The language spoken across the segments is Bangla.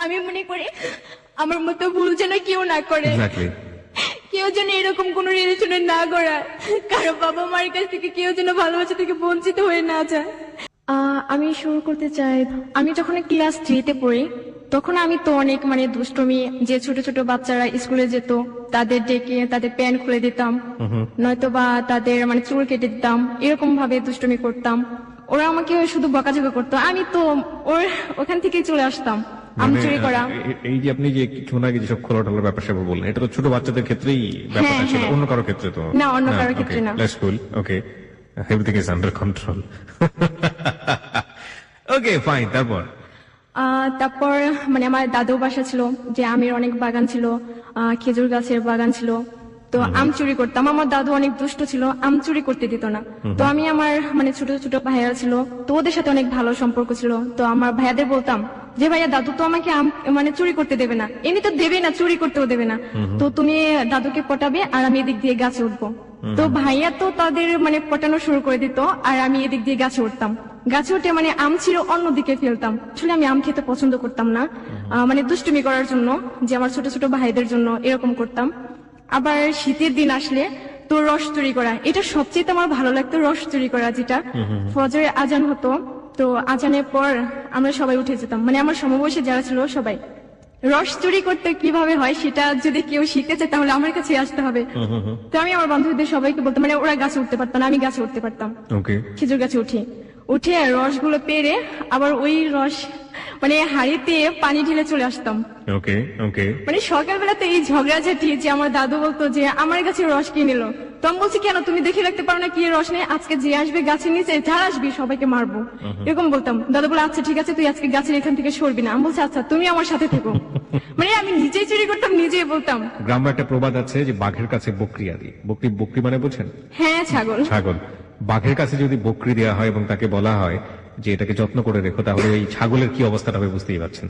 আমি মনে করি আমার মতো ভুল যেন কেউ না করে, এক্স্যাক্টলি। কেউ যেন এরকম কোন রিলেশনে না করায়, কারো বাবা মার কাছ থেকে কেউ যেন ভালোবাসা থেকে বঞ্চিত হয়ে না যায়। আমি শুরু করতে চাই, আমি যখন ক্লাস 3-তে পড়ি তখন আমি তো অনেক দুষ্টমি, যে ছোট ছোট বাচ্চারা স্কুলে যেত তাদের ডেকে তাদের প্যান্ট খুলে দিতাম, নয়তো বা তাদের চুল কেটে দিতাম, এরকম ভাবে দুষ্টমি করতাম। ওরা আমাকে শুধু বকাঝকা করতো, আমি তো ওখান থেকে চলে আসতাম। আম চুরি করা, এই যে আপনি যে কিছুক্ষণ আগে যেসব খোলাটালার ব্যাপার স্যাপার বললেন, এটা তো ছোট বাচ্চাদের ক্ষেত্রেই ব্যাপারটা ছিল, হ্যাঁ। অন্য কারো ক্ষেত্রে তো না, অন্য কারো ক্ষেত্রে না। That's cool. Okay, everything is under control. Okay, fine. তারপর তারপর আমার দাদু বাসা ছিল, যে আমের অনেক বাগান ছিল, খেজুর গাছের বাগান ছিল। তো আম চুরি করতাম, আমার দাদু অনেক দুষ্ট ছিল, আম চুরি করতে দিত না। তো আমি আমার ছোট ছোট ভাইয়া ছিল, তো ওদের সাথে অনেক ভালো সম্পর্ক ছিল। তো আমার ভাইয়াদের বলতাম যে ভাইয়া, দাদু তো আমাকে আম চুরি করতে দেবে না, এমনি তো দেবে না, চুরি করতেও দেবে না, তো তুমি দাদুকে পটাবে আর আমি এদিক দিয়ে গাছে উঠবো। তো ভাইয়া তো তাদের পটানো শুরু করে দিত, আর আমি এদিক দিয়ে গাছে উঠতাম। গাছে উঠে আম ছিল অন্যদিকে ফেলতাম। আসলে আমি আম খেতে পছন্দ করতাম না, দুষ্টুমি করার জন্য, যে আমার ছোট ছোট ভাইদের জন্য এরকম করতাম। আবার শীতের দিন আসলে তো রস চুরি করা, এটা সবচেয়ে আমার ভালো লাগতো, রস চুরি করা। যেটা ফজরের আজান হতো, তো আজানের পর আমরা সবাই উঠে যেতাম, আমার সমবয়সী যারা ছিল সবাই। রস চুরি করতে কিভাবে হয় সেটা যদি কেউ শিখতে চায় তাহলে আমার কাছে আসতে হবে। তো আমি আমার বান্ধবীদের সবাইকে বলতাম, ওরা গাছে উঠতে পারতাম না, আমি গাছে উঠতে পারতাম। ওকে, খেজুর গাছে উঠে রসগুলো পেরে আবার ওই রস হাড়িতে পানি ঢেলে চলে আসতাম। ওকে, ওকে। সকালবেলাতে এই ঝগড়াঝাটি, যে আমার দাদু বলতো যে আমার গাছে রস কি নিল, তো আমি বলছি কেন, তুমি দেখে রাখতে পারো না কি রস নেই, আজকে যে আসবে গাছের নিচে, যারা আসবি সবাইকে মারবো, এরকম বলতাম। দাদু বলে আচ্ছা ঠিক আছে, তুই আজকে গাছের এখান থেকে সরবি না। আমি বলছি আচ্ছা, তুমি আমার সাথে থেকো। আমি নিজেই চুরি করতাম, নিজেই বলতাম। গ্রামে একটা প্রবাদ আছে যে বাঘের কাছে বকরি আদি। বকরি, বকরি মানে বোঝেন? হ্যাঁ, ছাগল। ছাগল। বাঘের কাছে যদি বকরি দেওয়া হয় এবং তাকে বলা হয় যে এটাকে যত্ন করে রেখো, তাহলে এই ছাগলের কি অবস্থাটা হবে বুঝতেই পারছেন।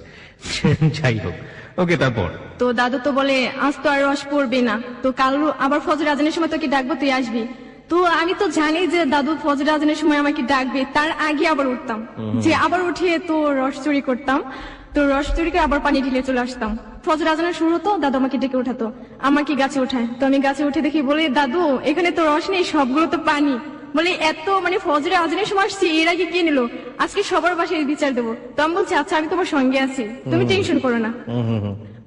যাই হোক, ওকে। তারপর তো দাদু তো বলে আজ তো আর রস পড়বে না, তো কাল আবার ফজর আজানের সময় তোকে ডাকবো, তুই আসবি। তো আমি তো জানি যে দাদু ফজর আজানের সময় আমাকে ডাকবে, তার আগে আবার উঠতাম, যে আবার উঠে তো রস চুরি করতাম। তো রস চুরি করে আবার পানি ঢেলে চলে আসতাম। ফজর আজানের শুরু হতো, দাদু আমাকে ডেকে উঠাতো, আমাকে গাছে উঠায়। তো আমি গাছে উঠে দেখি, বলে দাদু এখানে তো রস নেই, সবগুলো তো পানি। বলে এত ফজরে আজানের সময় আসছি, এর আগে কে নিল, আজকে সবার বাসায় বিচার দেবো। তো আমি বলছি আচ্ছা, আমি তোমার সঙ্গে আছি, তুমি টেনশন করো না।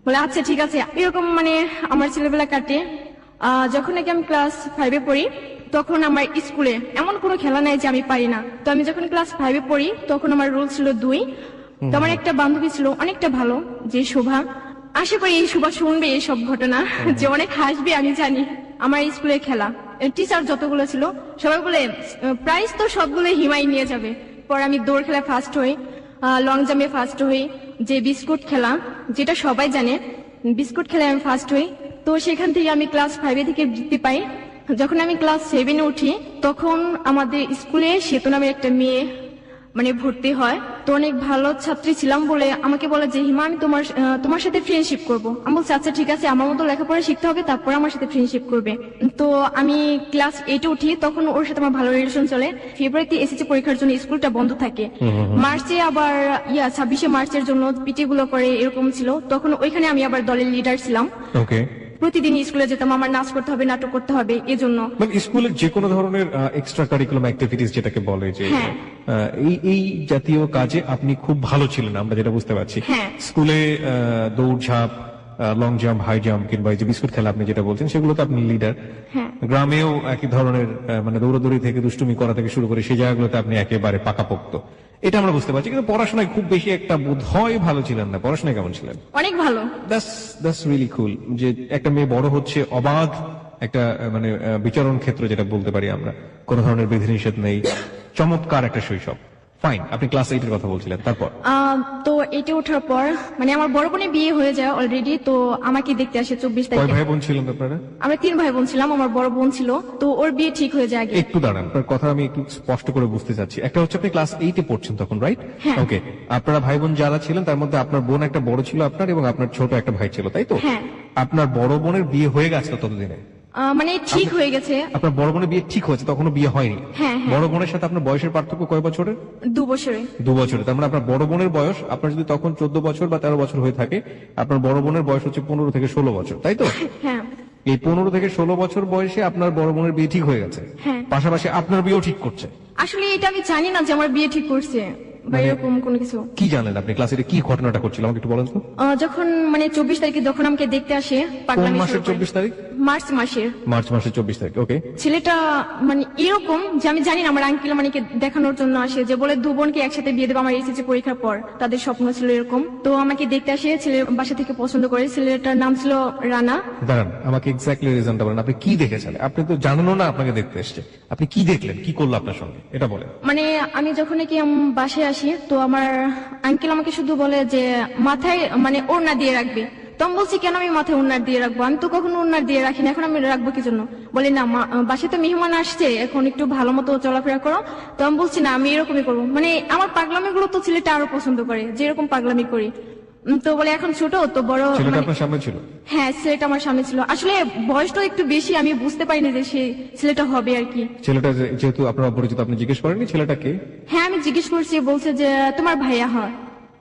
বলে আচ্ছা ঠিক আছে। এরকম আমার ছেলেবেলা কাটে। যখন নাকি আমি ক্লাস 5-এ পড়ি, তখন আমার স্কুলে এমন কোনো খেলা নাই যে আমি পারি না। তো আমি যখন ক্লাস 5-এ পড়ি তখন আমার রোল ছিল 2। তো আমার একটা বান্ধবী ছিল অনেকটা ভালো, যে শোভা। আশা করি এই শোভা শুনবে এইসব ঘটনা, যে অনেক হাসবে আমি জানি। আমার স্কুলের খেলা, টিচার যতগুলো ছিল সবাই বলে প্রাইজ তো সবগুলো হিমাই নিয়ে যাবে। পর আমি দৌড় খেলায় ফার্স্ট হই, লং জাম্পে ফার্স্ট হই, যে বিস্কুট খেলা যেটা সবাই জানে, বিস্কুট খেলায় আমি ফার্স্ট হই। তো সেখান থেকে আমি ক্লাস 5-এ থেকে বৃত্তি পাই। যখন আমি ক্লাস 7-এ উঠি, তখন আমাদের স্কুলে সেতু নামের একটা মেয়ে ভর্তি হয়। তো অনেক ভালো ছাত্রী ছিলাম বলে আমাকে বলে যে হিমা, আমি তোমার সাথে ফ্রেন্ডশিপ করবো। আমি বলছি আচ্ছা ঠিক আছে, আমার মতো লেখাপড়া শিখতে হবে, তারপর আমার সাথে ফ্রেন্ডশিপ করবে। তো আমি ক্লাস 8-এ উঠি, তখন ওর সাথে আমার ভালো রিলেশন চলে। ফেব্রুয়ারিতে এসএসসি পরীক্ষার জন্য স্কুলটা বন্ধ থাকে, মার্চে আবার 26শে মার্চের জন্য পিটি গুলো করে, এরকম ছিল। তখন ওইখানে আমি আবার দলের লিডার ছিলাম। ওকে। প্রতিদিন স্কুলে যেতাম, আমার নাচ করতে হবে, নাটক করতে হবে, এজন্য স্কুলের যে কোনো ধরনের এক্সট্রা কারিকুলাম অ্যাক্টিভিটিস যেটাকে বলে, যে এই জাতীয় কাজে আপনি খুব ভালো ছিলেন, আমরা যেটা বুঝতে পারছি। স্কুলে দৌড়ঝাঁপ, লং জাম্প, হাই জাম্প, কিংবা যে বিস্কুট খেলা আপনি যেটা বলছেন, সেগুলো তো আপনি লিডার। গ্রামেও একই ধরনের দৌড়াদৌড়ি থেকে দুষ্টুমি করা থেকে শুরু করে সেই জায়গাগুলোতে আপনি একেবারে পাকাপোক্ত, এটা আমরা বুঝতে পারছি। কিন্তু পড়াশোনায় খুব বেশি একটা বোধহয় ভালো ছিলেন না। পড়াশোনায় কেমন ছিলেন? অনেক ভালো। দ্যাটস রিয়েলি কুল, যে একটা মেয়ে বড় হচ্ছে অবাধ একটা বিচরণ ক্ষেত্র যেটা বলতে পারি আমরা, কোন ধরনের বিধিনিষেধ নেই, চমৎকার একটা শৈশব। ফাইন, আপনি ক্লাস 8-এর কথা বলছিলেন, তারপর? তো 8-এ ওঠার পর আমার বড় বোনের বিয়ে হয়ে যায় অলরেডি। তো আমাকে দেখতে আসে 24 কয় তারিখে। ভাই বোন ছিলেন আপনারা? আমরা 3 ভাই বোন ছিলাম, আমার বড় বোন ছিল, তো ওর বিয়ে ঠিক হয়ে যায় আগে। একটু দাঁড়ান, আপনার কথা আমি একটু স্পষ্ট করে বুঝতে চাচ্ছি। একটা হচ্ছে আপনি ক্লাস 8-এ পড়ছেন তখন, রাইট? হ্যাঁ। ওকে। আপনারা ভাই বোন যারা ছিলেন তার মধ্যে আপনার বোন একটা বড় ছিল আপনার, এবং আপনার ছোট একটা ভাই ছিল, তাই তো? হ্যাঁ। আপনার বড় বোনের বিয়ে হয়ে গেছে ততদিনে? মানে ঠিক হয়ে গেছে। আপনার বড় বোনের বিয়ে ঠিক হয়েছে, তখনও বিয়ে হয়নি? হ্যাঁ, হ্যাঁ। বড় বোনের সাথে আপনার বয়সের পার্থক্য কয় বছরের? 2 বছরে। 2 বছরে। তার মানে আপনার বড় বোনের বয়স, আপনার যদি তখন 14 বছর বা 13 বছর হয়ে থাকে, আপনার বড় বোনের বয়স হচ্ছে 15 থেকে 16 বছর, তাই তো? হ্যাঁ, এই 15 থেকে 16 বছর বয়সে আপনার বড় বোনের বিয়ে ঠিক হয়ে গেছে, হ্যাঁ। পাশাপাশি আপনার বিয়েও ঠিক করছে। আসলে এটা আমি জানি না যে আমার বিয়ে ঠিক করছে বা এরকম কোনো কিছু। কি জানেন আপনি? ক্লাসে কি ঘটনাটা করছিল আমাকে একটু বলেন তো। যখন মানে 24 তারিখে যখন আমাকে দেখতে আসে, কোন পাগলামি মাসের শুরু করে। 24 তারিখ? মার্চ মাসের। মার্চ মাসের 24 তারিখ, ওকে। ছেলেটা মানে এরকম যে আমি জানি না, আমার আঙ্কেল মানে দেখানোর জন্য আসে, যে বলে 2 বোনকে একসাথে বিয়ে দেবে আমার এসএসসি পরীক্ষার পর, তাদের স্বপ্ন ছিল এরকম। তো আমাকে দেখতে আসে, ছেলের বাসা থেকে পছন্দ করে। ছেলেটার নাম ছিল রানা। দাঁড়ান, আমাকে এক্স্যাক্টলি রিজনটা বলেন, আপনি কি দেখেছেন? আপনি তো জানেনও না আপনাকে দেখতে এসেছে, আপনি কি দেখলেন, কি করলো আপনার সঙ্গে, এটা বলেন। মানে আমি যখন কি বাসায় আসি, তো আমার আঙ্কেল আমাকে শুধু বলে যে মাথায় মানে ওড়না দিয়ে রাখবে। তো আমি বলছি কেন আমি মাথায় ওড়না দিয়ে রাখবো, আমি তো কখনো ওড়না দিয়ে রাখি না, এখন আমি রাখবো কি জন্য? বলে না, বাসায় তো মেহমান আসছে, এখন একটু ভালো মতো চলাফেরা করো। তো আমি বলছি না, আমি এরকমই করবো। মানে আমার পাগলামি গুলো তো ছেলেটা আরো পছন্দ করে, যে এরকম পাগলামি করি। তো বলে এখন ছোট তো বড়। ছেলেটা আপনার সামনে ছিল? হ্যাঁ, ছেলেটা আমার সামনে ছিল। আসলে বয়সটা একটু বেশি, আমি বুঝতে পারিনি যে সে ছেলেটা হবে আর কি। ছেলেটা যেহেতু আপনার অপরিচিত, আপনি জিজ্ঞেস করেননি ছেলেটা কে? হ্যাঁ, আমি জিজ্ঞেস করছি, বলছে যে তোমার ভাইয়া হয়,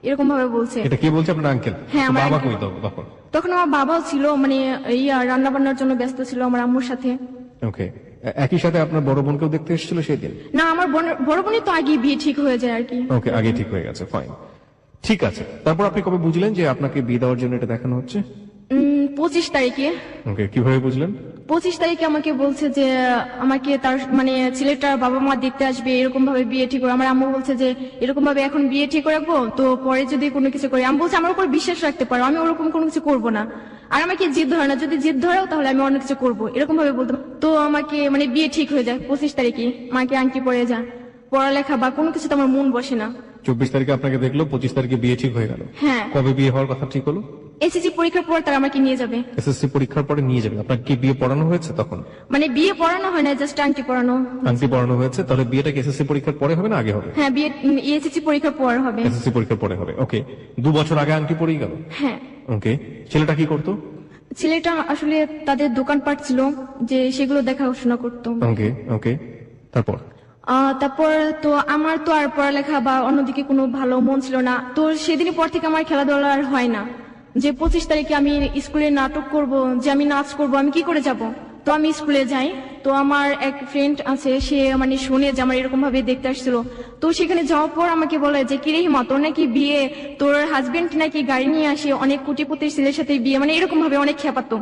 এরকম ভাবে বলছে। এটা কে বলছে? আপনার আঙ্কেল? হ্যাঁ, আমার বাবা uncle। কই তখন? তখন আমার বাবাও ছিল, মানে রান্না বান্নার জন্য ব্যস্ত ছিল আমার আম্মুর সাথে। ওকে। একই সাথে আপনার বড় বোনকেও দেখতে এসেছিল সেদিন? না, আমার বড় বোনের তো আগে বিয়ে ঠিক হয়ে যায় আর কি। ওকে, আগে ঠিক হয়ে গেছে, ফাইন। ঠিক আছে, তারপর আপনি কবে বুঝলেন যে আপনাকে বিয়ে দেওয়ার জন্য এটা দেখানো হচ্ছে? 25 তারিখে। ওকে, কিভাবে বুঝলেন? 25 তারিখে আমাকে বলছে যে আমাকে তার মানে ছেলেটার বাবা মা দেখতে আসবে, এরকম ভাবে বিয়ে ঠিক করে। আমার আম্মু বলছে যে এরকম ভাবে এখন বিয়ে ঠিক রাখবো, তো পরে যদি কোনো কিছু করি। আমি বলছি আমার উপর বিশ্বাস রাখতে পারো, আমি ওরকম কোনো কিছু করবো না। আর আমাকে জিদ ধরে না, যদি জিদ ধরেও তাহলে আমি অন্য কিছু করবো, এরকম ভাবে বলতাম। তো আমাকে মানে বিয়ে ঠিক হয়ে যায় 25 তারিখে। মাকে আংটি পরে যায়, পড়ালেখা বা কোনো কিছু তো আমার মন বসে না। 24 তারিখে আপনাকে দেখলো, 25 তারিখে বিয়ে ঠিক হয়ে গেল। হ্যাঁ। কবে বিয়ে হওয়ার কথা ঠিক হলো? এসএসসি পরীক্ষার পর তারা আমাকে নিয়ে যাবে। এসএসসি পরীক্ষার পরে নিয়ে যাবে। আপনার কি বিয়ে পড়ানো হয়েছে তখন? মানে বিয়ে পড়ানো হয় না, জাস্ট আংটি পড়ানো। আংটি পড়ানো হয়েছে, তাহলে বিয়েটা কি এসএসসি পরীক্ষার পরে হবে না আগে হবে? হ্যাঁ, বিয়ে এসএসসি পরীক্ষার পর হবে। এসএসসি পরীক্ষার পরে হবে, ওকে। 2 বছর আগে আংটি পরেই গেল। হ্যাঁ। ওকে, ছেলেটা কি করতো? ছেলেটা আসলে তাদের দোকানপাট ছিল, যে সেগুলো দেখাশোনা করতো। ওকে ওকে, তারপর? তারপর তো আমার তো আর পড়ালেখা বা অন্যদিকে কোনো ভালো মন ছিল না। তো সেদিনের পর থেকে আমার খেলাধুলা আর হয় না। যে 25 তারিখে আমি স্কুলে নাটক করব, যে আমি নাচ করব, আমি কি করে যাব? তো আমি স্কুলে যাই। তো আমার এক ফ্রেন্ড আছে, সে মানে শুনে যে আমার এরকম ভাবে দেখতে আসছিল। তো সেখানে যাওয়ার পর আমাকে বলে যে কিরে হিমা, তোর নাকি বিয়ে, তোর হাজবেন্ড নাকি গাড়ি নিয়ে আসে, অনেক কোটিপতির ছেলের সাথে বিয়ে, মানে এরকম ভাবে অনেক খেপাতো।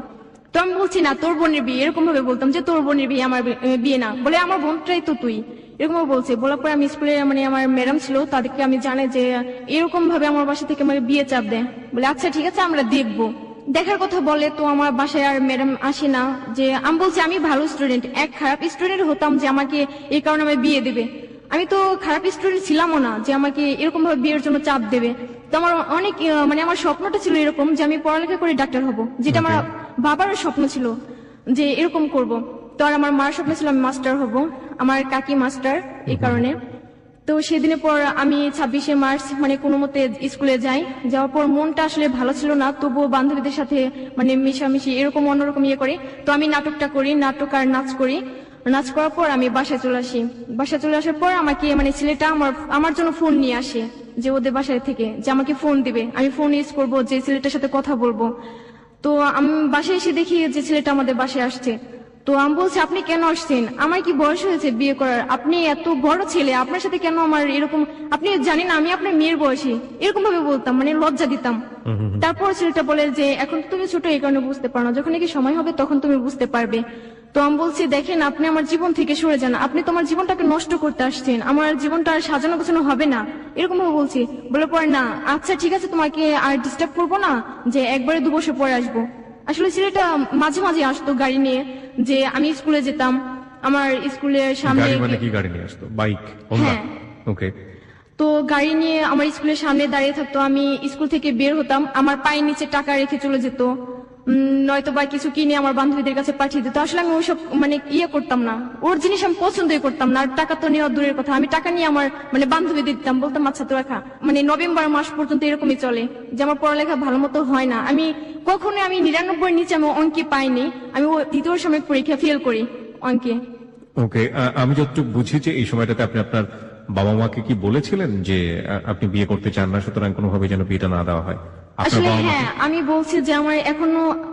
তো আমি বলছি না, তোর বোনের বিয়ে, এরকম ভাবে বলতাম যে তোর বোনের বিয়ে, আমার বিয়ে না। বলে আমার বোনটাই তো তুই, এরকম বলছে। বলার পরে আমি স্কুলে মানে আমার ম্যাডাম ছিল, তাদেরকে আমি জানাই যে এরকম ভাবে আমার বাসা থেকে আমার বিয়ে চাপ দেয়। বলে আচ্ছা ঠিক আছে, আমরা দেখবো। দেখার কথা বলে, তো আমার বাসায় আর ম্যাডাম আসে না। যে আমি বলছি আমি ভালো স্টুডেন্ট, এক খারাপ স্টুডেন্ট হতাম যে আমাকে এই কারণে আমার বিয়ে দেবে। আমি তো খারাপ স্টুডেন্ট ছিলামও না যে আমাকে এরকম ভাবে বিয়ের জন্য চাপ দেবে। তো আমার অনেক মানে আমার স্বপ্নটা ছিল এরকম যে আমি পড়ালেখা করে ডাক্তার হব, যেটা আমার বাবারও স্বপ্ন ছিল যে এরকম করব। তো আর আমার মার স্বপ্ন ছিল আমি মাস্টার হব, আমার কাকি মাস্টার, এই কারণে। তো সেদিনের পর আমি 26শে মার্চ মানে কোনো মতে স্কুলে যাই। যাওয়ার পর মনটা আসলে ভালো ছিল না, তবুও বান্ধবীদের সাথে মানে মিশামিশি এরকম অন্যরকম ইয়ে করি। তো আমি নাটকটা করি, নাটক আর নাচ করি। নাচ করার পর আমি বাসায় চলে আসি। বাসায় চলে আসার পর আমাকে মানে ছেলেটা আমার জন্য ফোন নিয়ে আসে, যে ওদের বাসায় থেকে যে আমাকে ফোন দিবে, আমি ফোন ইউজ করবো, যে ছেলেটার সাথে কথা বলবো। তো আমি বাসায় এসে দেখি যে ছেলেটা আমাদের বাসায় আসছে। তো আমি বলছি আপনি কেন আসছেন, আমার কি বয়স হয়েছে বিয়ে করার? আপনি এত বড় ছেলে, আপনার সাথে কেন আমার এরকম, আপনি জানেন আমি আপনার মেয়ের বয়সী, এরকম ভাবে বলতাম, মানে লজ্জা দিতাম। তারপর ছেলেটা বলে যে এখন তুমি ছোট, এই কারণে বুঝতে পারো না, যখন নাকি সময় হবে তখন তুমি বুঝতে পারবে। তো আমি বলছি দেখেন, আপনি আমার জীবন থেকে সরে যান, আপনি তোমার জীবনটাকে নষ্ট করতে আসছেন, আমার জীবনটা আর সাজানো গোছানো হবে না, এরকম ভাবে বলছি। বলে পরে না, আচ্ছা ঠিক আছে, তোমাকে আর ডিস্টার্ব করবো না, যে একবারে 2 বছর পরে আসবো। আসলে ছেলেটা মাঝে মাঝে আসতো গাড়ি নিয়ে, যে আমি স্কুলে যেতাম, আমার স্কুলের সামনে। গাড়ি মানে কি গাড়ি নিয়ে আসতো? বাইক? হ্যাঁ। ওকে। তো গাড়ি নিয়ে আমার স্কুলের সামনে দাঁড়িয়ে থাকতো, আমি স্কুল থেকে বের হতাম, আমার পায়ের নিচে টাকা রেখে চলে যেত, নয়তো বা কিছু কিনে আমার বান্ধবীদের কাছে পাঠিয়ে দিত। আসলে আমি ওইসব মানে ইয়ে করতাম না, ওর জিনিস আমি পছন্দই করতাম না। আর টাকা তো নেওয়া দূরের কথা, আমি টাকা নিয়ে আমার মানে বান্ধবী দিতাম, বলতাম আচ্ছা তো রাখা। মানে নভেম্বর মাস পর্যন্ত এরকমই চলে, যে আমার পড়ালেখা ভালো মতো হয় না, আমি কখনো আমি 99 নিচে আমি অঙ্কে পাইনি। আমি দ্বিতীয় সময় পরীক্ষা ফেল করি অঙ্কে। ওকে, আমি যতটুকু বুঝি যে এই সময়টাতে আপনি আপনার বাবা মাকে কি বলেছিলেন যে আপনি বিয়ে করতে চান না, সুতরাং কোনোভাবে যেন বিয়েটা না দেওয়া হয়? আপনার আসলে বাবা মা হ্যাঁ, আমি বলছি যে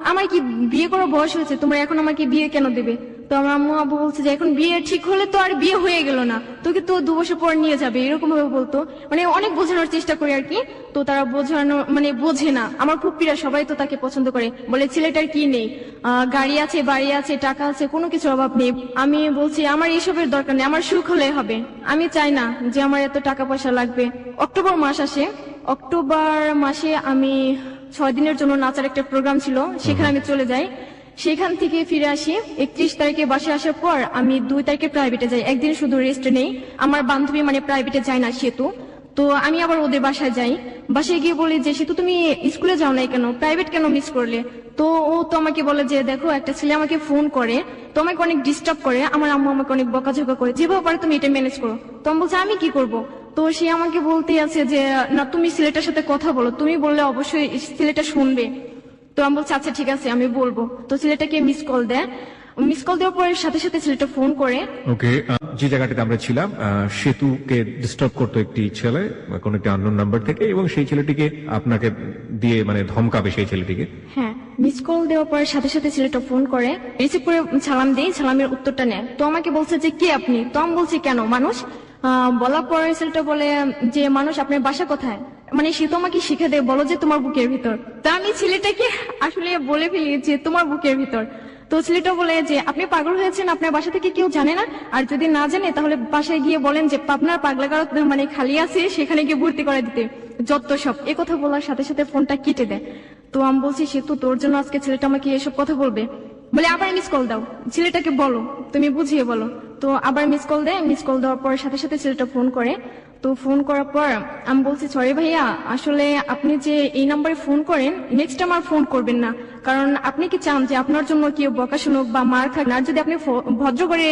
আমার কি বিয়ে করার বয়স হয়েছে, তোমরা এখন আমাকে বিয়ে কেন দেবে? তো আমার আম্মু আব্বু বলছে যে এখন বিয়ে ঠিক হলে তো আর বিয়ে হয়ে গেল না, তোকে তো 2 বছর পর নিয়ে যাবে, এরকম ভাবে বলতো। মানে অনেক বোঝানোর চেষ্টা করি আর কি, তো তারা বোঝে না। আমার ফুপ্পিরা সবাই তো তাকে পছন্দ করে, বলে ছেলেটার কি নেই, গাড়ি আছে, বাড়ি আছে, টাকা আছে, কোনো কিছুর অভাব নেই। আমি বলছি আমার এইসবের দরকার নেই, আমার সুখ হলে হবে। আমি চাই না যে আমার এত টাকা পয়সা লাগবে। অক্টোবর মাস আসে, অক্টোবর মাসে আমি 6 দিনের জন্য নাচার একটা প্রোগ্রাম ছিল, সেখানে আমি চলে যাই। সেখান থেকে ফিরে আসি 31 তারিখে বাসায় আসার পর আমি 2 তারিখে প্রাইভেটে যাই, একদিন শুধু রেস্ট নেই। আমার বান্ধবী প্রাইভেটে যায় না, সেতু। তো আমি আবার ওদের বাসায় যাই, বাসায় গিয়ে বলি যে সেতু তুমি স্কুলে যাও নাই কেন, প্রাইভেট কেন মিস করলে? তো ও তো আমাকে বলে যে দেখো একটা ছেলে আমাকে ফোন করে, তো আমাকে অনেক ডিস্টার্ব করে, আমার আম্মু আমাকে অনেক বকাঝকা করে, যেভাবে পারে তুমি এটা ম্যানেজ করো। তো আমি বলছি আমি কি করব? তো সে আমাকে বলতে আছে যে না তুমি ছেলেটার সাথে কথা বলো, তুমি বললে অবশ্যই ছেলেটা শুনবে। তো আমি বলছি আচ্ছা ঠিক আছে আমি বলবো। তো ছেলেটাকে মিস কল দেয়, মিস কল দেওয়ার পরে সাথে সাথে ছেলেটা ফোন করে। ওকে, যে জায়গাটাতে আমরা ছিলাম, সেতুকে ডিস্টার্ব করতো একটি ছেলে কোন একটি আননোন নাম্বার থেকে, এবং সেই ছেলেটিকে আপনাকে দিয়ে ধমকাবে সেই ছেলেটিকে। হ্যাঁ, মিস কল দেওয়ার পরে সাথে সাথে ছেলেটা ফোন করে, রিসিভ করে সালাম দেই, সালামের উত্তরটা নেয়। তো আমাকে বলছে যে কে আপনি? তো আমি বলছি কেন মানুষ? বলার পরে ছেলেটা বলে যে মানুষ আপনার বাসা কোথায়? সে তো আমাকে শিখে দেয়, বলো যে তোমার বুকের ভিতর। তা আমি ছেলেটাকে আসলে বলে ফেলি যে তোমার বুকের ভিতর। তো ছেলেটা বলে যে আপনি পাগল হয়েছেন, আপনার বাসা থেকে কেউ জানে না? আর যদি না জানে তাহলে বাসায় গিয়ে বলেন যে আপনার পাগলাগার খালি আছে, সেখানে গিয়ে ভর্তি করে দিতে, যত সব। এ কথা বলার সাথে সাথে ফোনটা কেটে দেয়। তো আমি বলছি সে তো তোর জন্য আজকে ছেলেটা আমাকে এসব কথা বলবে, বলে আবার মিস কল দাও, ছেলেটাকে বলো, তুমি বুঝিয়ে বলো। তো আবার মিস কল দেয়, মিস কল দেওয়ার পর সাথে সাথে ছেলেটা ফোন করে। তো ফোন করার পর আমি বলছি সরি ভাইয়া, আসলে আপনি যে এই নাম্বারে ফোন করেন, নেক্সট টাইম আর ফোন করবেন না, কারণ আপনি কি চান যে আপনার জন্য কেউ বকা শুনুক বা মার খাক? আর যদি আপনি ভদ্র করে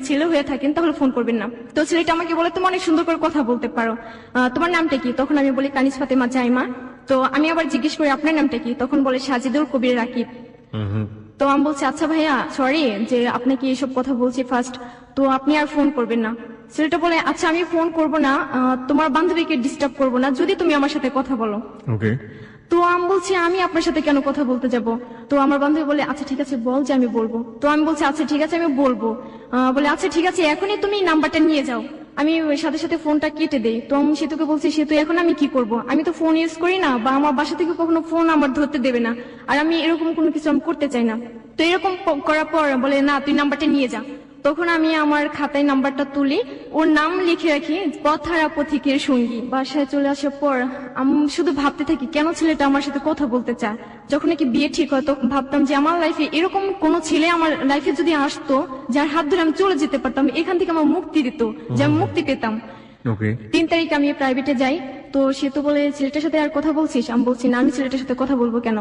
ছেলে হয়ে থাকেন তাহলে ফোন করবেন না। তো ছেলেটা আমাকে বলে তুমি অনেক সুন্দর করে কথা বলতে পারো, তোমার নামটা কি? তখন আমি বলি কানিজ ফাতেমা জাইমা। তো আমি আবার জিজ্ঞেস করি আপনার নামটা কি? তখন বলে সাজিদুল কবির রাকিব। তো আমি বলছি আচ্ছা ভাইয়া সরি যে আপনাকে এইসব কথা বলছি ফার্স্ট, তো আপনি আর ফোন করবেন না। ছেলেটা বলে আচ্ছা আমি ফোন করবো না, তোমার বান্ধবীকে ডিস্টার্ব করবো না, যদি তুমি আমার সাথে কথা বলো। ওকে, তো আমি বলছি আমি আপনার সাথে কেন কথা বলতে যাব? তো আমার বান্ধবী বলে আচ্ছা ঠিক আছে বল যে আমি বলবো। তো আমি বলছি আচ্ছা ঠিক আছে আমি বলবো। বলে আচ্ছা ঠিক আছে এখনই তুমি নাম্বারটা নিয়ে যাও। আমি ওই সাথে সাথে ফোনটা কেটে দেই। তো আমি সেতুকে বলছি সেতু এখন আমি কি করব? আমি তো ফোন ইউজ করি না, বা আমার বাসা থেকে কখনো ফোন আমার ধরতে দেবে না, আর আমি এরকম কোনো কিছু আমি করতে চাই না। তো এরকম করার পর বলে না তুই নাম্বারটা নিয়ে যা। তখন আমি আমার খাতায় নাম্বারটা তুলি, ওর নাম লিখে রাখি পথহারা পথিকের সঙ্গী। বাসায় চলে আসার পর আমি শুধু ভাবতে থাকি কেন ছেলেটা আমার সাথে কথা বলতে চায়। যখন নাকি বিয়ে ঠিক হয় তখন ভাবতাম যে আমার লাইফে এরকম কোন ছেলে আমার লাইফে যদি আসতো যার হাত ধরে আমি চলে যেতে পারতাম, এখান থেকে আমার মুক্তি দিত, যে আমি মুক্তি পেতাম। 3 তারিখ আমি প্রাইভেটে যাই। তো সে তো বলে ছেলেটার সাথে আর কথা বলছিস? আমি বলছি না, আমি ছেলেটার সাথে কথা বলবো কেন?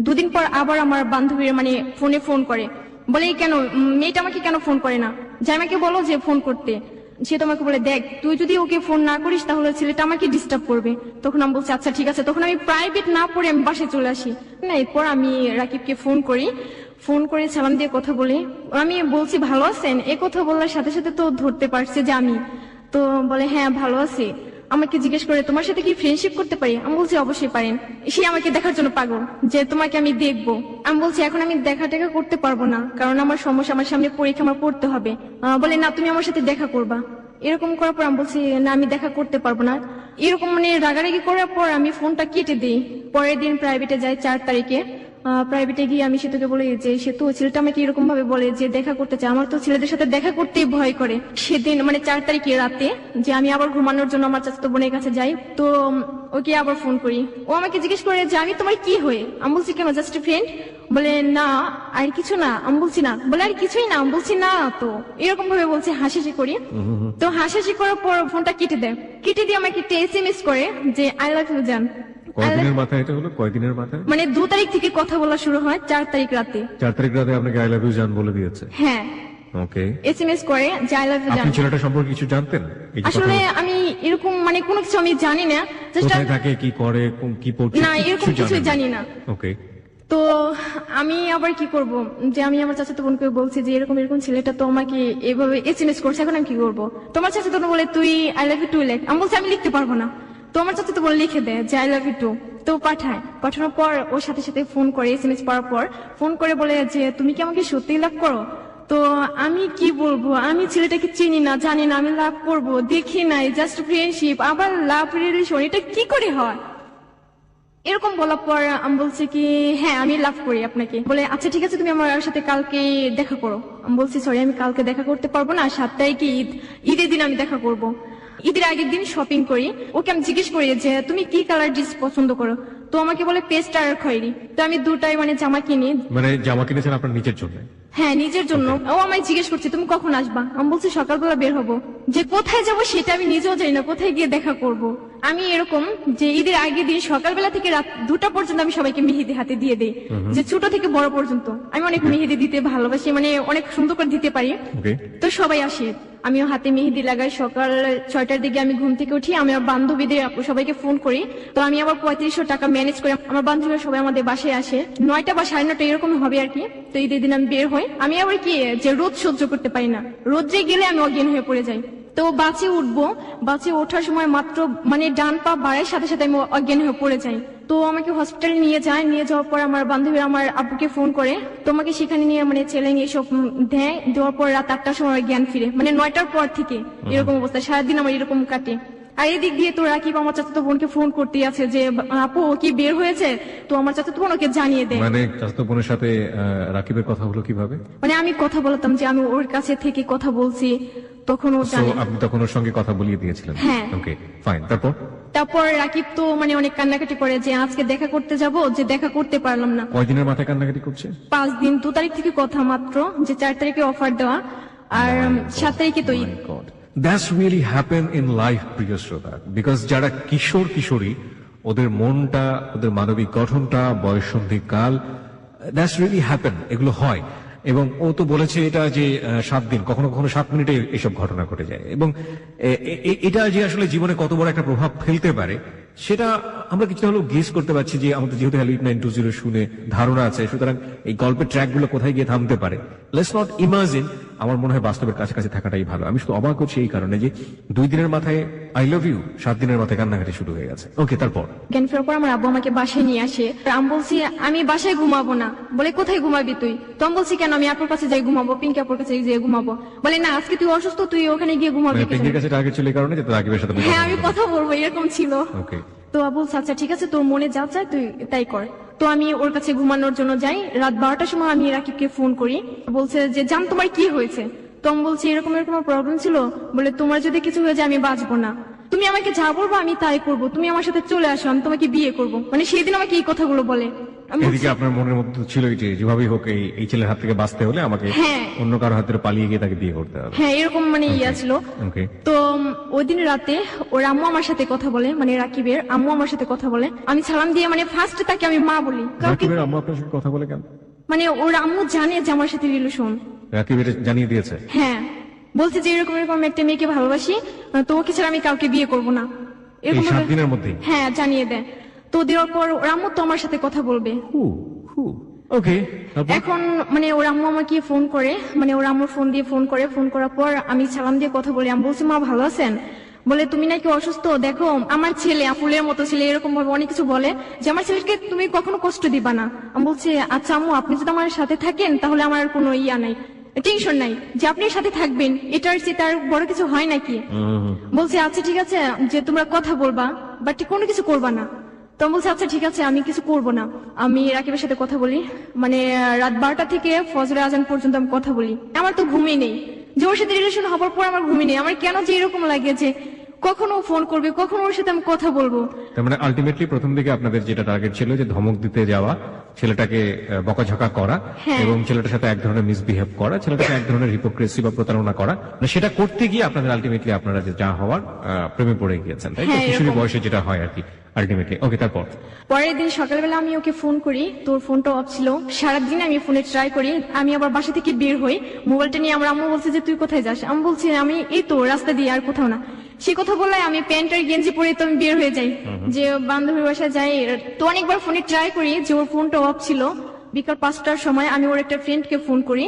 2 দিন পর আবার আমার বান্ধবীর ফোনে ফোন করে, বলে কেন মেয়েটা আমাকে কেন ফোন করে না, জামাইকে বলো যে ফোন করতে। সে তো আমাকে বলে দেখ তুই যদি ওকে ফোন না করিস তাহলে ছেলেটা আমাকে ডিস্টার্ব করবে। তখন আমি বলছি আচ্ছা ঠিক আছে। তখন আমি প্রাইভেট না পড়ে আমি বাসায় চলে আসি। না, এরপর আমি রাকিবকে ফোন করি, ফোন করে সালাম দিয়ে কথা বলি। আমি বলছি ভালো আছেন, এ কথা বলার সাথে সাথে তো ধরতে পারছে যে আমি। তো বলে হ্যাঁ ভালো আছি। আমাকে জিজ্ঞেস করে তোমার সাথে কি ফ্রেন্ডশিপ করতে পারি? আমি বলছি অবশ্যই পারেন। সে আমাকে দেখার জন্য পাগল যে তোমাকে আমি দেখবো। আমি বলছি এখন আমি দেখা টেকা করতে পারবো না, কারণ আমার সমস্যা, আমার সামনে পরীক্ষা, আমার পড়তে হবে। বলে না তুমি আমার সাথে দেখা করবা। এরকম করার পর আমি বলছি না আমি দেখা করতে পারবো না। এরকম রাগারাগি করার পর আমি ফোনটা কেটে দিই। পরের দিন প্রাইভেটে যাই 4 তারিখে। প্রাইভেটে গিয়ে আমি সেতুকে বলি যে সেতু ছেলেটা আমাকে এরকম ভাবে বলে যে দেখা করতে চায়, আমার তো ছেলেদের সাথে দেখা করতেই ভয় করে। সেদিন 4 তারিখে রাতে যে আমি আবার ঘুমানোর জন্য আমার চাচাতো বোনের কাছে যাই, তো ওকে আবার ফোন করি। ও আমাকে জিজ্ঞেস করে যে আমি তোমার কি হয়ে? আমি বলছি কেন জাস্ট ফ্রেন্ড। বলে না আর কিছু না। আমি বলছি না। বলে আর কিছুই না। আমি বলছি না। তো এরকম ভাবে বলছে, হাসাহাসি করি। তো হাসাহাসি করার পর ফোনটা কেটে দেয়। কেটে দিয়ে আমাকে একটা SMS করে যে আই লাভ ইউ জান। কয়দিনের মাথায় এটা হলো? কয়দিনের মাথায়? 2 তারিখ থেকে কথা বলা শুরু হয় 4 তারিখ রাতে। 4 তারিখ রাতে আপনাকে আই লাভ ইউ জান বলে দিয়েছে? হ্যাঁ। ওকে, SMS করে যে আই লাভ ইউ জান। আপনি ছেলেটা সম্পর্কে কিছু জানতেন? আসলে আমি এরকম কোনো কিছু আমি জানি না, জাস্ট কোথায় থাকে, কি করে, কি পড়ছে, না এরকম কিছু জানি না। ওকে। তো আমি আবার কি করব, যে আমি আমার চাচাতো বোনকে বলছি যে এরকম এরকম ছেলেটা তো আমাকে এভাবে এসএমএস করছে, এখন আমি কি করবো? তোমার চাচাতো বোন বলে তুই আই লাভ ইউ টু লেখ। আমি বলছি আমি লিখতে পারবো না। তো আমার চাচাতো বোন লিখে দেয় যে আই লাভ ইউ টু। তো পাঠানোর পর ওর সাথে সাথে ফোন করে, এসএমএস পড়ার পর ফোন করে বলে যে তুমি কি আমাকে সত্যিই লাভ করো? তো আমি কি বলবো, আমি ছেলেটাকে চিনি না, জানি না, আমি লাভ করব দেখি নাই, জাস্ট ফ্রেন্ডশিপ, আবার লাভ রিলেশন, এটা কি করে হয়? এরকম বলার পর আমি বলছি কি হ্যাঁ আমি লাভ করি আপনাকে। বলে আচ্ছা ঠিক আছে তুমি আমার সাথে কালকে দেখা করো। আমি বলছি সরি আমি কালকে দেখা করতে পারবো না, 7 তারিখে ঈদ, ঈদের দিন আমি দেখা করব। ঈদের আগের দিন শপিং করি। ওকে আমি জিজ্ঞেস করি যে তুমি কি কালার ড্রেস পছন্দ করো? তো আমাকে বলে পেস্ট আর খয়েরি। তো আমি দুটাই জামা কিনি। জামা কিনেছেন আপনার নিজের জন্য? হ্যাঁ নিজের জন্য। ও আমায় জিজ্ঞেস করছে তুমি কখন আসবা? আমি বলছি সকালবেলা বের হবো। যে কোথায় যাব সেটা আমি নিজেও জানি না, কোথায় গিয়ে দেখা করব। আমি এরকম যে ঈদের আগের দিন সকালবেলা থেকে রাত 2টা পর্যন্ত আমি সবাইকে মেহেদি হাতে দিয়ে দিই, যে ছোট থেকে বড় পর্যন্ত আমি অনেক মেহেদি দিতে ভালোবাসি, অনেক সুন্দর করে দিতে পারি। তো সবাই আসে, আমিও হাতে মেহেদি লাগাই। সকাল 6টার দিকে আমি ঘুম থেকে উঠি, আমি আমার বান্ধবীদের সবাইকে ফোন করি। তো আমি আবার 3500 টাকা ম্যানেজ করে আমার বান্ধবীরা সবাই আমাদের বাসায় আসে। 9টা বা 9:30 এরকম হবে আর কি। তো ঈদের দিন আমি বের হই। আমি আবার কি যে রোদ সহ্য করতে পারি না, রোদ্রে গেলে আমি অজ্ঞান হয়ে পড়ে যাই। তো বাসে উঠবো, বাসে ওঠার সময় মাত্র ডান পা বাড়ার সাথে সাথে আমি অজ্ঞান হয়ে পড়ে যাই। তো আমাকে হসপিটালে নিয়ে যায়। নিয়ে যাওয়ার পর আমার বান্ধবীরা আমার আব্বুকে ফোন করে, তোমাকে সেখানে নিয়ে ছেলে নিয়ে এসব দেওয়ার পর রাত 8টার সময় জ্ঞান ফিরে, 9টার পর থেকে এরকম অবস্থা। সারাদিন আমার এরকম কাটে। আর এদিক দিয়ে তো রাকিব আমার চাচাতো বোনকে ফোন করতে আছে যে আপু ও কি বের হয়েছে? তো আমার চাচাতো বোন ওকে জানিয়ে দেয়। চাচাতো বোনের সাথে রাকিবের কথা হলো কিভাবে? আমি কথা বলতাম যে আমি ওর কাছে থেকে কথা বলছি, তখন ও জানে। আপনি তখন ওর সঙ্গে কথা বলিয়ে দিয়েছিলেন? হ্যাঁ। Okay fine. তারপর রাকিব তো অনেক কান্নাকাটি করে যে আজকে দেখা করতে যাব, যে দেখা করতে পারলাম না। কয়দিনের মাথায় কান্নাকাটি করছে? 5 দিন। 2 তারিখ থেকে কথা মাত্র, যে 4 তারিখে অফার দেওয়া, আর 7 তারিখে তো Eid. That's really happen in life, প্রিয় শ্রোতা, বিকজ যারা কিশোর কিশোরী ওদের মনটা, ওদের মানবিক গঠনটা, বয়ঃসন্ধিকাল, দ্যাটস রিয়েলি হ্যাপেন, এগুলো হয়। এবং ও তো বলেছে এটা যে 7 দিন, কখনো কখনো 7 মিনিটে এসব ঘটনা ঘটে যায়। এবং এটা যে আসলে জীবনে কত বড় একটা প্রভাব ফেলতে পারে সেটা আমরা কিছুটা হলেও গেস করতে পারছি, যে আমাদের যেহেতু হ্যালো 920 শুনে ধারণা আছে, সুতরাং এই গল্পের ট্র্যাক গুলো কোথায় গিয়ে থামতে পারে। Let's not imagine. আমার মনে হয় বাস্তবের কাছাকাছি থাকাটাই ভালো। আমি শুধু অবাক হচ্ছি এই কারণে যে 2 দিনের মাথায় আই লাভ ইউ, 7 দিনের মাথায় কান্নাকাটি শুরু হয়ে গেছে। ওকে, তারপর জ্ঞান ফেরার পর আমার আব্বু আমাকে বাসায় নিয়ে আসে। আমি বলছি আমি বাসায় ঘুমাবো না। বলে কোথায় ঘুমাবি তুই? তো আমি বলছি কেন, আমি আপুর কাছে যাই ঘুমাবো, পিঙ্কি আপুর কাছে যাই ঘুমাবো। বলে না আজকে তুই অসুস্থ, তুই ওখানে গিয়ে ঘুমাবি। পিঙ্কির কাছে টার্গেট ছিল এই কারণে যে রাকিবের সাথে হ্যাঁ আমি কথা বলবো, এরকম ছিল। ওকে। তো আবু আচ্ছা ঠিক আছে, তোর মনে যা চায় তুই তাই কর। তো আমি ওর কাছে ঘুমানোর জন্য যাই। রাত 12টার সময় আমি রাকিবকে ফোন করি। বলছে যে জান তোমার কি হয়েছে? তো আমি বলছি এরকম এরকম প্রবলেম ছিল। বলে তোমার যদি কিছু হয়ে যায় আমি বাঁচবো না, তুমি আমাকে যা বলবো আমি তাই করবো, তুমি আমার সাথে চলে আসো, আমি তোমাকে বিয়ে করবো। সেদিন আমাকে এই কথাগুলো বলে। এদিকে আপনার মনের মধ্যে ছিল যেভাবেই হোক এই ছেলের হাত থেকে বাঁচতে হলে আমাকে অন্য কারো হাতে পালিয়ে গিয়ে তাকে বিয়ে করতে হবে। হ্যাঁ এরকম ইয়া ছিল। তো ওই দিন রাতে ওর আম্মু আমার সাথে কথা বলে, রাকিবের আম্মু আমার সাথে কথা বলে। আমি সালাম দিয়ে ফার্স্ট তাকে আমি মা বলি। রাকিবের আম্মু আপনার সাথে কথা বলে কেন? ওর আম্মু জানে যে আমার সাথে রিলেশন। রাকিবের জানিয়ে দিয়েছে? হ্যাঁ, বলছে যে এরকম এরকম একটা মেয়েকে ভালোবাসি, তো ওকে ছাড়া আমি কাউকে বিয়ে করবো না, এরকম 7 দিনের মধ্যে। হ্যাঁ জানিয়ে দেয়। তো দেওয়ার পর ওর আম্মু তো আমার সাথে কথা বলবে। ওকে। এখন ওর আম্মু আমাকে ফোন করে, ওর আম্মুর ফোন দিয়ে ফোন করার পর আমি সালাম দিয়ে কথা বলি। আমি বলছি মা ভালো আছেন? বলে তুমি নাকি অসুস্থ, দেখো আমার ছেলে ফুলের মতো ছেলে, এরকম ভাবে অনেক কিছু বলে যে আমার ছেলেকে তুমি কখনো কষ্ট দিবা না। আমি বলছি আচ্ছা আম্মু আপনি যদি আমার সাথে থাকেন তাহলে আমার কোনো ইয়া নাই, টেনশন নাই, যে আপনি সাথে থাকবেন, এটার চেয়ে তার বড় কিছু হয় নাকি। বলছে আচ্ছা ঠিক আছে, যে তোমরা কথা বলবা বাট কোনো কিছু করবা না। তো বলছে আচ্ছা ঠিক আছে আমি কিছু করবো না। আমি রাকিবের সাথে কথা বলি, রাত 12টা থেকে ফজরের আজান পর্যন্ত আমি কথা বলি। আমার তো ঘুমই নেই, যে ওর সাথে রিলেশন হবার পর আমার ঘুমই নেই। আমার কেন যে এরকম লাগে যে কখনো ফোন করবে, কখনো ওর সাথে আমি কথা বলবো। তার আলটিমেটলি প্রথম দিকে আপনাদের যেটা টার্গেট ছিল যে ধমক দিতে যাওয়া, ছেলেটাকে বকাঝকা করা, এবং ছেলেটার সাথে এক ধরনের মিসবিহেভ করা, ছেলেটাকে এক ধরনের হিপোক্রেসি বা প্রতারণা করা, সেটা করতে গিয়ে আপনাদের আলটিমেটলি আপনারা যে যা হওয়ার প্রেমে পড়ে গিয়েছেন, তাই তো? কিশোরী বয়সে যেটা হয় আর কি আলটিমেটলি। ওকে, তারপর পরের দিন সকালবেলা আমি ওকে ফোন করি, তোর ফোনটা অফ ছিল। সারাদিন আমি ফোনে ট্রাই করি, আমি আবার বাসা থেকে বের হই, মোবাইলটা নিয়ে আমার আম্মু বলছে যে তুই কোথায় যাস? আমি বলছি আমি এই তো রাস্তা দিয়ে, আর কোথাও না। সে কথা বলে আমি প্যান্ট আর গেঞ্জি পরে তো আমি বের হয়ে যাই, যে বান্ধবীর বাসায় যাই। তো অনেকবার ফোনে ট্রাই করি, যে ওর ফোনটা অফ ছিল। বিকাল 5টার সময় আমি ওর একটা ফ্রেন্ডকে ফোন করি,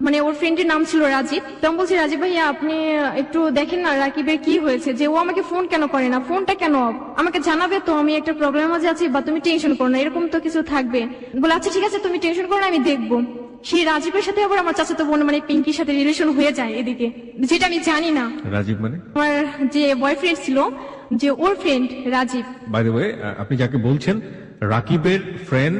মানে ওর ফ্রেন্ডের নাম ছিল রাজীব। তো আমি বলছি, রাজীব ভাইয়া আপনি একটু দেখেন না রাকিবের কি হয়েছে, যে ও আমাকে ফোন কেন করে না, ফোনটা কেন off? আমাকে জানাবে তো, আমি একটা প্রবলেমের মাঝে আছি, বা তুমি টেনশন করো না, এরকম তো কিছু থাকবে। বলে আচ্ছা ঠিক আছে তুমি টেনশন করো না, আমি দেখবো। সেই রাজীবের সাথে আবার আমার চাচাতো বোন মানে পিঙ্কির সাথে রিলেশন হয়ে যায় এদিকে, যেটা আমি জানি না। রাজীব মানে? আমার যে বয়ফ্রেন্ড ছিল, যে ওর friend Rajib. By the way, আপনি যাকে বলছেন রাকিবের ফ্রেন্ড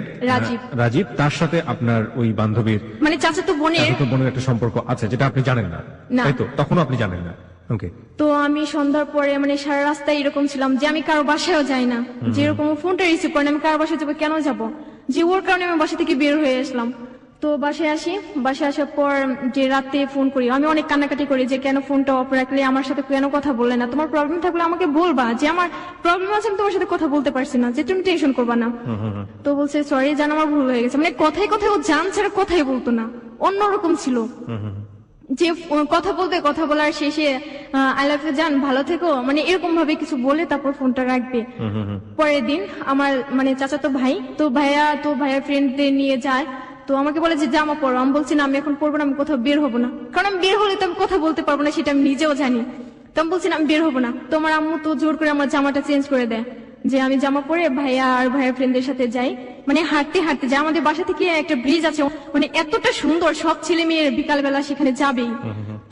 রাজীব, তার সাথে আপনার ওই বান্ধবীর মানে চাচাতো বোনের একটা সম্পর্ক আছে, যেটা আপনি জানেন না, তাই তো? তখনও আপনি জানেন না। ওকে। তো আমি সন্ধ্যার পরে মানে সারা রাস্তায় এরকম ছিলাম যে আমি কারো বাসায়ও যাই না, যেরকম ফোনটা রিসিভ করে না, আমি কারো বাসায় যাবো কেন যাব, যে ওর কারণে আমি বাসা থেকে বের হয়ে আসলাম। তো বাসায় আসি, বাসায় আসার পর যে রাতে ফোন করি, আমি অনেক কান্নাকাটি করি যে কেন ফোনটা অফ রাখলে, আমার সাথে কেন কথা বললে না, তোমার প্রবলেম থাকলে আমাকে বলবা, যে আমার প্রবলেম আছে আমি তোমার সাথে কথা বলতে পারছি না, যে তুমি টেনশন করবা না। তো বলছে সরি জান, আমার ভুল হয়ে গেছে। মানে কথায় কথায় ও জান ছাড়া কথাই বলতো না, অন্যরকম ছিল। যে কথা বলবে, কথা বলার শেষে আই লাভ ইউ জান, ভালো থেকো, মানে এরকম ভাবে কিছু বলে তারপর ফোনটা রাখবে। পরের দিন আমার মানে চাচাতো ভাই, তো ভাইয়ার ফ্রেন্ডদের নিয়ে যায়। তো আমাকে বলে যে জামা পরো, আমি বলছি না আমি এখন পরবো না, আমি কোথাও বের হবো না, কারণ আমি বের হলে তো আমি কথা বলতে পারবো না, সেটা আমি নিজেও জানি। তো আমি বলছি না আমি বের হবো না। তো আমার আম্মু তো জোর করে আমার জামাটা চেঞ্জ করে দেয়, যে আমি জামা পরে ভাইয়া আর ভাইয়ের ফ্রেন্ডদের সাথে যাই। মানে হাঁটতে হাঁটতে যাই, আমাদের বাসা থেকে একটা ব্রিজ আছে, মানে এতটা সুন্দর, সব ছেলে মেয়ে বিকালবেলা সেখানে যাবেই।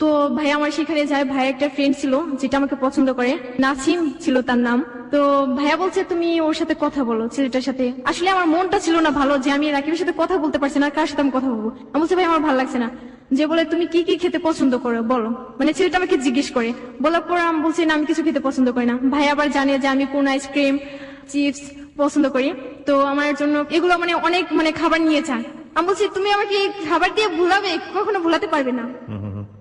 তো ভাই আমার সেখানে যায়, ভাইয়ের একটা ফ্রেন্ড ছিল যেটা আমাকে পছন্দ করে, নাসিম ছিল তার নাম। তো ভাইয়া বলছে তুমি ওর সাথে কথা বলো, ছেলেটার সাথে। আসলে আমার মনটা ছিল না ভালো, যে আমি রাকিবের সাথে কথা বলতে পারছি না, কার সাথে আমি কথা বলবো। আমি বলছি ভাই আমার ভালো লাগছে না। যে বলে তুমি কি কি খেতে পছন্দ করো বলো, মানে ছেলেটা আমাকে জিজ্ঞেস করে। বলার পর আমি বলছি না আমি কিছু খেতে পছন্দ করি না। ভাই আবার জানে যে আমি কোন আইসক্রিম, চিপস পছন্দ করি, তো আমার জন্য এগুলো মানে অনেক মানে খাবার নিয়ে যান। আমি বলছি তুমি আমাকে এই খাবার দিয়ে ভুলাবে, কখনো ভুলাতে পারবে না।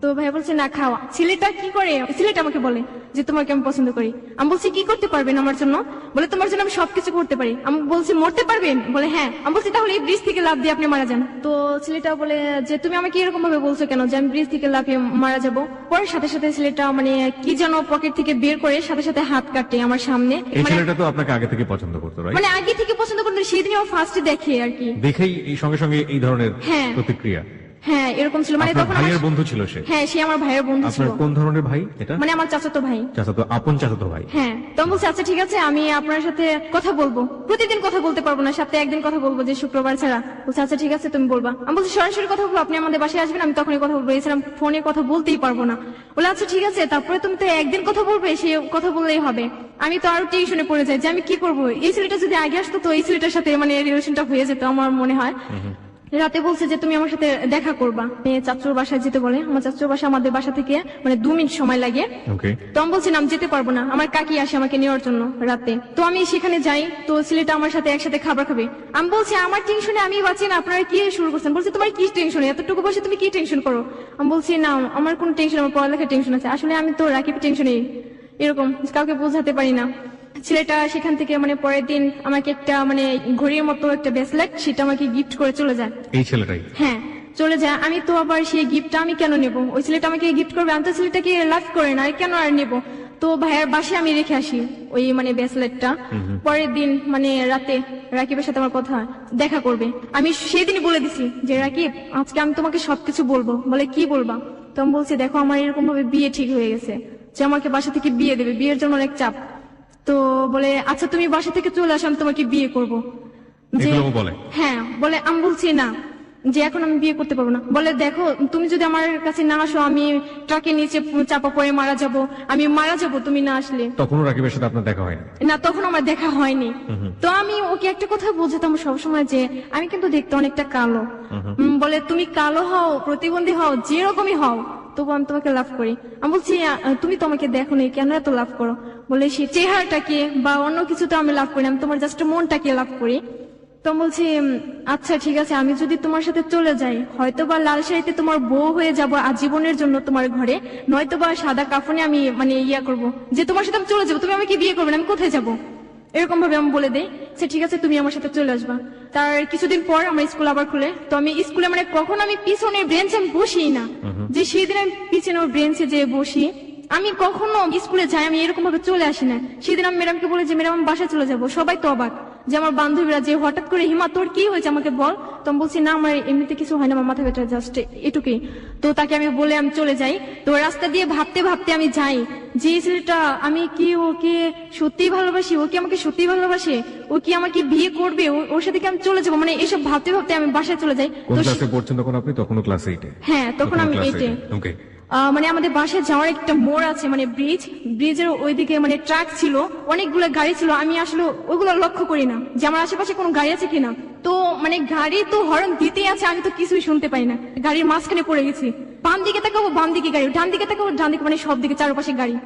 তো ভাই বলছে না খাওয়া। ছেলেটা কি করে, ছেলেটা আমাকে বলে যে তোমাকে আমি পছন্দ করি। আমি বলছি কি করতে পারবেন আমার জন্য, বলে তোমার জন্য আমি সবকিছু করতে পারি। আমি বলছি মরতে পারবেন, বলে হ্যাঁ। আমি বলছি তাহলে এই ব্রিজ থেকে লাফ দিয়ে আপনি মারা যান। তো ছেলেটা বলে যে তুমি আমাকে এরকম ভাবে বলছো কেন, যে আমি ব্রিজ থেকে লাফিয়ে মারা যাবো। পরে সাথে সাথে ছেলেটা মানে কি যেন পকেট থেকে বের করে সাথে সাথে হাত কাটে আমার সামনে। এই ছেলেটা তো আপনাকে আগে থেকে পছন্দ করতো, রাইট? মানে আগে থেকে পছন্দ করতো, সেদিন আমার ফার্স্টে দেখে আর কি, দেখেই এই সঙ্গে সঙ্গে এই ধরনের প্রতিক্রিয়া। হ্যাঁ এরকম ছিল। মানে তখন ভাইয়ের বন্ধু ছিল সে? হ্যাঁ সে আমার ভাইয়ের বন্ধু ছিল। আপনার কোন ধরনের ভাই এটা? মানে আমার চাচাতো ভাই। চাচাতো, আপন চাচাতো ভাই? হ্যাঁ। তো আমি বলছি আচ্ছা ঠিক আছে আমি আপনার সাথে কথা বলবো, প্রতিদিন কথা বলতে পারবো না, সপ্তাহে একদিন কথা বলবো, যে শুক্রবার ছাড়া। বলছে আচ্ছা ঠিক আছে তুমি বলবা। আমি বলছি সরাসরি কথা বলবো, আপনি আমাদের বাসায় আসবেন, আমি তখনই কথা বলবো, এছাড়া ফোনে কথা বলতেই পারবো না। বলে আচ্ছা ঠিক আছে, তারপরে তুমি তো একদিন কথা বলবে, সে কথা বললেই হবে। আমি তো আরো টেনশনে পড়ে যাই যে আমি কি করবো, এই ছেলেটা যদি আগে আসতো তো এই ছেলেটার সাথে মানে রিলেশনটা হয়ে যেত আমার মনে হয়। রাতে বলছে যে তুমি আমার সাথে দেখা করবা, চাচুর বাসায় যেতে বলে। আমার চাচুর বাসা আমাদের বাসা থেকে মানে 2 মিনিট সময় লাগে। তো আমি বলছি না আমি যেতে পারবো না, আমার কাকি আসে আমাকে নেওয়ার জন্য রাতে। তো আমি সেখানে যাই, তো ছেলেটা আমার সাথে একসাথে খাবার খাবে। আমি বলছি আমার টেনশনে আমি বাঁচি না, আপনারা কি শুরু করছেন। বলছে তোমার কি টেনশন, এতটুকু বসে তুমি কি টেনশন করো। আমি বলছি না আমার কোন টেনশন, আমার পড়ালেখার টেনশন আছে। আসলে আমি তো রাকিবের টেনশনে এরকম কাউকে বোঝাতে পারি না। ছেলেটা সেখান থেকে মানে পরের দিন আমাকে একটা মানে ঘড়ির মতো একটা ব্রেসলেট, সেটা আমাকে গিফট করে চলে যায়। এই ছেলেটাই? হ্যাঁ চলে যায়। আমি তো আবার সেই গিফটটা আমি কেন নেবো, ওই ছেলেটা আমাকে গিফট করবে, আমি তো ছেলেটাকে লাভ করে না, কেন আর নেবো। তো ভাইয়ের বাসায় আমি রেখে আসি ওই মানে ব্রেসলেটটা। পরের দিন মানে রাতে রাকিবের সাথে আমার কথা দেখা করবে। আমি সেদিনই বলে দিছি যে রাকিব আজকে আমি তোমাকে সবকিছু বলবো। বলে কি বলবা। তো আমি বলছি দেখো আমার এরকম ভাবে বিয়ে ঠিক হয়ে গেছে, যে আমাকে বাসা থেকে বিয়ে দেবে, বিয়ের জন্য অনেক চাপ। তো বলে আচ্ছা তুমি বাসা থেকে চলে আসো, আমি তোমাকে বিয়ে করবো। হ্যাঁ বলে। আমি বলছি না, যে এখন আমি বিয়ে করতে পারবো না। বলে দেখো তুমি যদি আমার কাছে না আসো, আমি ট্রাকে নিচে চাপা পড়ে মারা যাব, আমি মারা যাব তুমি না আসলে। তখনও রাকিবের সাথে আপনার দেখা হয়নি? না তখন আমার দেখা হয়নি। তো আমি ওকে একটা কথা বোঝাতাম সবসময় যে আমি কিন্তু দেখতে অনেকটা কালো। বলে তুমি কালো হও, প্রতিবন্ধী হও, যেরকমই হও, তবু আমি তোমাকে লাভ করি। আমি বলছি তুমি তো আমাকে দেখো নি, কেন এত লাভ করো। বলে সে চেহারাটাকে বা অন্য কিছু তো আমি লাভ করি, আমি তোমার জাস্ট মনটাকে লাভ করি। তো বলছি আচ্ছা ঠিক আছে আমি যদি তোমার সাথে চলে যাই, হয়তো বা লাল শাড়িতে তোমার বউ হয়ে যাবো আজীবনের জন্য তোমার ঘরে, নয়তো বা সাদা কাফনে আমি মানে ইয়া করবো, যে তোমার সাথে আমি চলে যাবো, তুমি আমাকে বিয়ে করবে না, আমি কোথায় যাবো, এরকম ভাবে আমি বলে দেই। আচ্ছা ঠিক আছে তুমি আমার সাথে চলে আসবা। তার কিছুদিন পর আমার স্কুল আবার খুলে। তো আমি স্কুলে মানে কখন আমি পিছনের বেঞ্চে আমি বসি না, যে সেদিন আমি পিছনে বেঞ্চে যে বসি, আমি কখনো স্কুলে যাই, আমি এরকম ভাবে চলে আসি না। সেদিন আমি ম্যাডামকে বলি যে ম্যাডাম আমি বাসায় চলে যাবো। সবাই তো অবাক যে আমার বান্ধবীরা যে হঠাৎ করে হিমা তোর কি হয়েছে আমাকে বল। তো আমি বলছি না আমার এমনিতে কিছু হয় না, আমার মাথা ব্যথা জাস্ট এটুকুই। তো তাকে আমি বলে আমি চলে যাই। তো রাস্তা দিয়ে ভাবতে ভাবতে আমি যাই যে এই ছেলেটা আমি কি ওকে সত্যিই ভালোবাসি, ও কি আমাকে সত্যিই ভালোবাসে, ও কি আমাকে বিয়ে করবে, ওর সাথে কি আমি চলে যাবো, মানে এসব ভাবতে ভাবতে আমি বাসায় চলে যাই। কোন তো ক্লাসে পড়ছেন তখন আপনি? তখনও ক্লাস 8 এ? হ্যাঁ তখন আমি ক্লাস 8 এ। 8 ওকে। মানে আমাদের বাসায় যাওয়ার একটা মোড় আছে, মানে ব্রিজের ওইদিকে মানে ট্রাক ছিল, অনেকগুলো গাড়ি ছিল। আমি আসলে ওইগুলো লক্ষ্য করি না যে আমার আশেপাশে কোনো গাড়ি আছে কিনা। তো মানে গাড়ি তো হর্ন দিতেই আছে, আমি তো কিছুই শুনতে পাই না। গাড়ির মাঝখানে পড়ে গেছি। বাম দিকে তাকাবো বাম দিকে গাড়ি, ডান দিকে তাকাবো ডান দিকে, মানে সব দিকে চারপাশে গাড়ি।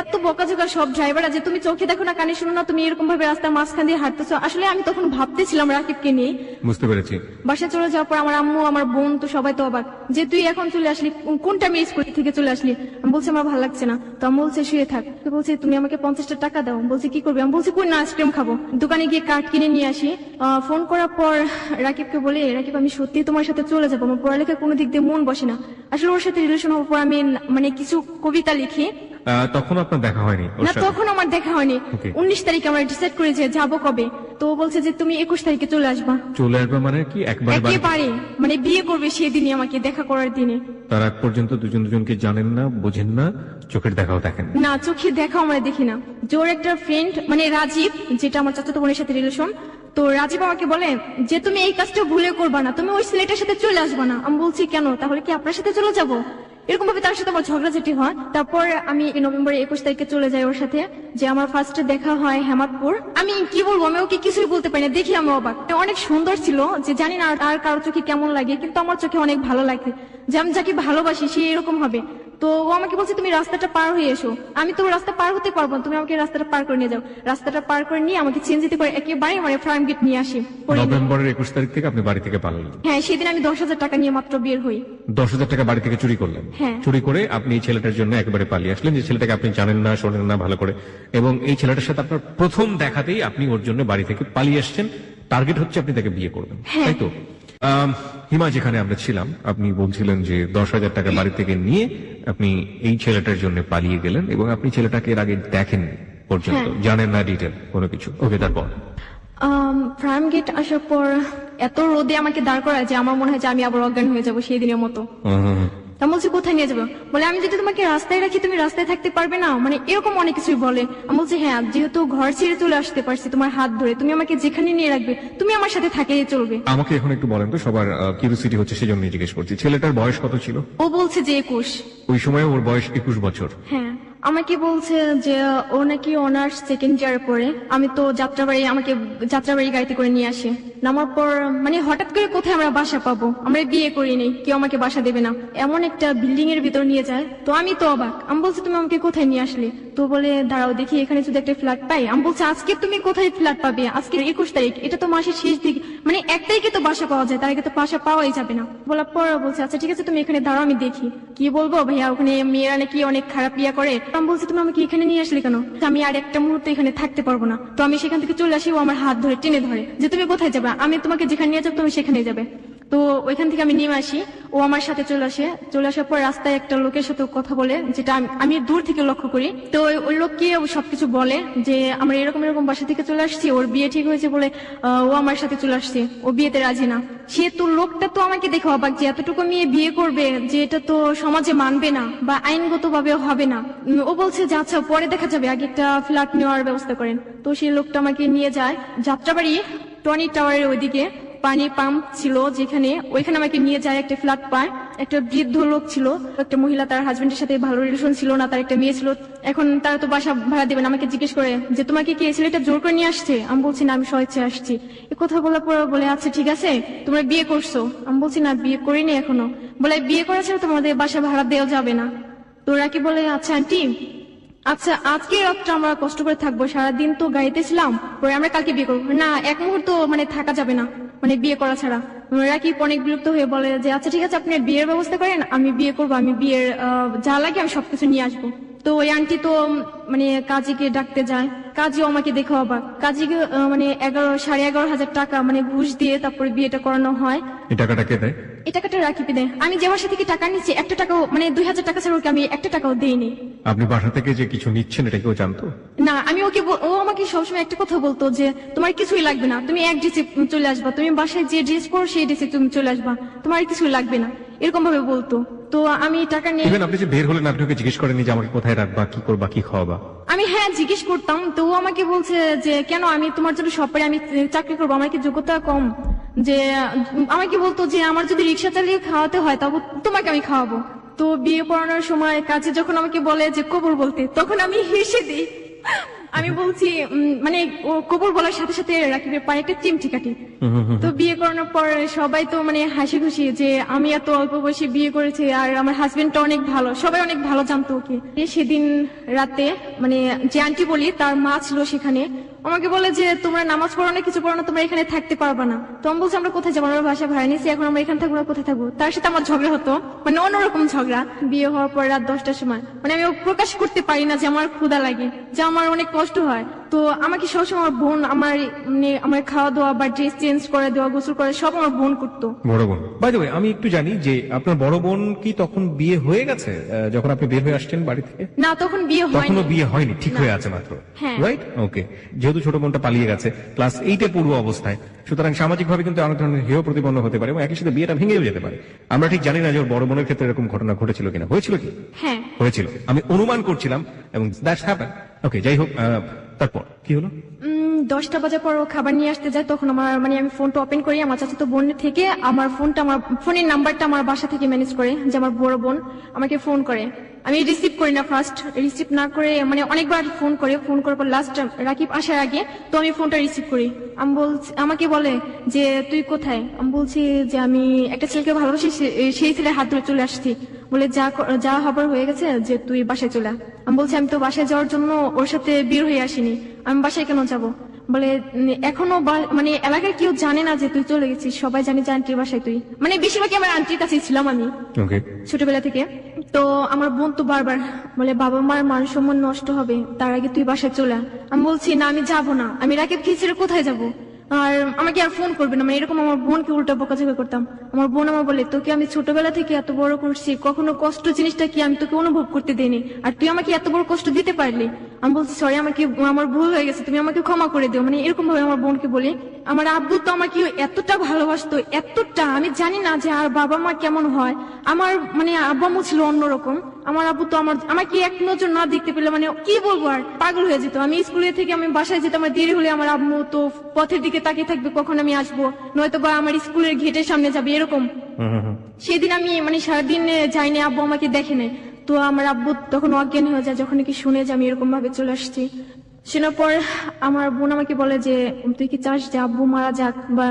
এত বকাঝকা সব ড্রাইভাররা যে তুমি চোখে দেখো না কানে শুনো না, তুমি এরকম ভাবে রাস্তার মাঝখান দিয়ে হাঁটতেছো। আসলে আমি তখন ভাবতেছিলাম রাকিবকে নিয়ে। বুঝতে পেরেছি। বাসায় চলে যাওয়ার পর আমার আম্মু আমার বোন তো সবাই তো অবাক যে তুই এখন চলে আসলি, কোনটা আমি স্কুল থেকে চলে আসলি। আমি বলছি আমার ভালো লাগছে না। তো আমি বলছে শুয়ে থাক। তো বলছে তুমি আমাকে 50টা টাকা দাও। বলছি কি করবে। আমি বলছি কই না আইসক্রিম খাবো। দোকানে গিয়ে কার্ড কিনে নিয়ে আসি। ফোন করার পর রাকিবকে বলে রাকিব আমি সত্যি তোমার সাথে চলে যাবো, আমার পড়ালেখা কোনো দিক দিয়ে মন বসে না। আসলে ওর সাথে রিলেশন হওয়ার পর আমি মানে কিছু কবিতা লিখি। তখন আপনার দেখা হয়নি ওর না সাথে? তখন আমার দেখা হয়নি। Okay. 19 তারিখে আমরা ডিসাইড করে যে যাবো কবে। তো ও বলছে যে তুমি 21 তারিখে চলে আসবা। চলে আসবে মানে কি একবারে বাড়ি? একেবারে মানে বিয়ে করবে সেদিনই আমাকে দেখা করার দিনে। তার আগ পর্যন্ত দুজন দুজনকে জানেন না, বোঝেন না, চোখের দেখাও দেখেন না? না চোখে দেখা আমরা দেখি না। যে ওর একটা ফ্রেন্ড মানে রাজীব, যেটা আমার চাচাতো বোনের সাথে রিলেশন, তো রাজীব আমাকে বলে যে তুমি এই কাজটা ভুলে করবা না, তুমি ওই ছেলেটার সাথে চলে আসবা না। আমি বলছি কেন, তাহলে কি আপনার সাথে চলে যাবো। এরকম ভাবে তার সাথে আমার ঝগড়াঝাটি হয়। তারপর আমি এই নভেম্বরের 21 তারিখে চলে যাই ওর সাথে। যে আমার ফার্স্টে দেখা হয় হেমাদপুর। আমি কি বলবো, আমি ওকে কিছুই বলতে পারি না, দেখি আমি অবাক। অনেক সুন্দর ছিল, যে জানি না আর কারোর চোখে কেমন লাগে, কিন্তু আমার চোখে অনেক ভালো লাগে। যে আমি যাকে ভালোবাসি সে এরকম হবে। তো ও আমাকে বলছে তুমি রাস্তাটা পার হয়ে এসো। আমি তো রাস্তা পার হতে পারবো না, তুমি আমাকে রাস্তাটা পার করে নিয়ে যাও। রাস্তাটা পার করে নিয়ে আমাকে চেঞ্জিতে করে একেবারে মানে ফার্ম গেট নিয়ে আসি। নভেম্বরের 21 তারিখ থেকে আপনি বাড়ি থেকে পালালেন? হ্যাঁ সেদিন আমি 10,000 টাকা নিয়ে মাত্র বের হই। 10,000 টাকা বাড়ি থেকে চুরি করলেন? হ্যাঁ। চুরি করে আপনি এই ছেলেটার জন্য একেবারে পালিয়ে আসলেন, যে ছেলেটাকে আপনি জানেন না, শোনেন না ভালো করে, এবং এই ছেলেটার সাথে আপনার প্রথম দেখাতেই আপনি ওর জন্য বাড়ি থেকে পালিয়ে আসছেন। টার্গেট হচ্ছে আপনি তাকে বিয়ে করবেন, হ্যাঁ। তাই তো? হিমা, যেখানে আমরা ছিলাম আপনি বলছিলেন যে 10,000 টাকা বাড়ি থেকে নিয়ে আপনি এই ছেলেটার জন্য পালিয়ে গেলেন, এবং আপনি ছেলেটাকে এর আগে দেখেননি পর্যন্ত, হ্যাঁ। জানেন না ডিটেল কোনো কিছু। ওকে, তারপর? ফার্ম গেট আসার পর এত রোদে আমাকে দাঁড় করায় যে আমার মনে হয় যে আমি আবার অজ্ঞান হয়ে যাবো সেই দিনের মতো। তা বলছি কোথায় নিয়ে যাবো। বলে আমি যদি তোমাকে রাস্তায় রাখি তুমি রাস্তায় থাকতে পারবে না, মানে এরকম অনেক কিছুই বলে। আমি বলছি হ্যাঁ, যেহেতু ঘর ছেড়ে চলে আসতে পারছি তোমার হাত ধরে, তুমি আমাকে যেখানে নিয়ে রাখবে তুমি আমার সাথে থাকলেই চলবে। আমাকে এখন একটু বলেন তো, সবার কিউরিওসিটি হচ্ছে সেজন্য জিজ্ঞেস করছি, ছেলেটার বয়স কত ছিল? ও বলছে যে 21। ওই সময় ওর বয়স 21 বছর? হ্যাঁ আমাকে বলছে যে ও নাকি অনার্স সেকেন্ড ইয়ার পড়ে। আমি তো আমাকে যাত্রাবাড়ি গাড়িতে করে নিয়ে আসে। নামার পর মানে হঠাৎ করে কোথায় আমরা বাসা পাবো, আমরা বিয়ে করি নেই, কেউ আমাকে বাসা দেবে না, এমন একটা বিল্ডিং এর ভিতর নিয়ে যায়। তো আমি তো অবাক। আমি বলছি তুমি আমাকে কোথায় নিয়ে আসলে। তো বলে দাঁড়াও দেখি এখানে যদি একটা ফ্ল্যাট পাই। আমি বলছি আজকে তুমি কোথায় ফ্ল্যাট পাবে, আজকে 21 তারিখ, এটা তো মাসের শেষ দিক, মানে 1 তারিখে তো বাসা পাওয়া যায়, তার আগে তো বাসা পাওয়াই যাবে না। বলার পর বলছে আচ্ছা ঠিক আছে তুমি এখানে দাঁড়াও আমি দেখি। কি বলবো ভাইয়া, ওখানে মেয়েরা নাকি অনেক খারাপ ইয়া করে। আমি বলছি তুমি আমাকে এখানে নিয়ে আসলে কেন। আমি আর একটা মুহূর্ত এখানে থাকতে পারবো না। তো আমি সেখান থেকে চলে আসি, ও আমার হাত ধরে টেনে ধরে যে তুমি কোথায় যাবে, আমি তোমাকে যেখানে নিয়ে যাবো তুমি সেখানে যাবে। তো ওইখান থেকে আমি নেমে আসি, ও আমার সাথে চলে আসে। চলে আসার পর রাস্তায় একটা লোকের সাথে কথা বলে, যেটা আমি দূর থেকে লক্ষ্য করি। তো ওই লোককে সবকিছু বলে যে আমরা এরকম এরকম বাসা থেকে চলে আসছি, ওর বিয়ে ঠিক হয়েছে বলে ও আমার সাথে চলে আসছে, ও বিয়েতে রাজি না। সে তো লোকটা তো আমাকে দেখে অবাক যে এতটুকু মেয়ে বিয়ে করবে, যে এটা তো সমাজে মানবে না বা আইনগত ভাবে হবে না। ও বলছে যে আচ্ছা পরে দেখা যাবে, আগে একটা ফ্ল্যাট নেওয়ার ব্যবস্থা করেন। তো সেই লোকটা আমাকে নিয়ে যায় যাত্রাবাড়ি টনি টাওয়ারের ওইদিকে, পানি পাম্প ছিল যেখানে, ওইখানে আমাকে নিয়ে যায়। একটা ফ্ল্যাট পায়, একটা বৃদ্ধ লোক ছিল, একটা মহিলা, তার হাজবেন্ডের সাথে ভালো রিলেশন ছিল না, তার একটা মেয়ে ছিল। এখন তারা তো বাসা ভাড়া দেবেন, আমাকে জিজ্ঞেস করে যে তোমাকে কি ছেলেটা জোর করে নিয়ে আসছে। আমি বলছি না আমি স্বেচ্ছায় আসছি। এ কথা বলার পর বলে আচ্ছা ঠিক আছে তোমরা বিয়ে করছো। আমি বলছি না বিয়ে করিনি এখনো। বলে বিয়ে করা ছাড়া তোমাদের বাসা ভাড়া দেওয়া যাবে না। তো ওরা কি বলে আচ্ছা আন্টি আচ্ছা আজকে রাতটা আমরা কষ্ট করে থাকবো, সারাদিন তো গাড়িতে ছিলাম, পরে আমরা কালকে বিয়ে করবো। না এক মুহূর্ত মানে থাকা যাবে না, মানে বিয়ে করা ছাড়া। রাকিব অনেক বিরক্ত হয়ে বলে যে আচ্ছা ঠিক আছে আপনি বিয়ের ব্যবস্থা করেন, আমি বিয়ে করবো, আমি বিয়ের যা লাগে আমি সবকিছু নিয়ে আসবো। তো ওই আন্টি তো মানে কাজীকে ডাকতে যায়, কাজীও আমাকে দেখে অবাক। কাজীকে মানে 11,500 টাকা মানে ঘুষ দিয়ে তারপরে বিয়েটা করানো হয়। এই টাকাটা কে দেয়? এই টাকাটা রাকিব দেয়। আমি যে বাসা থেকে টাকা নিচ্ছি একটা টাকাও মানে 2,000 টাকা ছাড়া ওকে আমি একটা টাকাও দিইনি। আপনি বাসা থেকে যে কিছু নিচ্ছেন এটা কেউ জানতো? না, আমি ওকে ও আমাকে সবসময় একটা কথা বলতো যে তোমার কিছুই লাগবে না, তুমি এক ড্রেসে চলে আসবা, তুমি বাসায় যে ড্রেস পরো সেই ড্রেসে তুমি চলে আসবা, তোমার কিছুই লাগবে না, এরকম ভাবে বলতো। তো আমি টাকা নিয়ে ইভেন আপনি যে বের হলেন আপনি ওকে জিজ্ঞেস করেননি যে আমাকে কোথায় রাখবা, কি করবা, কি খাওয়াবা? আমি হ্যাঁ জিজ্ঞেস করতাম, তো ও আমাকে বলছে যে কেন আমি তোমার জন্য সব পারে, আমি চাকরি করবো, আমার কি যোগ্যতা কম? যে আমাকে বলতো যে আমার যদি রিক্সা চালিয়ে খাওয়াতে হয় তবে তোমাকে আমি খাওয়াবো। তো বিয়ে পড়ানোর সময় কাজে যখন আমাকে বলে যে কবর বলতে, তখন আমি হেসে দিই। আমি বলছি মানে ও কবর বলার সাথে সাথে রাকিবের পায়ে একটা চিমটি কাটি। তো বিয়ে করানোর পর সবাই তো মানে হাসি খুশি যে আমি এত অল্প বয়সে বিয়ে করেছি, আর আমার হাজবেন্ডটা অনেক ভালো, সবাই অনেক ভালো জানতো ওকে। সেদিন রাতে মানে যে আন্টি বলি তার মা ছিল সেখানে, আমাকে বলে যে তোমরা নামাজ পড়ো না, কিছু পড়ো না, তোমরা এখানে থাকতে পারবা না। তো আমি বলছি আমরা কোথায় যাবো, আমরা বাসা ভাড়া নিয়েছি, এখন আমরা এখানে থাকবো না, কোথায় থাকবো? তার সাথে আমার ঝগড়া হতো, মানে অন্যরকম ঝগড়া। বিয়ে হওয়ার পর রাত 10টার সময় মানে আমি প্রকাশ করতে পারি না যে আমার ক্ষুধা লাগে, যে আমার অনেক কষ্ট হয়। তো আমাকে সবসময় আমার বোন আমার খাওয়া দাওয়া বা ড্রেস চেঞ্জ করে দেওয়া, গোসল করে সব আমার বোন করতো। বড় বোন, বাই দ্য ওয়ে আমি একটু জানি যে আপনার বড় বোন কি তখন বিয়ে হয়ে গেছে যখন আপনি বের হয়ে আসছেন বাড়ি থেকে? না, তখন বিয়ে হয়নি। তখনও বিয়ে হয়নি, ঠিক না। হয়ে আছে মাত্র, হ্যাঁ। রাইট? ওকে। যেহেতু ছোট বোনটা পালিয়ে গেছে ক্লাস 8-এ পড়ুয়া অবস্থায়, সুতরাং সামাজিক ভাবে কিন্তু অনেক ধরনের হেয় প্রতিপন্ন হতে পারে এবং একই সাথে বিয়েটা ভেঙেও যেতে পারে। আমরা ঠিক জানি না যে ওর বড় বোনের ক্ষেত্রে এরকম ঘটনা ঘটেছিল কিনা। হয়েছিল কি? হ্যাঁ হয়েছিল, আমি অনুমান করছিলাম এবং দ্যাটস হ্যাপেন। ওকে, যাই হোক, তারপর কি হলো? 10টা বাজার পর ও খাবার নিয়ে আসতে যায়, তখন আমার মানে আমি ফোনটা ওপেন করি, আমার চাচাতো বোন থেকে আমার ফোনটা, আমার ফোনের নাম্বারটা আমার বাসা থেকে ম্যানেজ করে যে আমার বড় বোন আমাকে ফোন করে। আমি রিসিভ করি না, ফার্স্ট রিসিভ না করে মানে অনেকবার ফোন করার পর লাস্ট রাকিব আসার আগে তো আমি ফোনটা রিসিভ করি। আমাকে বলে যে তুই কোথায়? আমি বলছি যে আমি একটা ছেলেকে ভালোবাসি, সেই ছেলের হাত ধরে চলে আসছি। বলে যা হবার হয়ে গেছে, যে তুই বাসায় চলে আয়। আমি বলছি আমি তো বাসায় যাওয়ার জন্য ওর সাথে বের হয়ে আসিনি, আমি বাসায় কেন যাবো? বলে এখনো মানে এলাকার কেউ জানে না যে তুই চলে গেছিস, সবাই জানে যে আন্টির বাসায় তুই, মানে বেশিরভাগই আমার আন্টির কাছেই ছিলাম আমি ছোটবেলা থেকে। তো আমার বোন তো বারবার বলে বাবা মার মান সম্মান নষ্ট হবে, তার আগে তুই বাসায় চলে আয়। আমি বলছি না, আমি যাবো না, আমি রাকিবকে ছেড়ে কোথায় যাবো, আর আমাকে আর ফোন করবে না, মানে এরকম আমার বোনকে উল্টা বকাঝকা করতাম। আমার বোন আমার বলে তোকে আমি ছোটবেলা থেকে এত বড় করছি, কখনো কষ্ট জিনিসটা কি আমি তোকে অনুভব করতে দেইনি, আর তুই আমাকে এত বড় কষ্ট দিতে পারলি। আমি বলছি সরি, আমার ভুল হয়ে গেছে, তুমি আমাকে ক্ষমা করে দিও, মানে এরকম ভাবে আমার বোনকে বলি। আমার আব্বু তো আমাকে এতটা ভালোবাসতো, এতটা, আমি জানি না যে আর বাবা মা কেমন হয়। আমার মানে আব্বা আম্মু ছিল অন্যরকম। আমার আব্বু তো আমাকে এক নজর না দেখতে পেলে মানে কি বলবো, আর পাগল হয়ে যেত। আমি স্কুলে থেকে আমি বাসায় যেতাম, আমার দেরি হলে আমার আম্মু তো পথের দিকে তাকিয়ে থাকবে কখন আমি আসবো, নয়তো বা আমার স্কুলের গেটের সামনে যাবে এরকম। সেদিন আমি মানে সারাদিন যাইনি, আব্বু আমাকে দেখে নাই। তো আমার আব্বু তখন অজ্ঞান হয়ে যায় যখন কি শুনে যে আমি এরকম ভাবে চলে আসছি। শোনার পর আমার বোন আমাকে বলে যে তুই কি চাস যে আব্বু মারা যাক? বা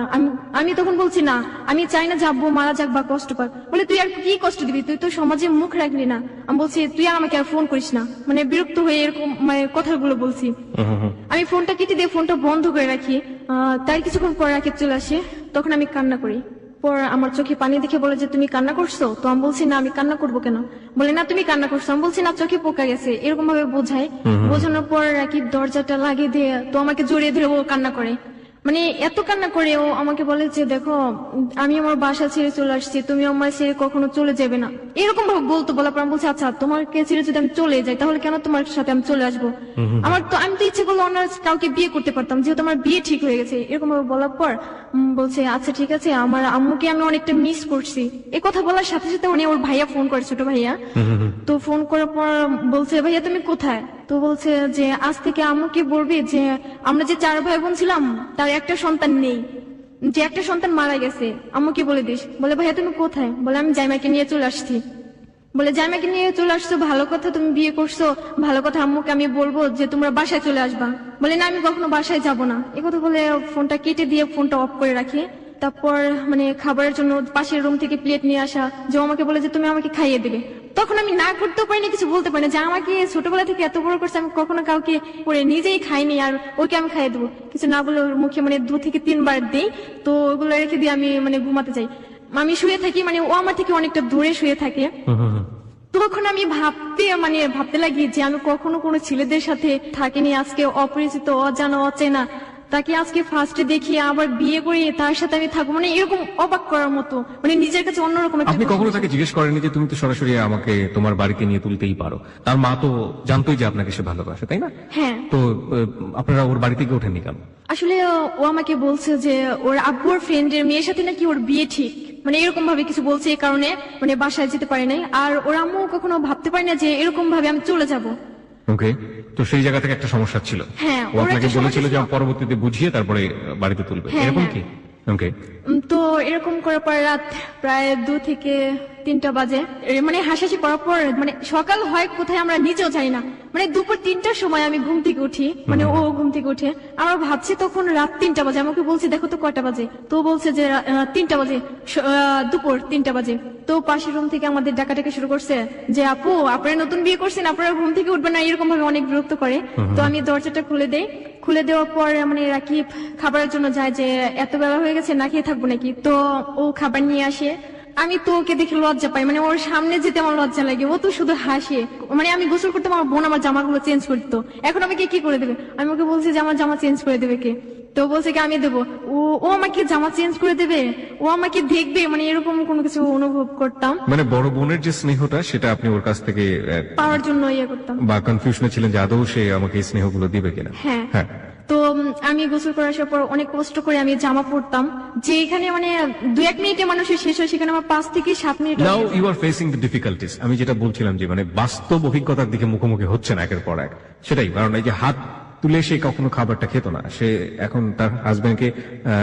আমি তখন বলছি না, আমি চাই না যে আব্বু মারা যাক বা কষ্ট পাক। বলে তুই আর কি কষ্ট দিবি, তুই তো সমাজে মুখ রাখলি না। আমি বলছি তুই আর আমাকে আর ফোন করিস না, মানে বিরক্ত হয়ে এরকম মানে কথাগুলো বলছি। আমি ফোনটা কেটে দিয়ে ফোনটা বন্ধ করে রাখি। তার কিছুক্ষণ পর রাকিব চলে আসে, তখন আমি কান্না করি। পর আমার চোখে পানি দেখে বলে যে তুমি কান্না করছো? তো আমি বলছি না, আমি কান্না করবো কেন? বলে না তুমি কান্না করছো। আমি বলছি না, চোখে পোকা গেছে, এরকম ভাবে বোঝায়। বোঝানোর পর রাকিব দরজাটা লাগিয়ে দিয়ে তো আমাকে জড়িয়ে ধরে ও কান্না করে, মানে এত কান্না করে ও আমাকে বলে যে দেখো আমি আমার বাসা ছেড়ে চলে আসছি, তুমি আমার ছেড়ে কখনো চলে যাবে না, এরকম ভাবে বলতো। বলার পর আমি বলছি আচ্ছা তোমাকে ছেড়ে যদি আমি চলে যাই তাহলে কেন তোমার সাথে আমি চলে আসবো? আমি তো ইচ্ছে করলে অন্য কাউকে বিয়ে করতে পারতাম, যেহেতু আমার বিয়ে ঠিক হয়ে গেছে। এরকম ভাবে বলার পর বলছে আচ্ছা ঠিক আছে, আমার আম্মুকে আমি অনেকটা মিস করছি। এই কথা বলার সাথে সাথে উনি ওর ভাইয়া ফোন করে, ছোট ভাইয়া। তো ফোন করার পর বলছে ভাইয়া তুমি কোথায়? তো বলছে যে আজ থেকে আম্মুকে বলবি যে আমরা যে 4 ভাই বোন ছিলাম তার একটা সন্তান নেই, যে একটা সন্তান মারা গেছে, আম্মুকে বলে দিস। বলে ভাইয়া তুমি কোথায়? বলে আমি জামাইকে নিয়ে চলে আসছি। বলে জামাইকে নিয়ে চলে আসছো, ভালো কথা, তুমি বিয়ে করছো, ভালো কথা, আম্মুকে আমি বলবো যে তোমরা বাসায় চলে আসবা। বলে না আমি কখনো বাসায় যাব না। এই কথা বলে ফোনটা কেটে দিয়ে ফোনটা অফ করে রাখি। তারপর মানে খাবারের জন্য পাশের রুম থেকে প্লেট নিয়ে আসা, যে আমাকে বলে যে তুমি আমাকে খাইয়ে দেবে। তখন আমি না করতেও পারিনি, কিছু বলতে পারিনি, যে আমাকে ছোটবেলা থেকে এত বড় করছে, আমি কখনো কাউকে করে নিজেই খাইনি, আর ওকে আমি খাইয়ে দেবো। কিছু না বলে ওর মুখে মানে 2 থেকে 3 বার দিই। তো ওগুলো রেখে দিয়ে আমি মানে ঘুমাতে যাই। আমি শুয়ে থাকি, মানে ও আমার থেকে অনেকটা দূরে শুয়ে থাকে। তো তখন আমি ভাবতে লাগি যে আমি কখনো কোনো ছেলেদের সাথে থাকিনি, আজকে অপরিচিত অজানা অচেনা তাকে আজকে ফার্স্টে দেখি আবার বিয়ে করে তার সাথে আমি থাকবো, মানে এরকম অবাক করার মতো, মানে নিজের কাছে অন্যরকম একটা আপনি কখনো তাকে জিজ্ঞেস করেননি যে তুমি তো সরাসরি আমাকে তোমার বাড়িতে নিয়ে তুলতেই পারো? তার মা তো জানতোই যে আপনাকে সে ভালোবাসে, তাই না? হ্যাঁ। তো আপনারা ওর বাড়িতে গিয়ে ওঠেননি কেন? আসলে ও আমাকে বলছে যে ওর আব্বুর ফ্রেন্ডের মেয়ের সাথে নাকি ওর বিয়ে ঠিক, মানে এরকম ভাবে কিছু বলছে, এই কারণে মানে বাসায় যেতে পারে নাই। আর ওর আম্মু কখনো ভাবতে পারে না যে এরকম ভাবে আমি চলে যাব। ওকে, তো সেই জায়গা থেকে একটা সমস্যা ছিল। হ্যাঁ, ও আপনাকে বলেছিল যে পরবর্তীতে বুঝিয়ে তারপরে বাড়িতে তুলবে, হ্যাঁ, এরকম হ্যাঁ। কি? ওকে, তো এরকম করার পর রাত প্রায় 2 থেকে 3টা বাজে, মানে হাসাহাসি করার পর মানে সকাল হয় কোথায় আমরা নিজেও জানি না, মানে দুপুর 3টার সময় আমি ঘুম থেকে উঠি, মানে ও ঘুম থেকে উঠে, আমরা ভাবছি তখন রাত 3টা বাজে। আমাকে বলছি দেখো তো কয়টা বাজে, তো বলছে যে 3টা বাজে, দুপুর 3টা বাজে। তো পাশের রুম থেকে আমাদের ডাকাডাকি শুরু করছে যে আপু আপনারা নতুন বিয়ে করছেন, আপনারা ঘুম থেকে উঠবেন না, এরকম ভাবে অনেক বিরক্ত করে। তো আমি দরজাটা খুলে দেই, খুলে দেওয়ার পর মানে রাকিব খাবারের জন্য যায় যে এত বেলা হয়ে গেছে না খেয়ে থাকবো নাকি, তো ও খাবার নিয়ে আসে। আমি তো ওকে দেখে লজ্জা পাই, মানে ওর সামনে যেতে আমার লজ্জা লাগে, ও তো শুধু হাসে। মানে আমি গোসল করতে আমার বোন আমার জামাগুলো চেঞ্জ করতো, এখন আমাকে কি করে দেবে? আমি ওকে বলছি যে আমার জামা চেঞ্জ করে দেবে কে, তো বলছে কি আমি দেবো। ও আমাকে জামা চেঞ্জ করে দেবে, ও আমাকে দেখবে, মানে এরকম কোনো কিছু অনুভব করতাম, মানে বড় বোনের যে স্নেহটা সেটা আপনি ওর কাছ থেকে পাওয়ার জন্য ইয়ে করতাম, বা কনফিউশনে ছিলেন যে আদৌ সে আমাকে এই স্নেহগুলো দিবে কিনা। হ্যাঁ। হ্যাঁ, তো আমি গোসল করে আসার পর অনেক কষ্ট করে আমি জামা পরতাম, যে এখানে মানে 2-1 মিনিটে মানুষের শেষ হয়, সেখানে আমার 5 থেকে 7 মিনিট। Now you are facing the difficulties. আমি যেটা বলছিলাম যে মানে বাস্তব অভিজ্ঞতার দিকে মুখোমুখি হচ্ছে না একের পর এক, সেটাই। কারণ এই যে হাত তুলে সে কখনো খাবারটা খেত না, সে এখন তার হাজবেন্ডকে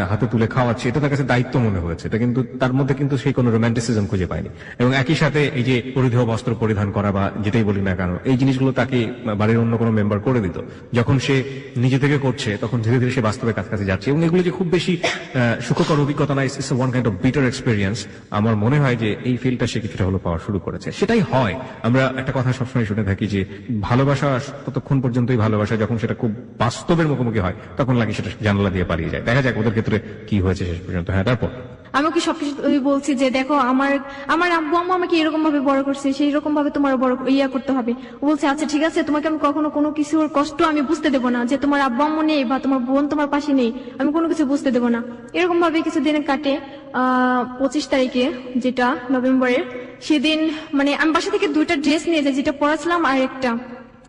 হাতে তুলে খাওয়াচ্ছে, এটা তার কাছে দায়িত্ব মনে হয়েছে, এটা কিন্তু তার মধ্যে কিন্তু সেই কোনো রোমান্টিসিজম খুঁজে পায়নি। এবং একই সাথে এই যে পরিধেয় বস্ত্র পরিধান করা বা যেটাই বলি না কেন, এই জিনিসগুলো তাকে বাড়ির অন্য কোনো মেম্বার করে দিত। যখন সে নিজে থেকে করছে তখন ধীরে ধীরে সে বাস্তবে কাছাকাছি যাচ্ছে, এবং এগুলো যে খুব বেশি সুখকর অভিজ্ঞতা না, it's one kind of bitter experience. আমার মনে হয় যে এই ফিলটা সে কিছুটা হলো পাওয়া শুরু করেছে। সেটাই হয়, আমরা একটা কথা সবসময় শুনে থাকি যে ভালোবাসা ততক্ষণ পর্যন্তই ভালোবাসা, যখন সেটা খুব বাস্তবের মুখোমুখি হয় তখন লাগে সেটা জানালা দিয়ে পালিয়ে যায়। দেখা যাক ওদের ক্ষেত্রে কি হয়েছে শেষ পর্যন্ত। হ্যাঁ, তারপর আমি ওকে সবকিছু বলছি যে দেখো আমার আব্বু আম্মু আমাকে এরকম ভাবে বড় করছে, সেই রকম ভাবে তোমার বড় করতে হবে। ও বলছে আচ্ছা ঠিক আছে, তোমাকে আমি কখনো কোনো কিছুর কষ্ট আমি বুঝতে দেবো না, যে তোমার আব্বু আম্মু নেই বা তোমার বোন তোমার পাশে নেই, আমি কোনো কিছু বুঝতে দেবো না। এরকম ভাবে কিছুদিন কাটে। 25 তারিখে, যেটা নভেম্বরের, সেদিন মানে আমি বাসা থেকে 2টা ড্রেস নিয়ে যাই, যেটা পরাছিলাম আর একটা।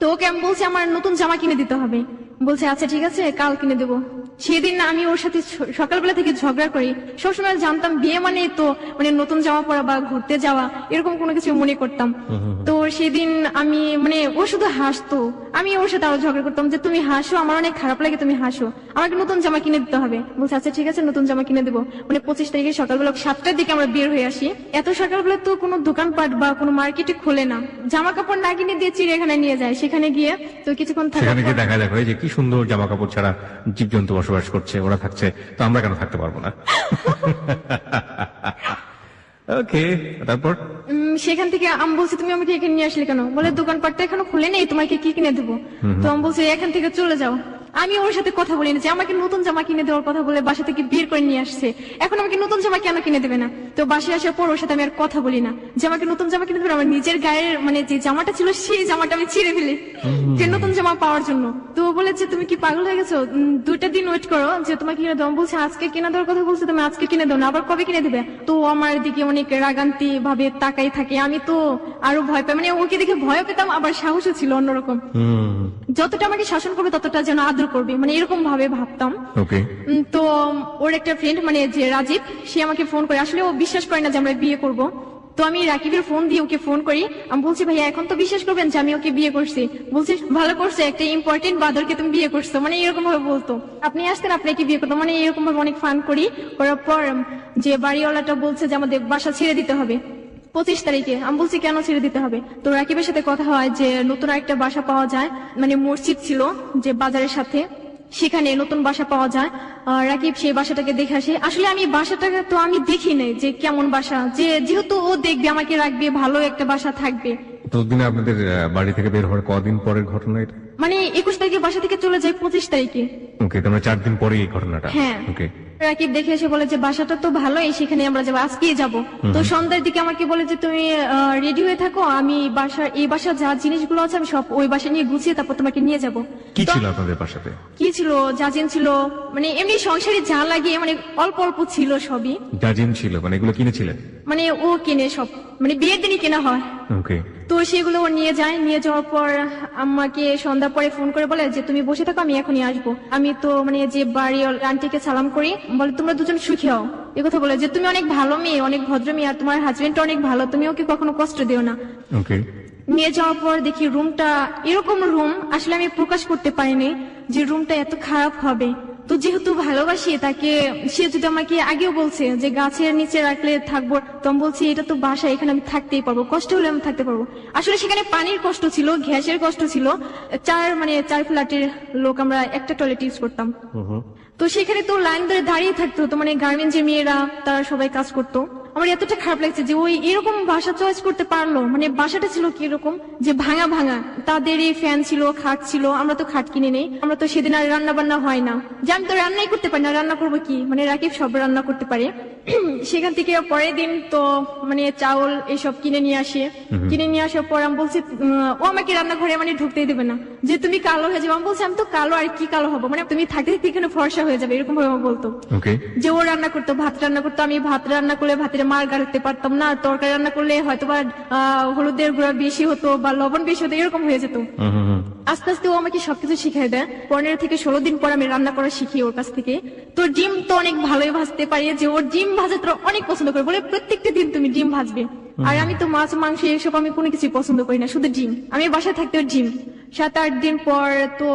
তো ওকে আমি বলছি আমার নতুন জামা কিনে দিতে হবে, বলছে আচ্ছা ঠিক আছে কাল কিনে দেবো। সেদিন আমি ওর সাথে সকালবেলা থেকে ঝগড়া করি। সবসময় জানতাম বিয়ে মানে তো মানে নতুন জামা পরা বা ঘুরতে যাওয়া, এরকম কোনো কিছু মনে করতাম। তো সেদিন আমি মানে ও শুধু হাসতো, আমি ওর সাথে আরো ঝগড়া করতাম যে তুমি হাসো, আমার অনেক খারাপ লাগে তুমি হাসো, আমাকে নতুন জামা কিনে দিতে হবে। বলছে আচ্ছা ঠিক আছে নতুন জামা কিনে দেবো। মানে 25 তারিখে সকালবেলা 7টার দিকে আমরা বের হয়ে আসি। এত সকালবেলা তো কোনো দোকানপাট বা কোনো মার্কেটে খোলে না, জামা কাপড় না কিনে দিয়ে চিড়িয়াখানায় নিয়ে যায়। সেখানে গিয়ে তো কিছুক্ষণ সেখানে গিয়ে দেখা যাবে যে কি সুন্দর জামা কাপড় ছাড়া জীবজন্তু বসবাস করছে, ওরা থাকছে, তো আমরা কেন থাকতে পারবো না? ওকে, তারপর সেখান থেকে আমি বলছি তুমি আমাকে এখানে নিয়ে আসলে কেন? বলে দোকানপাটটা এখনো খুলে নেই, তোমাকে কি কিনে দেবো? তো আমি বলছি এখান থেকে চলে যাও। আমি ওর সাথে কথা বলিনি যে আমাকে নতুন জামা কিনে দেওয়ার কথা বলে বাসা থেকে বের করে নিয়ে আসছে, এখন আমাকে নতুন জামা কেন কিনে দেবে না? তো বাসায় আসার পর ওর সাথে আমি আর কথা বলি না যে আমাকে নতুন জামা কিনে দেবে। আমার নিজের গায়ের মানে যে জামাটা ছিল সেই জামাটা আমি ছিঁড়ে ফেলি যে নতুন জামা পাওয়ার জন্য। তো ও বলেছে তুমি কি পাগল হয়ে গেছো, 2টা দিন ওয়েট করো যে তোমাকে কিনে দেবো। বলছে আজকে কিনে দেওয়ার কথা বলছে, তুমি আজকে কিনে দাও না, আবার কবে কিনে দেবে? তো আমার দিকে অনেক রাগান্তি ভাবে তাকাই থাকে। আমি তো আরো ভয় পাই, মানে ওকে দেখে ভয় পেতাম, আবার সাহসও ছিল অন্যরকম। যতটা আমাকে শাসন করবে ততটা যেন আদর করবে, মানে এরকম ভাবে ভাবতাম। ওকে, তো ওর একটা ফ্রেন্ড মানে যে রাজীব, সে আমাকে ফোন করে, আসলে ও বিশ্বাস করে না যে আমরা বিয়ে করব। তো আমি রাকিবের ফোন দিয়ে ওকে ফোন করি, আমি বলছি ভাইয়া এখন তো বিশ্বাস করবেন যে আমি ওকে বিয়ে করছি? বলছি ভালো করছে, একটা ইম্পর্টেন্ট বাদরকে তুমি বিয়ে করছো, মানে এরকম ভাবে বলতো। আপনি আসতেন আপনাকে বিয়ে করতো, মানে এরকম ভাবে অনেক ফান করি। করার পর যে বাড়িওয়ালাটা বলছে যে আমাদের বাসা ছেড়ে দিতে হবে 25 তারিখে। আমি বলছি কেন ছেড়ে দিতে হবে? তো রাকিবের সাথে কথা হয় যে নতুন আরেকটা বাসা পাওয়া যায়, মানে মসজিদ ছিল যে বাজারের সাথে, সেখানে নতুন বাসা পাওয়া যায়। রাকিব সেই বাসাটাকে দেখে আসে। আসলে আমি বাসাটাকে তো আমি দেখি নাই যে কেমন বাসা, যে যেহেতু ও দেখবে আমাকে রাখবে, ভালো একটা বাসা থাকবে। ততদিনে আপনাদের বাড়ি থেকে বের হওয়ার কদিন পরের ঘটনা এটা? মানে 21 তারিখে বাসা থেকে চলে যায় 25 তারিখে। ওকে, তোমরা 4 দিন পরে এই ঘটনাটা? হ্যাঁ। ওকে, রাকিব দেখে এসে বলে যে বাসাটা তো ভালোই, সেখানে আমরা যাবো, আজকেই যাবো। তো সন্ধ্যার দিকে আমাকে বলে যে তুমি রেডি হয়ে থাকো, আমি এই বাসার যা জিনিসগুলো আছে আমি সব ওই বাসা নিয়ে গুছিয়ে তারপর তোমাকে নিয়ে যাবো। কি ছিল আপনাদের বাসাতে? কি ছিল, জাজিন ছিল, মানে এমনি সংসারে যা লাগে মানে অল্প অল্প ছিল সবই। জাজিম ছিল, মানে এগুলো কিনেছিলেন? মানে ও কিনে সব, মানে বিয়ের দিনই কেনা হয়। ওকে। তো সেগুলো ও নিয়ে যায়, নিয়ে যাওয়ার পর আমাকে সন্ধ্যা পরে ফোন করে বলে যে তুমি বসে থাকো, আমি এখনই আসবো। আমি তো মানে যে বাড়ি আন্টিকে সালাম করি, বলে তোমরা দুজন সুখী হও, এ কথা বলে যে তুমি অনেক ভালো মেয়ে, অনেক ভদ্র মেয়ে, আর তোমার হাজবেন্ড অনেক ভালো, তুমি ওকে কখনো কষ্ট দিও না। ওকে। নিয়ে যাওয়ার পর দেখি রুমটা এরকম রুম, আসলে আমি প্রকাশ করতে পারিনি যে রুমটা এত খারাপ হবে। তো যেহেতু ভালোবাসি তাকে, সে যদি আমাকে আগেও বলছে যে গাছের নিচে রাখলে থাকবো, তো আমি বলছি এটা তো বাসা, এখানে আমি থাকতেই পারবো, কষ্ট হলে আমি থাকতে পারবো। আসলে সেখানে পানির কষ্ট ছিল, গ্যাসের কষ্ট ছিল, চার ফ্ল্যাটের লোক আমরা একটা টয়লেট ইউজ করতাম। তো সেখানে তো লাইন ধরে দাঁড়িয়ে থাকতো, তো মানে গার্মেন্টসের মেয়েরা তারা সবাই কাজ করতো। আমার এতটা খারাপ লাগছে যে ওই এরকম বাসা চয়েস করতে পারলো, মানে বাসাটা ছিল কি এরকম যে ভাঙা ভাঙা, তাদেরই ফ্যান ছিল, খাট ছিল, আমরা তো খাট কিনে নেই, আমরা তো সেদিন আর রান্না বান্না হয় না, যে আমি তো রান্নাই করতে পারি না, রান্না করবো কি, মানে রাকিব সব রান্না করতে পারে। সেখান থেকে পরের দিন তো মানে চাউল এসব কিনে নিয়ে আসে, কিনে নিয়ে আসার পর আমি বলছি ও আমাকে রান্নাঘরে মানে ঢুকতেই দেবে না, যে তুমি কালো হয়ে যাবে। আমি বলছি আমি তো কালো, আর কি কালো হবো, মানে তুমি থাকতে থাকতে এখানে ফর্সা হয়ে যাবে, এরকম ভাবে বলতো। যে ও রান্না করতো, ভাত রান্না করতো, আমি ভাত রান্না করলে ভাতের মার গাড়তে পারতাম না, তরকারি রান্না করলে হয়তো বা হলুদের গুঁড়া বেশি হতো বা লবণ বেশি হতো, এরকম হয়ে যেত। আস্তে আস্তে ও আমাকে সবকিছু শিখাই দেয়। 15 থেকে 16 দিন পর আমি রান্না করা শিখি ওর কাছ থেকে। তো ডিম তো অনেক ভালোই ভাজতে পারি, যে ওর ডিম ভাজা তো অনেক পছন্দ করে, বলে প্রত্যেকটা দিন তুমি ডিম ভাজবে। আর আমি তো মাছ মাংস এসব আমি কোনো কিছু পছন্দ করি না, শুধু ডিম। আমি বাসায় থাকতে ডিম। 7-8 দিন পর তো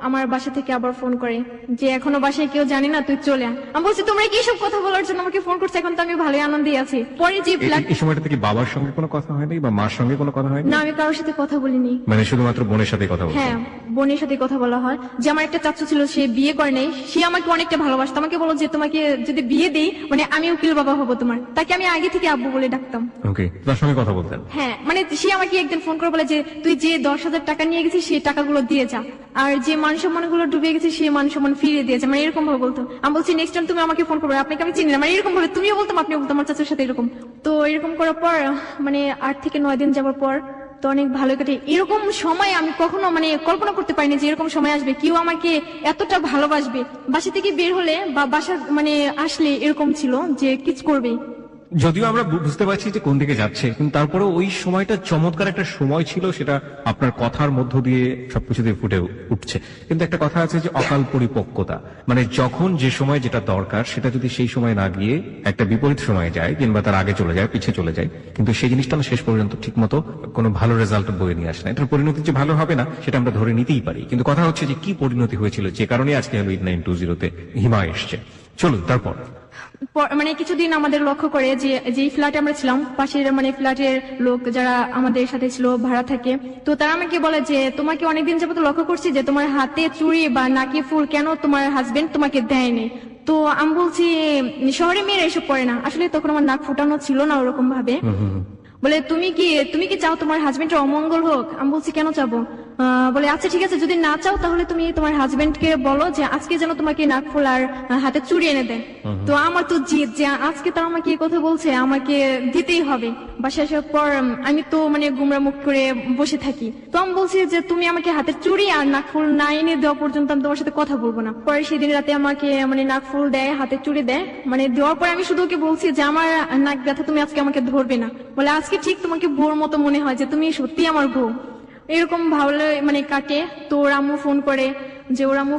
আমার বাসা থেকে আবার ফোন করে যে এখনো বাসায় কেউ জানে না, তুই চলে আয়। আমি বলছি তোমরা কি সব কথা বলার জন্য আমাকে ফোন করছে, এখন তো আমি ভালোই আনন্দে আছি। পরে যে এই সময়টা থেকে বাবার সঙ্গে কোনো কথা হয়নি বা মার সঙ্গে কোনো কথা হয়নি? না, আমি কারোর সাথে কথা বলিনি, মানে শুধুমাত্র বোনের সাথে কথা বলছেন? হ্যাঁ, বোনের সাথে কথা বলা হয়। যে আমার একটা চাচু ছিল, সে বিয়ে করে নাই, সে আমাকে অনেকটা ভালোবাসতো, আমাকে বলো যে তোমাকে যদি বিয়ে দেই মানে আমি উকিল বাবা হবো তোমার, তাকে আমি আগে থেকে আব্বু বলে ডাকতাম। ওকে, তার সঙ্গে কথা বলতেন? হ্যাঁ, মানে সে আমাকে একদিন ফোন করে বলে যে তুই যে 10,000 টাকা নিয়ে গেছিস সেই টাকাগুলো দিয়ে যা, আর যে মান সম্মান গুলো ডুবে গেছে সেই মান সম্মান ফিরিয়ে দিয়েছে, মানে এরকম ভাবে বলতো। আমি বলছি নেক্সট টাইম তুমি আমাকে ফোন করবে, আপনাকে আমি চিনি না, মানে এরকম ভাবে তুমিও বলতাম, আপনিও বলতাম আমার চাচুর সাথে এরকম। তো এরকম করার পর মানে 8 থেকে 9 দিন যাওয়ার পর তো অনেক ভালো কাটে। এরকম সময় আমি কখনো মানে কল্পনা করতে পারিনি যে এরকম সময় আসবে, কেউ আমাকে এতটা ভালোবাসবে। বাসা থেকে বের হলে বা বাসা মানে আসলে এরকম ছিল যে কিছু করবে। যদিও আমরা বুঝতে পারছি যে কোন দিকে যাচ্ছে, কিন্তু তারপরে ওই সময়টা চমৎকার একটা সময় ছিল, সেটা আপনার কথার মধ্য দিয়ে সবকিছু দিয়ে ফুটে উঠছে। কিন্তু একটা কথা আছে যে অকাল পরিপক্কতা, মানে যখন যে সময় যেটা দরকার সেটা যদি সেই সময় না গিয়ে একটা বিপরীত সময়ে যায়, কিংবা তার আগে চলে যায়, পিছিয়ে চলে যায়, কিন্তু সেই জিনিসটা না শেষ পর্যন্ত ঠিক মতো কোনো ভালো রেজাল্ট বয়ে নিয়ে আসে না। এটার পরিণতি যে ভালো হবে না সেটা আমরা ধরে নিতেই পারি, কিন্তু কথা হচ্ছে যে কি পরিণতি হয়েছিল, যে কারণে আজকে 8920-তে হিমা এসছে। চলুন তারপর। মানে কিছুদিন আমাদের লক্ষ্য করে যে ফ্ল্যাটে আমরা ছিলাম, পাশের মানে ফ্ল্যাটের লোক যারা আমাদের সাথে ছিল ভাড়া থাকে, তো তারা আমাকে বলে যে তোমাকে অনেকদিন যাবত লক্ষ্য করছি যে তোমার হাতে চুড়ি বা নাকে ফুল কেন তোমার হাজবেন্ড তোমাকে দেয়নি। তো আমি বলছি শহরে মেয়েরা এসব পরে না, আসলে তখন আমার নাক ফুটানো ছিল না ওরকম ভাবে। বলে তুমি কি চাও তোমার হাজবেন্ডের অমঙ্গল হোক? আমি বলছি কেন চাবো? বলে আচ্ছা ঠিক আছে, যদি না চাও তাহলে তুমি তোমার হাজবেন্ডকে বলো যে আজকে যেন তোমাকে নাক ফুল আর হাতে চুড়ি এনে দেয়। তো আমার তো জিদ যে আজকে তারা আমাকে এই কথা বলছে, আমাকে দিতেই হবে। বাসায় আসার পর আমি তো মানে গুমরা মুখ করে বসে থাকি। তো আমি বলছি যে তুমি আমাকে হাতে চুড়ি আর নাক ফুল না এনে দেওয়া পর্যন্ত আমি তোমার সাথে কথা বলবো না। পরে সেদিন রাতে আমাকে মানে নাক ফুল দেয়, হাতে চুড়ি দেয়, মানে দেওয়ার পরে আমি শুধু ওকে বলছি যে আমার নাক ব্যথা, তুমি আজকে আমাকে ধরবে না। বলে আজকে ঠিক তোমাকে বউর মতো মনে হয়, যে তুমি সত্যি আমার বউ। এরকম ভাবলে মানে কাটে। তো ওর আম্মু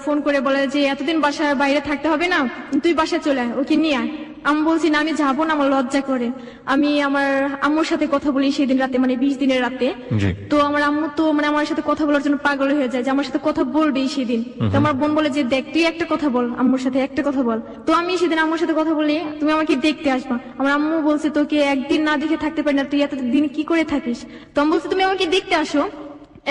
ফোন করে বলে যে এতদিন বাসার বাইরে থাকতে হবে না, তুই বাসায় চলে আয়, ওকে নিয়ে আয়। আমি বলছি না, আমি যাবো না, আমার লজ্জা করে। আমি আমার আম্মুর সাথে কথা বলি সেদিন রাতে, মানে 20 দিনের রাতে। তো আমার আম্মু তো মানে আমার সাথে কথা বলার জন্য পাগল হয়ে যায়, যে আমার সাথে কথা বলবেই সেদিন। তো আমার বোন বলে যে দেখ তুই একটা কথা বল, আম্মুর সাথে একটা কথা বল। তো আমি সেদিন আম্মুর সাথে কথা বলি, তুমি আমাকে দেখতে আসবা। আমার আম্মু বলছে তোকে একদিন না দেখে থাকতে পারি না, তুই এতদিন কি করে থাকিস? তো আমি বলছি তুমি আমাকে দেখতে আসো।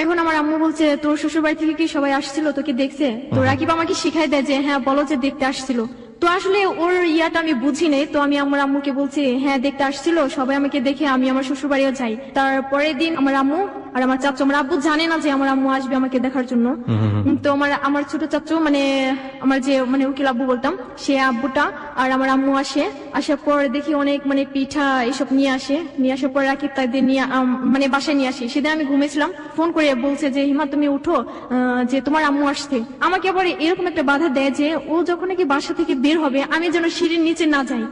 এখন আমার আম্মু বলছে তোর শ্বশুর বাড়ি থেকে কি সবাই আসছিল, তোকে দেখছে? তো রাকিব আমাকে শিখাই দেয় যে হ্যাঁ বলো যে দেখতে আসছিল। তো আসলে ওর ইয়াটা আমি বুঝি নেই। তো আমি আমার আম্মুকে বলছি হ্যাঁ দেখতে আসছিল, সবাই আমাকে দেখে আমি আমার শ্বশুর বাড়িও যাই। তারপরের দিন আমার আম্মু আর আমার চাচু, আমার আব্বু জানে না যে আমার আম্মু আসবে আমাকে দেখার জন্য। তো আমার ছোট চাচু মানে আমার যে মানে উকিল আব্বু বলতাম, সে আব্বুটা আর আমার আম্মু আসে। আসার পর দেখি অনেক মানে পিঠা এসব নিয়ে আসার পর রাকিব তাদের নিয়ে মানে বাসায় নিয়ে আসি। সেদিন আমি ঘুমেছিলাম, ফোন করে বলছে যে হিমা তুমি উঠো, যে তোমার আম্মু আসছে। আমাকে আবার এরকম একটা বাধা দেয় যে ও যখন নাকি বাসা থেকে বের হবে আমি যেন সিঁড়ির নিচে না যাই,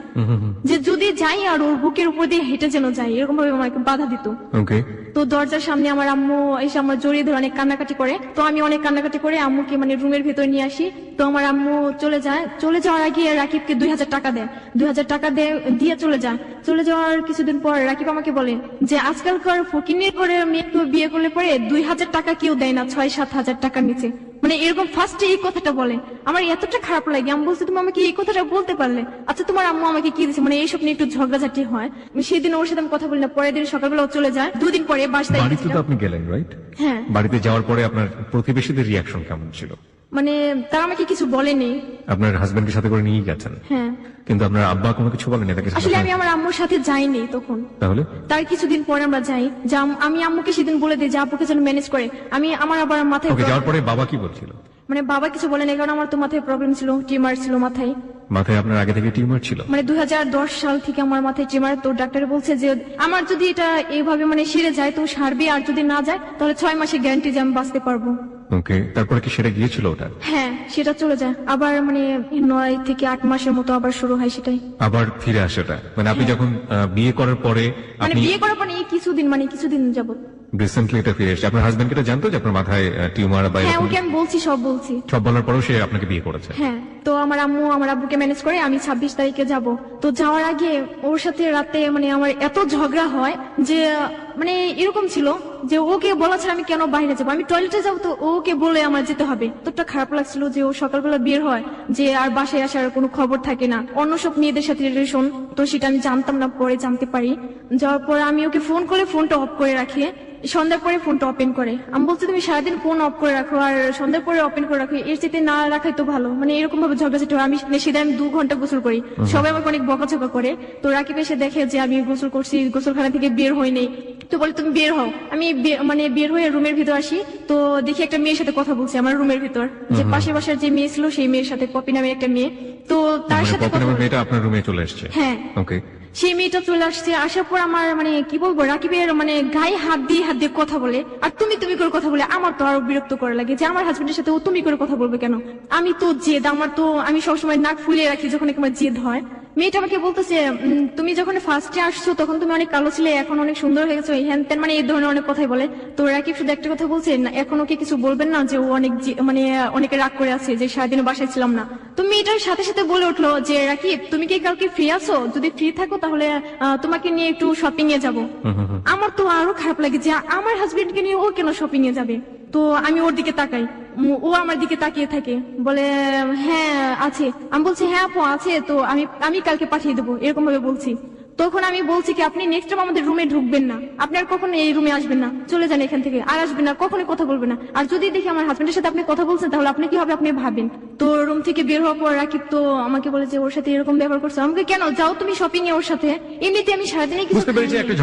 যে যদি যাই আর ওর বুকের উপর দিয়ে হেঁটে যেন যাই, এরকম ভাবে আমাকে বাধা দিত। ওকে, তো দরজার সামনে আমার আম্মু এসে আমার জড়িয়ে ধরে অনেক কান্নাকাটি করে। তো আমি অনেক কান্নাকাটি করে আম্মুকে মানে রুমের ভেতরে নিয়ে আসি। তো আমার আম্মু চলে যাওয়ার আগে রাকিবকে 2000 টাকা দেয়। 2000 টাকা দিয়ে চলে যায়। চলে যাওয়ার কিছুদিন পর রাকিব আমাকে বলে যে আজকালকার ফকিনের করে মেয়ে বিয়ে করলে পরে 2000 টাকা কেউ দেয় না, 6-7 হাজার টাকার নিচে। মানে এরকম ফার্স্টে এই কথাটা বলে। আমার এতটা খারাপ লাগে। আমি বলছি তুমি আমাকে এই কথাটা বলতে পারলে। আচ্ছা তোমার আম্মু আমাকে কি দিচ্ছে, মানে এইসব নিয়ে একটু ঝগড়াঝাটি হয়। সেদিন ওর সাথে আমি কথা বলি না। পরের দিন সকালবেলা ও চলে যায়। 2 দিন পরে বাসায় বাড়িতে তো আপনি গেলেন, রাইট? হ্যাঁ। বাড়িতে যাওয়ার পরে আপনার প্রতিবেশীদের রিয়াকশন কেমন ছিল? মানে তারা আমাকে কিছু বলেনি। আপনার হাজবেন্ডকে সাথে করে নিয়ে গেছেন, হ্যাঁ, কিন্তু আপনার আব্বা কোনো কিছু বলেনি তাকে? আসলে আমি আমার আম্মুর সাথে যাইনি তখন। তাহলে তার কিছুদিন পরে আমরা যাই। আমি আম্মুকে সেদিন বলে দিই যে আব্বুকে যেন ম্যানেজ করে। আমার আবার মাথায় ওকে, যাওয়ার পরে বাবা কি বলছিল? মানে বাবা কিছু বলেনি, কারণ আমার তো মাথায় প্রবলেম ছিল, টিউমার ছিল মাথায়। মাথায় আপনার আগে থেকে টিউমার ছিল? মানে 2010 সাল থেকে আমার মাথায় টিউমার। তো ডাক্তার বলছে যে আমার যদি এটা এইভাবে মানে সেরে যায় তো সারবে, আর যদি না যায় তাহলে 6 মাসের গ্যারান্টি যে আমি বাঁচতে পারবো। ওকে, তারপরে কি সেটা গিয়েছিল ওটা? হ্যাঁ, সেটা চলে যায়। আবার মানে 9 থেকে 8 মাসের মতো আবার শুরু হয় সেটাই। আবার ফিরে আসাটা মানে আপনি যখন বিয়ে করার পরে মানে আপনি বিয়ে করার পর এই কিছুদিন যাবত রিসেন্টলি এটা ফিরে এসেছে। আপনার হাজবেন্ড এটা জানতো যে আপনার মাথায় টিউমার বা হ্যাঁ, এরকম? ওকে আমি বলছি, সব বলছি। সব বলার পরেও সে আপনাকে বিয়ে করেছে? হ্যাঁ। তো আমার আম্মু আমার আব্বুকে ম্যানেজ করে আমি 26 তারিখে যাব। তো যাওয়ার আগে ওর সাথে রাতে মানে আমার এত ঝগড়া হয় যে মানে এরকম ছিল যে ওকে বলা ছাড়া আমি কেন বাইরে যাবো, আমি টয়লেটে যাবো তো ওকে বলে আমার যেতে হবে। তো একটা খারাপ লাগছিল যে ও সকালবেলা বের হয়, যে আর বাসায় আসার কোনো খবর থাকে না, অন্য সব মেয়েদের সাথে রিলেশন। তো সেটা আমি জানতাম না, পরে জানতে পারি। যাওয়ার পর আমি ওকে ফোন করে ফোনটা অফ করে রাখি। সন্ধ্যার পরে ফোনটা ওপেন করে। আমি বলছি তুমি সারাদিন ফোন অফ করে রাখো আর সন্ধ্যার পরে ওপেন করে রাখো, এর চেয়ে না রাখাই তো ভালো। মানে এরকম ভাবে ঝগড়াঝাটি হয়। আমি সেটা আমি 2 ঘন্টা গোসল করি, সবাই আমাকে অনেক বকাঝকা করে। তো রাকিব এসে দেখে যে আমি গোসল করছি, গোসলখানা থেকে বের হই নেই। তো বলে তুমি বের হও। আমি মানে বের হয়ে রুমের ভিতর আসি। তো দেখি একটা মেয়ের সাথে কথা বলছে আমার রুমের ভিতর, যে পাশের বাসার যে মেয়ে ছিল সেই মেয়ের সাথে, পপি নামের একটা মেয়ে। তো তার সাথে কথা মেয়েটা আপনার রুমে চলে এসেছে? হ্যাঁ। ওকে, সেই মেয়েটা চলে আসছে। আসার পর আমার মানে কি বলবো, রাকিবের মানে গায়ে হাত দিয়ে কথা বলে আর তুমি করে কথা বলে। আমার তো আরো বিরক্ত করা লাগে যে আমার হাজবেন্ডের সাথে ও তুমি করে কথা বলবে কেন। আমি তো জেদ, আমি সবসময় নাক ফুলিয়ে রাখি যখন আমার জেদ হয়। মেয়েটা আমাকে বলতেছে তুমি যখন ফার্স্টে আসছো তখন তুমি অনেক কালো ছিলে, এখন অনেক সুন্দর হয়ে গেছো, হ্যান ত্যান, মানে এই ধরনের অনেক কথাই বলে। তো রাকিব শুধু একটা কথা বলছে, এখন ওকে কিছু বলবেন না যে ও মানে অনেকে রাগ করে আছে যে সারাদিন বাসায় ছিলাম না। তো মেয়েটার সাথে সাথে বলে উঠলো যে রাকিব তুমি কি কালকে ফ্রি আছো, যদি ফ্রি থাকো তাহলে তোমাকে নিয়ে একটু শপিং এ যাবো। আমার তো আরো খারাপ লাগে যে আমার হাজবেন্ডকে নিয়ে ও কেন শপিং এ যাবে। তো আমি ওর দিকে তাকাই, ও আমার দিকে তাকিয়ে থাকে, বলে হ্যাঁ আছে। আমি বলছি হ্যাঁ আপু আছে, তো আমি কালকে পাঠিয়ে দেবো, এরকম ভাবে বলছি। তখন আমি বলছি কি আপনি নেক্সট টাইম আমাদের রুমে ঢুকবেন না, আপনি আর কখনো এই রুমে আসবেন না, চলে যান এখান থেকে, আর আসবেন না, কখনো কথা বলবেন না। আর যদি দেখি আমার হাজবেন্ডের সাথে আপনি কথা বলছেন তাহলে আপনি কি হবে আপনি ভাবেন। তো রুম থেকে বের হওয়ার পর রাকিব তো আমাকে বলে যে ওর সাথে এরকম ব্যবহার করছে। আমাকে কেন, যাও তুমি শপিং এ ওর সাথে, এমনিতে আমি সারাদিনই কিছু বুঝতে পেরেছি একটা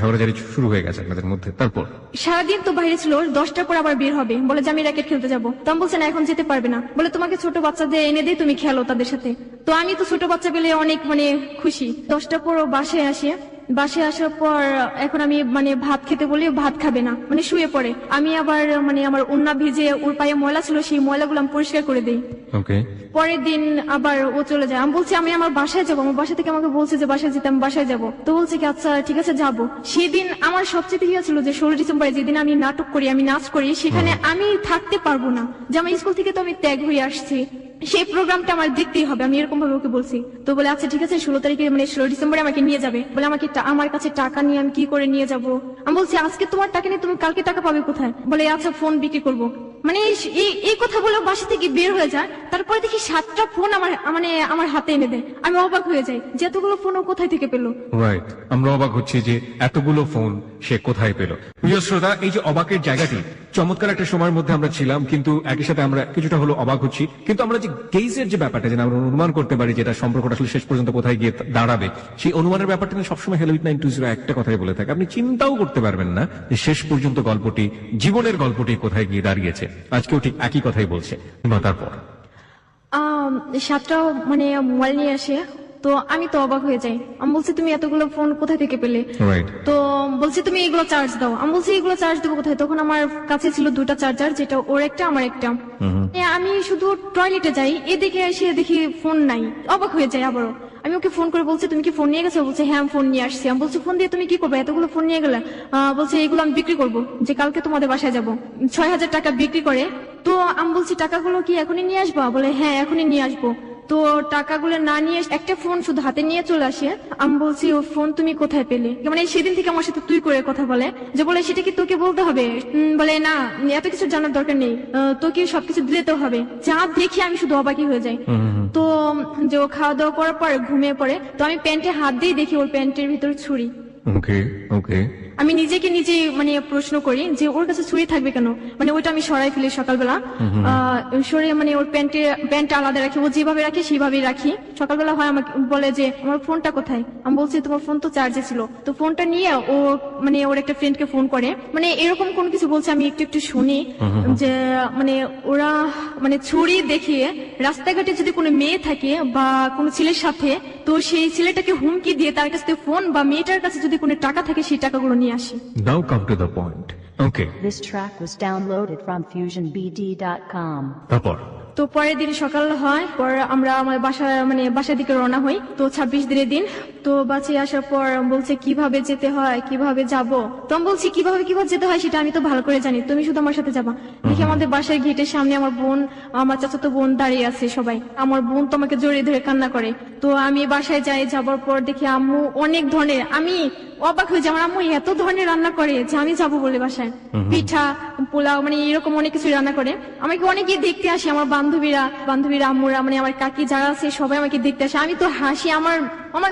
ঝগড়াঝাড়ি শুরু হয়ে গেছে আপনাদের মধ্যে। তারপর সারাদিন তো বাইরে ছিল, 10টার পর আবার বের হবে, বলে যে আমি র্যাকেট খেলতে যাবো। তো আমি বলছি না এখন যেতে পারবে না, বলে তোমাকে ছোট বাচ্চাদের এনে দিয়ে তুমি খেলো তাদের সাথে। তো আমি তো ছোট বাচ্চা পেলে অনেক মানে খুশি। 10টার পর বাসায় আসে। বাসায় আসার পর এখন আমি মানে ভাত খেতে বলি, ভাত খাবে না, মানে শুয়ে পড়ে। আমি আবার মানে আমার ওন্না ভিজে ওর পায়ে ময়লা ছিল, সেই ময়লাগুলো আমি পরিষ্কার করে দিই। ওকে, পরের দিন আবার ও চলে যায়। আমি বলছি আমি আমার বাসায় যাবো, আমার বাসা থেকে আমাকে বলছে যে বাসায় যেতে, আমি বাসায় যাবো। তো বলছে কি আচ্ছা ঠিক আছে যাবো। সেদিন আমার সবচেয়ে ইয়ে ছিল যে 16 ডিসেম্বরে যেদিন আমি নাটক করি, আমি নাচ করি, সেখানে আমি থাকতে পারবো না, যে আমার স্কুল থেকে তো আমি ত্যাগ হয়ে আসছি, সেই প্রোগ্রামটা আমার দেখতেই হবে, আমি এরকম ভাবে ওকে বলছি। তো বলে আচ্ছা ঠিক আছে 16 তারিখে মানে 16 ডিসেম্বরে আমাকে নিয়ে যাবে। বলে আমার কাছে টাকা নিয়ে আমি কি করে নিয়ে যাব। আমি বলছি আজকে তোমার টাকা নিয়ে তুমি কালকে টাকা পাবে কোথায়। বলে আচ্ছা ফোন বিক্রি করবো। মানে এই কথা বলে বাসা থেকে বের হয়ে যায়। তারপরে দেখি 7টা ফোন আমার হাতে এনে দেয়। আমি অবাক হয়ে যাই যে এতগুলো ফোন ও কোথায় থেকে পেলো। রাইট, আমরা অবাক হচ্ছি যে এতগুলো ফোন সে কোথায় পেল। প্রিয় শ্রোতা, এই যে অবাকের জায়গাটি চমৎকার একটা সময়ের মধ্যে আমরা ছিলাম, কিন্তু একই সাথে আমরা কিছুটা হলো অবাক হচ্ছি। কিন্তু আমরা যে গেজের যে ব্যাপারটা, যে আমরা অনুমান করতে পারি যেটা সম্পর্কটা আসলে শেষ পর্যন্ত কোথায় গিয়ে দাঁড়াবে, সেই অনুমানের ব্যাপারটা নিয়ে সবসময় হ্যালো 920 একটা কথাই বলে থাকে। আপনি চিন্তাও করতে পারবেন না যে শেষ পর্যন্ত গল্পটি, জীবনের গল্পটি কোথায় গিয়ে দাঁড়িয়েছে। আজকেও ঠিক একই কথাই বলছে। কিংবা তারপর সাতটা মানে মোবাইল নিয়ে আসে, তো আমি তো অবাক হয়ে যাই। আমি বলছি তুমি এতগুলো ফোন কোথায় থেকে পেলে? রাইট। তো বলছি তুমি এগুলো চার্জ দাও। আমি বলছি এগুলো চার্জ দেবো কোথায়? তখন আমার কাছে ছিল দুটা চার্জার, যেটা ওর একটা আমার একটা। আমি শুধু টয়লেটে যাই, এদিকে এসে দেখি ফোন নাই, অবাক হয়ে যাই আবারও। আমি ওকে ফোন করে বলছি তুমি কি ফোন নিয়ে গেছো? বলছে হ্যাঁ আমি ফোন নিয়ে আসছি। আমি বলছি ফোন দিয়ে তুমি কি করবে, এতগুলো ফোন নিয়ে গেলে? বলছে এগুলো আমি বিক্রি করবো, যে কালকে তোমাদের বাসায় যাবো। 6,000 টাকা বিক্রি করে। তো আমি বলছি টাকাগুলো কি এখনই নিয়ে আসবা? বলে হ্যাঁ এখনই নিয়ে আসবো। তো টাকাগুলো না নিয়ে একটা ফোন শুধু হাতে নিয়ে চলে আসে। আমি বলছি ও ফোন তুমি কোথায় পেলে? মানে সেদিন থেকে আমার সাথে তুই করে কথা বলে, যে বলে সেটা কি তোকে বলতে হবে? বলে না এত কিছু জানার দরকার নেই, তোকে সবকিছু দিলে তো হবে। যা দেখি আমি শুধু অবাকই হয়ে যাই। তো যে ও খাওয়া দাওয়া করার পর ঘুমিয়ে পড়ে, তো আমি প্যান্টে হাত দিয়ে দেখি ওর প্যান্টের ভিতর ছুরি। ওকে ওকে। আমি নিজেকে নিজে মানে প্রশ্ন করি যে ওর কাছে ছুরি থাকবে কেন? মানে ওইটা আমি সরাই ফেলি সকালবেলা, সরিয়ে মানে ওর প্যান্টটা আলাদা রাখি, ও যেভাবে রাখে সেইভাবেই রাখি। সকালবেলা হয় আমাকে বলে যে আমার ফোনটা কোথায়? আমি বলছি তোমার ফোন তো চার্জে ছিল। তো ফোনটা নিয়ে ও মানে ওর একটা ফ্রেন্ডকে ফোন করে, মানে এরকম কোন কিছু বলছে আমি একটু একটু শুনি, যে মানে ওরা মানে ছুরি দেখিয়ে রাস্তাঘাটে যদি কোনো মেয়ে থাকে বা কোনো ছেলের সাথে, তো সেই ছেলেটাকে হুমকি দিয়ে তার কাছ থেকে ফোন বা মেয়েটার কাছে যদি কোনো টাকা থাকে সেই টাকাগুলো নিয়ে আসে। Now come to the point. Okay. This track was downloaded from FusionBD.com. তারপর তো পরের দিন সকাল হয়, পর আমরা আমার বাসার দিকে রওনা হই। তো 26 দিনের দিন। তো বাসায় আসার পর বলছে কিভাবে যেতে হয়, কিভাবে যাব। তো আমি বলছি কিভাবে যেতে হয় সেটা আমি তো ভালো করে জানি, তুমি শুধু আমার সাথে যাবা। দেখি আমাদের বাসায় গেটের সামনে আমার বোন, আমার চাচাতো বোন দাঁড়িয়ে আছে সবাই। আমার বোন তো আমাকে জড়িয়ে ধরে কান্না করে। তো আমি বাসায় যাই, যাবার পর দেখি আম্মু অনেক ধরনের, আমি অবাক হয়ে যাই আমার আম্মু এত ধরনের রান্না করে যে আমি যাবো বলে বাসায়। পিঠা, পোলাও, মানে এরকম অনেক কিছু রান্না করে। আমাকে অনেকে দেখতে আসে, আমার বান্ধবীরা আম্মুরা, মানে আমার কাকি যারা আছে সবাই আমাকে দেখতে আসে। আমি তো হাসি, আমার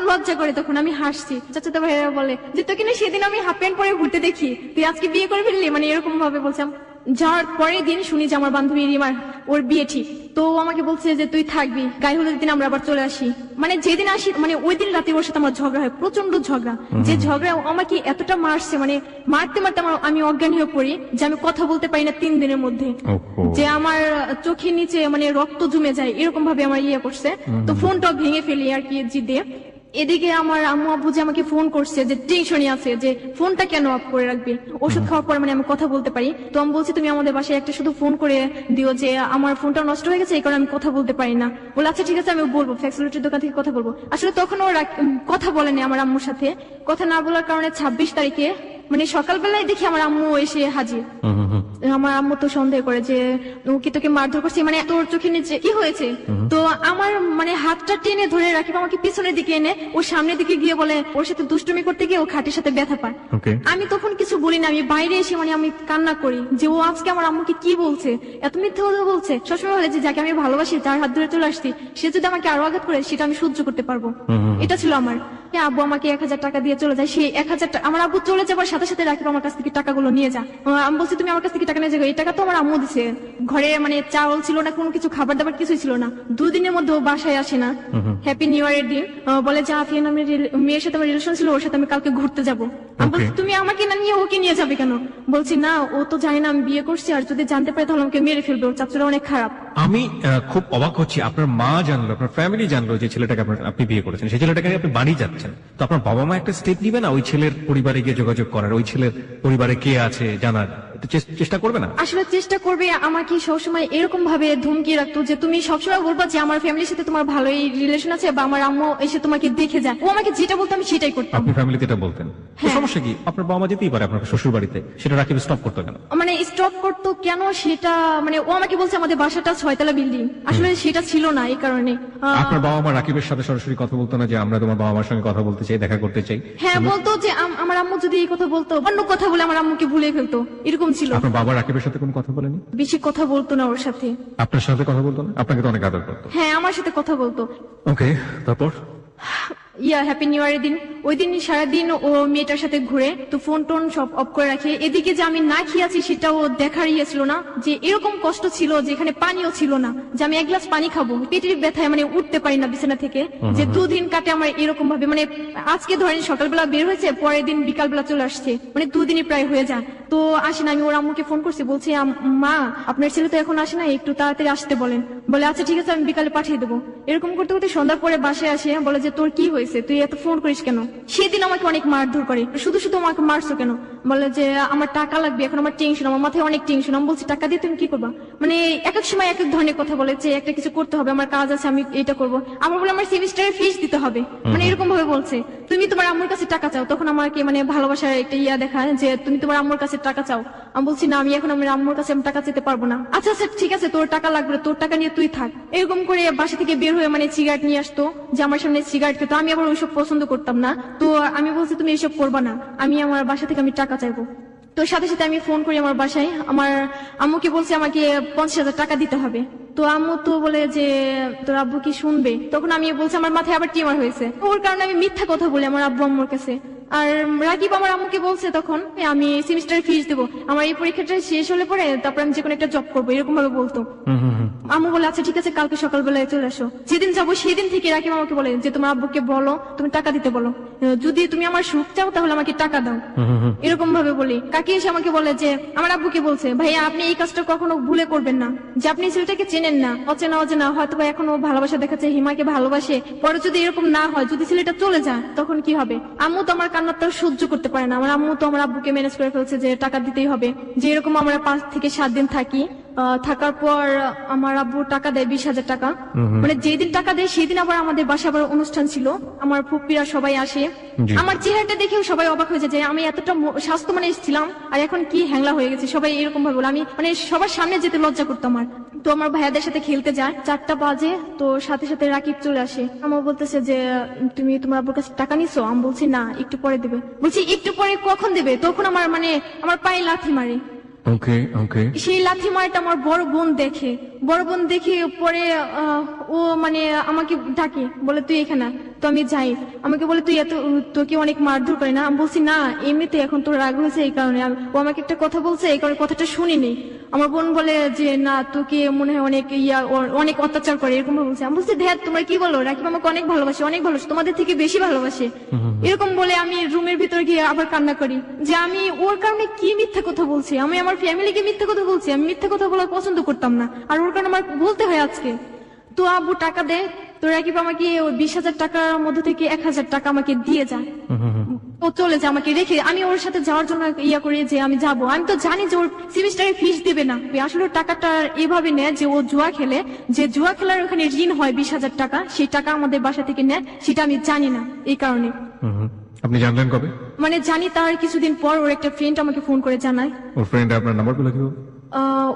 লজ্জা করে, তখন আমি হাসছি। চাচাতো ভাইয়েরা বলে যে তোকে না সেদিন আমি হাফ প্যান্ট পরে ঘুরতে দেখি, তুই আজকে বিয়ে করে ফেললি, মানে এরকম ভাবে বলছিলাম। যাওয়ার পরের দিন শুনি যে আমার বান্ধবী রিমার ওর বিয়ে ঠিক। তো ও আমাকে বলছে যে তুই থাকবি, গায়ে হলুদের দিন আমরা আবার চলে আসি। মানে যেদিন আসি, মানে ওই দিন রাতে ওর সাথে আমার ঝগড়া হয়, প্রচন্ড ঝগড়া। যে ঝগড়া আমাকে এতটা মারছে, মানে মারতে আমি অজ্ঞান হয়ে পড়ি, যে আমি কথা বলতে পারি না 3 দিনের মধ্যে। যে আমার চোখের নিচে মানে রক্ত জমে যায়, এরকম ভাবে আমার ইয়ে করছে। তো ফোনটাও ভেঙে ফেলি আর কি জিদে। এদিকে আমার আম্মু আব্বু যে আমাকে ফোন করছে, যে টেনশনই আছে যে ফোনটা কেন অফ করে রাখবে, ওষুধ খাওয়ার পর মানে আমি কথা বলতে পারি। তো আমি বলছি তুমি আমাদের বাসায় একটা শুধু ফোন করে দিও, যে আমার ফোনটা নষ্ট হয়ে গেছে, এই কারণে আমি কথা বলতে পারি না। বলে আচ্ছা ঠিক আছে আমি বলবো, ফ্যাক্সিলিটির দোকান থেকে কথা বলবো। আসলে তখন ওরা কথা বলেনি আমার আম্মুর সাথে। কথা না বলার কারণে 26 তারিখে মানে সকালবেলায় দেখি আমার আম্মু এসে হাজির। আমার আম্মু তো সন্দেহ করে যে ও কি তোকে মারধর করছে, মানে তোর চোখের নিচে কি হয়েছে। তো আমার মানে হাতটা টেনে ধরে রাখি, আমাকে পিছনের দিকে এনে ও সামনের দিকে গিয়ে বলে ওর সাথে দুষ্টুমি করতে গিয়ে ও খাটের সাথে ব্যথা পায়। আমি তখন কিছু বলি না, আমি বাইরে এসে মানে আমি কান্না করি যে ও আজকে আমার আম্মুকে কি বলছে, এত মিথ্যে কথা বলছে। সবসময় বলে যে যাকে আমি ভালোবাসি, যার হাত ধরে চলে আসছি, সে যদি আমাকে আরো আঘাত করে সেটা আমি সহ্য করতে পারবো। এটা ছিল আমার। আব্বু আমাকে 1000 টাকা দিয়ে চলে যায়। সেই 1000 টাকা আমার আব্বু চলে যাবার সাথে সাথে রাখি আমার কাছ থেকে টাকাগুলো নিয়ে যা। আমি বলছি তুমি আমার কাছ থেকে টাকা নিয়ে যাবে, এই টাকা তো আমার আম্মু দিছে। ঘরে মানে চাউল ছিল না, কোনো কিছু খাবার দাবার কিছুই ছিল না। 2 দিনের মধ্যে ও বাসায় আসে না। হ্যাপি নিউ ইয়ারের দিন বলে যে আফিয়া নামের মেয়ের সাথে আমার রিলেশন ছিল, ওর সাথে আমি কালকে ঘুরতে যাবো। আমি বলছি তুমি আমাকে না নিয়ে ওকে নিয়ে যাবে কেন? বলছি না ও তো জানে না আমি বিয়ে করছি, আর যদি জানতে পারে তাহলে আমাকে মেরে ফেলবে, ওর চাচুরা অনেক খারাপ। আমি খুব অবাক হচ্ছি, আপনার মা জানলো, আপনার ফ্যামিলি জানলো যে ছেলেটাকে আপনি বিয়ে করেছেন, সেই ছেলেটাকে আপনি বাড়ি যাচ্ছেন, তো আপনার বাবা মা একটা স্টেপ নিবে না ওই ছেলের পরিবারে গিয়ে যোগাযোগ করার, ওই ছেলের পরিবারে কে আছে জানার? চেষ্টা করবে না? আসলে চেষ্টা করবে। আমাকে সবসময় এরকম ভাবে ধমকি রাখতো যে তুমি সবসময় বলবা যে আমার ফ্যামিলির সাথে তোমার ভালোই রিলেশন আছে, বা আমার আম্মু এসে তোমাকে দেখে যায়। ও আমাকে যেটা বলতো আমি সেটাই করতাম। আপনি ফ্যামিলিতে এটা বলতেন? সমস্যা কি? আপনার বাবা মা যেতেই পারে আপনার শ্বশুর বাড়িতে, সেটা রাকিব স্টপ করতো কেন? মানে স্টপ করতো কেন সেটা, মানে ও আমাকে বলছে আমাদের বাসাটা 6 তলা বিল্ডিং, আসলে সেটা ছিল না, এই কারণে। আপনার বাবা মা রাকিবের সাথে সরাসরি কথা বলতো না যে আমরা তোমার বাবা মার সঙ্গে কথা বলতে চাই, দেখা করতে চাই? হ্যাঁ বলতো, যে আমার আম্মু যদি এই কথা বলতো, অন্য কথা বলে আমার আম্মুকে ভুলে ফেলতো, এরকম ছিল। আপনার বাবা রাকিবের সাথে কোনো কথা বলেনি? বেশি কথা বলতো না ওর সাথে। আপনার সাথে কথা বলতো না? আপনাকে তো অনেক আদর করতো। হ্যাঁ আমার সাথে কথা বলতো। ওকে, তারপর? হ্যাপি নিউ ইয়ারের দিন ওই দিন সারাদিন ও মেয়েটার সাথে ঘুরে, তো ফোন টোন সব অফ করে রাখে। এদিকে যে আমি না খেয়ে আছি সেটাও দেখার ইয়ে ছিল না, যে এরকম কষ্ট ছিল যেখানে পানিও ছিল না, যে আমি এক গ্লাস পানি খাবো, পেটের ব্যথায় মানে উঠতে পারি না বিছানা থেকে, যে দুদিন কাটে আমার এরকম ভাবে, মানে আজকে ধরেন সকালবেলা বের হয়েছে, পরের দিন বিকালবেলা চলে আসছে, মানে দুদিনই প্রায় হয়ে যায়। তো আসেন, আমি ওর আম্মুকে ফোন করছি, বলছি মা আপনার ছেলে তো এখন আসে না, একটু তাড়াতাড়ি আসতে বলেন। বলে আচ্ছা ঠিক আছে, আমি বিকালে পাঠিয়ে দেবো। এরকম করতে করতে সন্ধ্যার পরে বাসায় আসে, বলে যে তোর কি হয়েছে, তুই এত ফোন করিস কেন? সেদিন আমাকে অনেক মারধর করে, শুধু শুধু আমাকে মারছো কেন? বলে যে আমার টাকা লাগবে, এখন আমার টেনশন, আমার মাথায় অনেক টেনশন। আমি বলছি টাকা দিয়ে তুমি কি করবা? মানে এক এক সময় এক এক ধরনের কথা বলে, যে একটা কিছু করতে হবে, আমার কাজ আছে, আমি এটা করবো। আমার বলে আমার সেমিস্টারের ফিস দিতে হবে, মানে এরকম ভাবে বলছে। তুমি তোমার আম্মুর কাছে টাকা চাও, তখন আমাকে মানে ভালোবাসার একটা ইয়া দেখা, যে তুমি তোমার আম্মুর কাছে টাকা চাও। আমি বলছি না, আমি এখন আমার আম্মুর কাছে আমি টাকা চেতে পারবো না। আচ্ছা আচ্ছা ঠিক আছে, তোর টাকা লাগবে, তোর টাকা নিয়ে তুই থাক। এরকম করে বাসা থেকে বের হয়ে মানে সিগারেট নিয়ে আসতো, যে আমার সামনে সিগারেট খেতো। আমি আবার ওইসব পছন্দ করতাম না, তো আমি বলছি তুমি এইসব করবা না, আমি আমার বাসা থেকে আমি টাকা চাইবো। তো সাথে সাথে আমি ফোন করি আমার বাসায়, আমার আম্মুকে বলছি আমাকে 50,000 টাকা দিতে হবে। তো আম্মু তো বলে যে তোর আব্বু কি শুনবে? তখন আমি বলছি আমার মাথায় আবার টিউমার হয়েছে, ওর কারণে আমি মিথ্যা কথা বলি আমার আব্বু আম্মুর কাছে। আর রাকিব আমার আম্মুকে বলছে তখন আমি সেমিস্টারের ফিস দেবো, আমার এই পরীক্ষাটা শেষ হলে পরে তারপর আমি যে কোনো একটা জব করবো, এরকম ভাবে বলতো। আম্মু বলে আচ্ছা ঠিক আছে, কালকে সকালবেলায় চলে আসো। যেদিন যাবো সেদিন থেকে রাকিব আমাকে বলে যে তোমার আব্বুকে বলো তুমি টাকা দিতে বলো, যদি তুমি আমার সুখ চাও তাহলে আমাকে টাকা দাও, এরকম ভাবে বলি। কাকি এসে আমাকে বলে যে আমার আব্বুকে বলছে ভাইয়া আপনি এই কাজটা কখনো ভুলে করবেন না, যে আপনি ছেলেটাকে চেনেন না, অচেনা অচেনা হয়তো বা এখনো ভালোবাসা দেখাচ্ছে, হিমাকে ভালোবাসে, পরে যদি এরকম না হয়, যদি ছেলেটা চলে যায় তখন কি হবে? আম্মু তো আমার কান্নাটা সহ্য করতে পারে না, আমার আম্মু তো আমার আব্বুকে ম্যানেজ করে ফেলছে যে টাকা দিতেই হবে। যে এরকম আমরা 5 থেকে 7 দিন থাকি, থাকার পর আমার আব্বু টাকা দেয় 20,000 টাকা। মানে যেদিন টাকা দেয় সেদিন আবার আমাদের বাসায় আবার অনুষ্ঠান ছিল, আমার ফুপিরা সবাই আসে। আমার চেহারাটা দেখেও সবাই অবাক হয়ে যায় যে আমি এতটা স্বাস্থ্য মানে ছিলাম আর এখন কি হ্যাংলা হয়ে গেছে, সবাই এরকম ভাবে বলে। আমি মানে সবার সামনে যেতে লজ্জা করতাম আমার। তো আমার ভাইয়াদের সাথে খেলতে যায়, 4টা বাজে, তো সাথে সাথে রাকিব চলে আসে। আমার বলতেছে যে তুমি তোমার আব্বুর কাছে টাকা নিছো? আমি বলছি না, একটু পরে দেবে। বলছি একটু পরে কখন দেবে? তখন আমার মানে আমার পায়ে লাথি মারে। ওকে ওকে। সেই লাথি মারটা আমার বড় বোন দেখে, বড় বোন দেখে পরে ও মানে আমাকে ডাকে, বলে তুই এখানে। তো আমি যাই, আমাকে বলে তুই এত তোকে অনেক মারধর করে না? আমি বলছি না, এমনিতে এখন তোর রাগ হয়েছে এই কারণে, ও আমাকে একটা কথা বলছে এই কারণে কথাটা শুনিনি। আমার বোন বলে যে না তোকে মনে হয় অনেক অনেক অত্যাচার করে, এরকম বলছে। আমি বলছি ধ্যাত তোমরা কি বলো, রাকিব আমাকে অনেক ভালোবাসে, অনেক ভালোবাসে, তোমাদের থেকে বেশি ভালোবাসে, এরকম বলে আমি রুমের ভিতরে গিয়ে আবার কান্না করি যে আমি ওর কারণে কি মিথ্যা কথা বলছি, আমি আমার ফ্যামিলিকে মিথ্যা কথা বলছি, আমি মিথ্যা কথা বলা পছন্দ করতাম না, আর ওর কারণে আমার বলতে হয় আজকে। তো আব্বু টাকা দেয়, তো রাকিব আমাকে ওই 20,000 টাকার মধ্যে থেকে 1,000 টাকা আমাকে দিয়ে যায়। ও চলে যায় আমাকে রেখে, আমি ওর সাথে যাওয়ার জন্য ইয়া করি যে আমি যাবো। আমি তো জানি যে ওর সেমিস্টারের ফিস দেবে না, আসলে ওর টাকাটা এভাবে নেয় যে ও জুয়া খেলে, যে জুয়া খেলার ওখানে ঋণ হয় 20,000 টাকা, সেই টাকা আমাদের বাসা থেকে নেয়, সেটা আমি জানি না এই কারণে। আপনি জানলেন কবে? মানে জানি তার কিছুদিন পর ওর একটা ফ্রেন্ড আমাকে ফোন করে জানায়। ওর ফ্রেন্ড আপনার নাম্বার গুলো কি?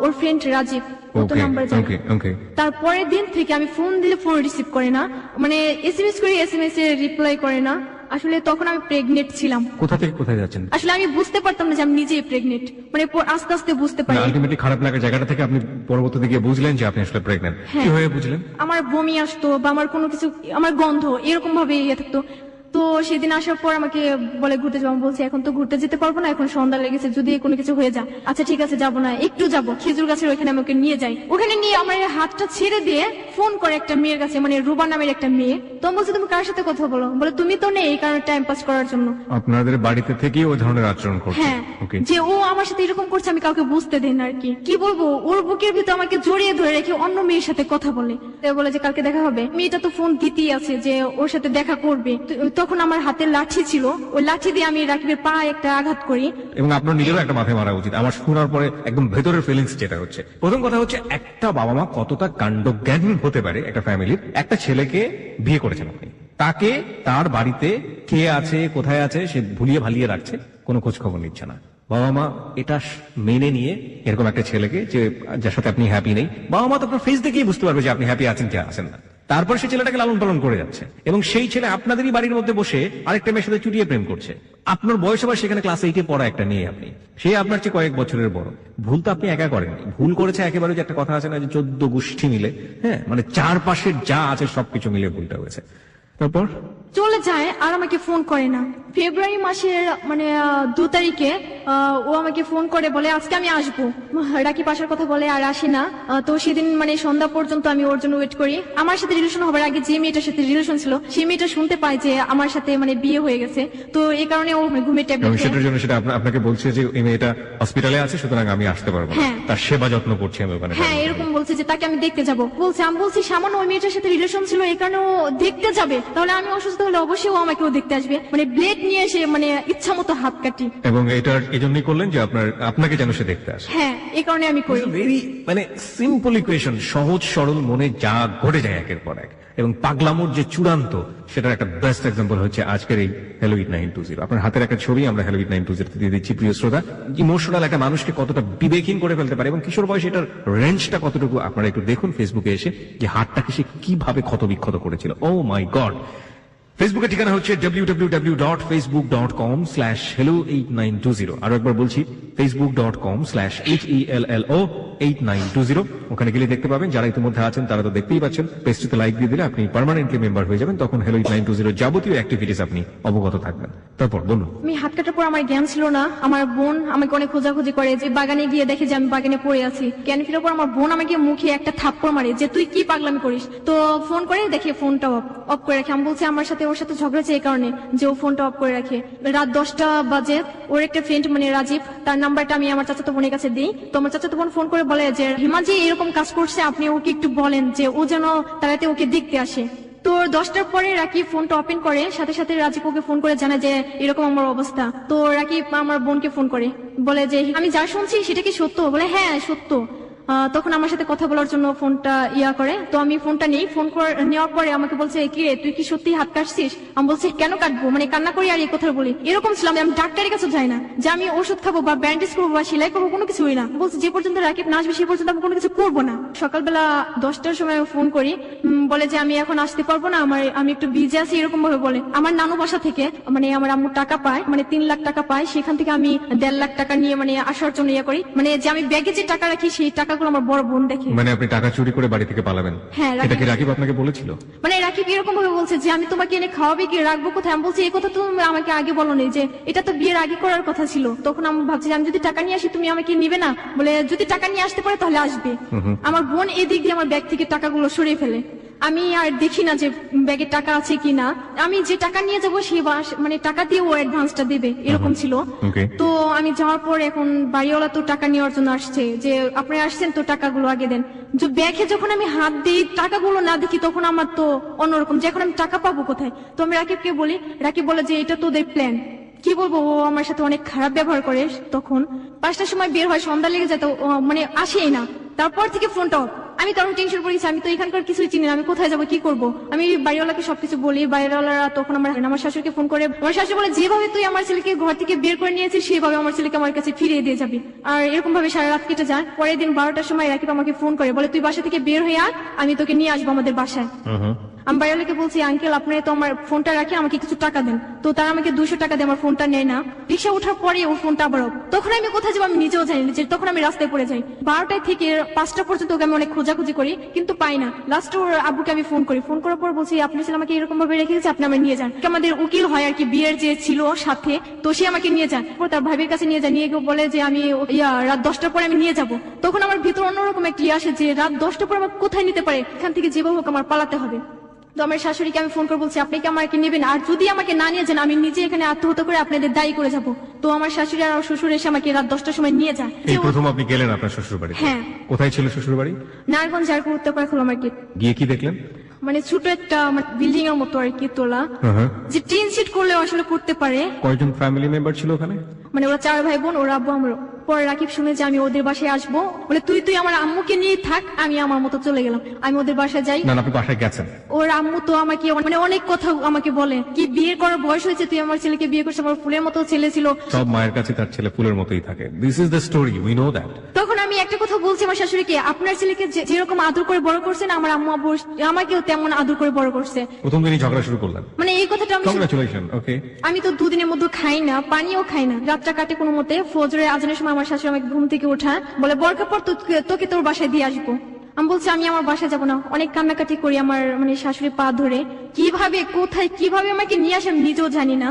ওর ফ্রেন্ড রাজীব, ও তো নাম্বার জানে। তারপরের দিন থেকে আমি ফোন দিলে ফোন রিসিভ করে না, মানে এসএমএস করি এসএমএস এর রিপ্লাই করে না। আসলে তখন আমি প্রেগনেন্ট ছিলাম। কোথা থেকে কোথায় যাচ্ছেন? আসলে আমি বুঝতে পারতাম না যে আমি নিজেই প্রেগনেন্ট, মানে আস্তে আস্তে বুঝতে পারি। আলটিমেটলি খারাপ লাগার জায়গাটা থেকে আপনি পরবর্তীতে গিয়ে বুঝলেন যে আপনি আসলে প্রেগনেন্ট। কি হয়ে বুঝলেন? আমার বমি আসতো বা আমার কোনো কিছু, আমার গন্ধ এরকম ভাবে ইয়ে থাকতো। তো সেদিন আসার পর আমাকে বলে ঘুরতে যাবো, বলছি এখন তো ঘুরতে যেতে পারবো না, এখন সন্ধ্যা লেগেছে, যদি কোনো কিছু হয়ে যায়। আচ্ছা ঠিক আছে যাবো না, একটু যাবো খেজুর গাছের ওখানে আমাকে নিয়ে যাই। ওখানে নিয়ে আমার হাতটা ছেড়ে দিয়ে ফোন করে একটা মেয়ের কাছে, মানে রুবা নামের একটা মেয়ে। তো বলছে তুমি কার সাথে কথা বলো? বলে তুমি তো নেই, এই কারণে টাইম পাস করার জন্য। আপনাদের বাড়িতে থেকেই ওই ধরনের আচরণ করছে? হ্যাঁ, যে ও আমার সাথে এরকম করছে আমি কাউকে বুঝতে দেন আর কি। কি বলবো, ওর বুকের ভিতর আমাকে জড়িয়ে ধরে রেখে অন্য মেয়ের সাথে কথা বলে। বলে যে কালকে দেখা হবে। মেয়েটা তো ফোন দিতেই আছে যে ওর সাথে দেখা করবে। তখন আমার হাতে লাঠি ছিল, ওই লাঠি দিয়ে আমি রাকিবের পা একটা আঘাত করি। এবং আপনার নিজেরও একটা মাথায় মারা উচিত। আমার শোনার পরে একদম ভেতরের ফিলিংস যেটা হচ্ছে, প্রথম কথা হচ্ছে একটা বাবা মা কতটা কাণ্ডজ্ঞান হতে পারে একটা ফ্যামিলির। একটা ছেলেকে বিয়ে করেছেন আপনি, তাকে তার বাড়িতে কে আছে কোথায় আছে সে ভুলিয়ে ভালিয়ে রাখছে, কোনো খোঁজ খবর নিচ্ছে না। বাবা মা এটা মেনে নিয়ে এরকম একটা ছেলেকে, যে যার সাথে আপনি হ্যাপি নেই, বাবা মা তো আপনার ফেস দেখেই বুঝতে পারবে যে আপনি হ্যাপি আছেন কি আছেন না। তারপর সেই ছেলেটাকে লালন পালন করে যাচ্ছে, এবং সেই ছেলে আপনাদেরই বাড়ির মধ্যে বসে আরেকটা মেয়ের সাথে চুটিয়ে প্রেম করছে। আপনার বয়স আবার সেখানে ক্লাস 8-এ পড়া একটা নিয়ে আপনি, সে আপনার চেয়ে কয়েক বছরের বড়। ভুল তো আপনি একা করেননি, ভুল করেছে একেবারে, যে একটা কথা আছে না যে 14 গোষ্ঠী মিলে, হ্যাঁ, মানে চারপাশের যা আছে সবকিছু মিলে ভুলটা হয়েছে। তারপর চলে যায় আর আমাকে ফোন করে না। ফেব্রুয়ারি মাসের মানে 2 তারিখে ও আমাকে ফোন করে বলে আজকে আমি আসবো, রাকিব আসার কথা বলে আর আসে না। তো সেদিন মানে সন্ধ্যা পর্যন্ত আমি ওর জন্য ওয়েট করি। আমার সাথে রিলেশন হবার আগে যে মেয়েটার সাথে রিলেশন ছিল সেই মেয়েটা শুনতে পায় যে আমার সাথে মানে বিয়ে হয়ে গেছে, তো এই কারণে ও ঘুমের এবং ট্যাবলেট সেটার জন্য সেটা আপনাকে বলছে যে এই মেয়েটা হসপিটালে আছে, সুতরাং আমি আসতে পারবো না, হ্যাঁ। তার সেবা যত্ন করছি আমি ওখানে। হ্যাঁ এরকম বলছে যে তাকে আমি দেখতে যাব। বলছে আমি বলছি সামান্য ওই মেয়েটার সাথে রিলেশন ছিল এই কারণে ও দেখতে যাবে, তাহলে আমি অসুস্থ হলে অবশ্যই ও আমাকেও দেখতে আসবে, মানে ব্লেড নিয়ে এসে মানে ইচ্ছা মতো হাত কাটি। এবং এটার এই জন্যই করলেন যে আপনাকে যেন সে দেখতে আসে। হ্যাঁ এই কারণে আমি করি। ভেরি মানে সিম্পল ইকুয়েশন, সহজ সরল মনে যা ঘটে যায় একের পর এক, এবং পাগলামোর যে চূড়ান্ত সেটার একটা বেস্ট এক্সাম্পল হচ্ছে আজকের এই হ্যালো ইট 920। আপনার হাতের একটা ছবি আমরা হ্যালো ইট 920 দিয়ে দিচ্ছি। প্রিয় শ্রোতা, ইমোশনাল একটা মানুষকে কতটা বিবেকহীন করে ফেলতে পারে এবং কিশোর বয়সে এটার রেঞ্জটা কতটুকু আপনারা একটু দেখুন ফেসবুকে এসে, যে হাতটাকে সে কিভাবে ক্ষতবিক্ষত করেছিল। ও মাই গড। ফেসবুকের ঠিকানা হচ্ছে www.facebook.com/hello8920। আরো একবার বলছি, facebook.com/HELLO8920। ওখানে গেলে দেখতে পাবেন, যারা ইতিমধ্যে আছেন তারা তো দেখতেই পাচ্ছেন। পেজটিতে লাইক দিয়ে দিলে আপনি পার্মানেন্টলি মেম্বার হয়ে যাবেন, তখন হ্যালো 8920 যাবতীয় অ্যাক্টিভিটিস আপনি অবগত থাকবেন। তারপর বলুন। আমি হাত কাটার পর আমার জ্ঞান ছিল না। আমার বোন আমাকে অনেক খোঁজাখুঁজি করে, যে বাগানে গিয়ে দেখে যে আমি বাগানে পড়ে আছি। জ্ঞান ফেরার পর আমার বোন আমাকে মুখে একটা থাপ্পড় মারে যে তুই কি পাগলামি করিস। তো ফোন করে দেখে ফোনটা অফ করে রাখে। আমি বলছি আমার সাথে ওর সাথে ঝগড়া হয়েছে এই কারণে যে ও ফোনটা অফ করে রাখে। রাত 10টা বাজে ওর একটা ফ্রেন্ড মানে রাজীব, তার নাম্বারটা আমি আমার চাচাতো বোনের কাছে দিই। তো আমার চাচাতো বোন ফোন করে বলে যে হিমাজি এরকম কাজ করছে, আপনি ওকে একটু বলেন যে ও যেন তাড়াতাড়ি ওকে দেখতে আসে। তো 10টার পরে রাকিব ফোনটা ওপেন করে, সাথে সাথে রাজীব ওকে ফোন করে জানায় যে এরকম আমার অবস্থা। তো রাকিব আমার বোনকে ফোন করে বলে যে আমি যা শুনছি সেটা কি সত্য? বলে হ্যাঁ সত্য। তখন আমার সাথে কথা বলার জন্য ফোনটা করে। তো আমি ফোনটা নেই। ফোন নেওয়ার পরে আমাকে বলছে কি রে তুই কি সত্যি হাত কাটছিস? আমি বলছি কেন কাটবো, মানে কান্না করি আর এই কথা বলি। এরকম ছিলাম, আমি ডাক্তারের কাছে যাই না যে আমি ওষুধ খাবো বা ব্যান্ডেজ করবো বা সেলাই করবো, কোনো কিছুই না। বলছি যে পর্যন্ত রাকিব না আসবে সে পর্যন্ত আমি কোনো কিছু করবো না। সকালবেলা 10টার সময় ফোন করি, বলে যে আমি এখন আসতে পারবো না, আমি একটু বিজি আছি, এরকম ভাবে বলে। আমার নানু বাসা থেকে মানে আমার আম্মু টাকা পায়, মানে 3 লাখ টাকা পায়, সেখান থেকে আমি 1.5 লাখ টাকা নিয়ে মানে আসার জন্য করি। মানে যে আমি ব্যাগে যে টাকা রাখি সেই টাকাগুলো আমার বড় বোন দেখে। মানে আপনি টাকা চুরি করে বাড়ি থেকে পালাবেন? হ্যাঁ। এটা কি রাকিব আপনাকে বলেছিল? মানে রাকিব এরকম ভাবে বলছে যে আমি তোমাকে এনে খাওয়াবে কি রাখবো কোথায়? আমি বলছি এই কথা তো আমাকে আগে বলো নি, যে এটা তো বিয়ের আগে করার কথা ছিল। তখন আমি ভাবছি আমি যদি টাকা নিয়ে আসি তুমি আমাকে নিবে না? বলে যদি টাকা নিয়ে আসতে পারে তাহলে আসবে। আমার বোন এদিক দিয়ে আমার ব্যাগ থেকে টাকাগুলো সরিয়ে ফেলে। আমি আর দেখি না যে ব্যাগে টাকা আছে কিনা। আমি যে টাকা নিয়ে যাবো সেই মানে টাকা দিয়ে ও অ্যাডভান্সটা দেবে, এরকম ছিল। তো আমি যাওয়ার পর এখন বাড়িওয়ালা তো টাকা নেওয়ার জন্য আসছে, যে আপনি আসছেন তো টাকাগুলো আগে দেন। যে ব্যাগে যখন আমি হাত দিই টাকাগুলো না দেখি তখন আমার তো অন্যরকম, যে এখন আমি টাকা পাবো কোথায়? তো আমি রাকিবকে বলি, রাকিব বলে যে এটা তোদের প্ল্যান। কি বলবো, ও আমার সাথে অনেক খারাপ ব্যবহার করে। তখন 5টার সময় বের হয়, সন্ধ্যা লেগে যেত, মানে আসেই না। তারপর থেকে ফোনটা অফ। আমি তখন টেনশন পড়েছি, আমি তো এখানকার কিছুই চিনি না, আমি কোথায় যাবো, কি করবো? আমি বাড়িওয়ালাকে সবকিছু বলি। বাড়িওয়ালারা তখন আমার শাশুড়িকে ফোন করে। আমার শাশুড়ি বলে যেভাবে তুই আমার ছেলেকে ঘর থেকে বের করে নিয়েছিস সেভাবে আমার ছেলেকে আমার কাছে ফিরিয়ে দিয়ে যাবি। আর এরকম ভাবে সারা রাত কেটে যায়। পরের দিন 12টার সময় রাকিব আমাকে ফোন করে, বলে তুই বাসা থেকে বের হয়ে আয়, আমি তোকে নিয়ে আসবো আমাদের বাসায়। আমি বাড়িওয়ালাকে বলছি আঙ্কেল আপনি তো আমার ফোনটা রাখে আমাকে কিছু টাকা দেন। তো তারা আমাকে 200 টাকা দিয়ে আমার ফোনটা নেয় না। রিক্সা ওঠার পরে ও ফোনটা আবার অফ। তখন আমি কোথায় যাবো আমি নিজেও জানি না, যে তখন আমি রাস্তায় পড়ে যাই। 12টা থেকে 5টা পর্যন্ত ওকে আমি অনেক খোঁজাখুঁজি করি কিন্তু পাই না। লাস্ট ওর আব্বুকে আমি ফোন করি। ফোন করার পর বলছি আপনি ছেলে আমাকে এরকম ভাবে রেখে গেছে, আপনি আমাকে নিয়ে যান। আমাদের উকিল হয় আর কি, বিয়ের যে ছিল সাথে, তো সে আমাকে নিয়ে যান। তার ভাবির কাছে নিয়ে যায়, নিয়ে গিয়ে বলে যে আমি রাত 10টার পরে আমি নিয়ে যাব। তখন আমার ভিতর অন্যরকম একটা আসে যে রাত 10টার পর আমার কোথায় নিতে পারে, এখান থেকে যেভাবে হোক আমার পালাতে হবে। তো আমার শাশুড়িকে আমি ফোন করে বলছি আপনি কি আমাকে নেবেন, আর যদি আমাকে না নিয়ে যান আমি নিজে এখানে আত্মহত্যা করে আপনাদের দায়ী করে যাব। তো আমার শাশুড়ি আর শ্বশুর এসে আমাকে রাত 10টার সময় নিয়ে যায়। এই প্রথম আপনি গেলেন আপনার শ্বশুর বাড়ি? হ্যাঁ। কোথায় ছিল শ্বশুর বাড়ি? নারায়ণগঞ্জ জারপুর উত্তরপাড়া খোলা মার্কেট। গিয়ে কি দেখলেন? মানে ছোট একটা বিল্ডিং এর মতো আর কি তোলা, যে টিন শিট করলে আসলে করতে পারে। কয়জন ফ্যামিলি মেম্বার ছিল ওখানে? মানে ওরা 4 ভাই বোন, ওরা আব্বু আমারও। পরে রাকিব শুনে যে আমি ওদের বাসায় আসবো, বলে তুই আমার আম্মুকে নিয়ে থাক। আমি আমার মতো চলে গেলাম। আমি ওদের বাসায় যাই। না আপনি বাসায় গেছেন? ওর আম্মু তো আমাকে মানে অনেক কথা আমাকে বলে, কি বিয়ে করার বয়স হয়েছে, তুই আমার ছেলেকে বিয়ে করছিস, আমার ফুলের মতো ছেলে ছিল। সব মায়ের কাছে তার ছেলে ফুলের মতোই থাকে। This is the story, we know that. তখন আমি একটা কথা বলছি আমার শাশুড়িকে, আপনার ছেলেকে যেরকম আদর করে বড় করছেন আমার আম্মু আব্বু আমাকেও তেমন আদর করে বড় করছে। প্রথম দিনই ঝগড়া শুরু করলেন? মানে এই কথাটা কংগ্রাচুলেশন। ওকে। আমি তো 2 দিনের মধ্যে খাই না, পানিও খাই না, রাতটা কাটে কোনো মতে। ফজরের আজানের সময় আমার শাশুড়ি আমাকে ঘুম থেকে ওঠা, বলে বরকা পর তোকে তোর বাসায় দিয়ে আসবো। আমি বলছি আমি আমার বাসায় যাবো না, অনেক কান্নাকাটি করি আমার মানে শাশুড়ি পা ধরে, কিভাবে কোথায় কিভাবে আমাকে নিয়ে আসে আমি নিজেও জানি না,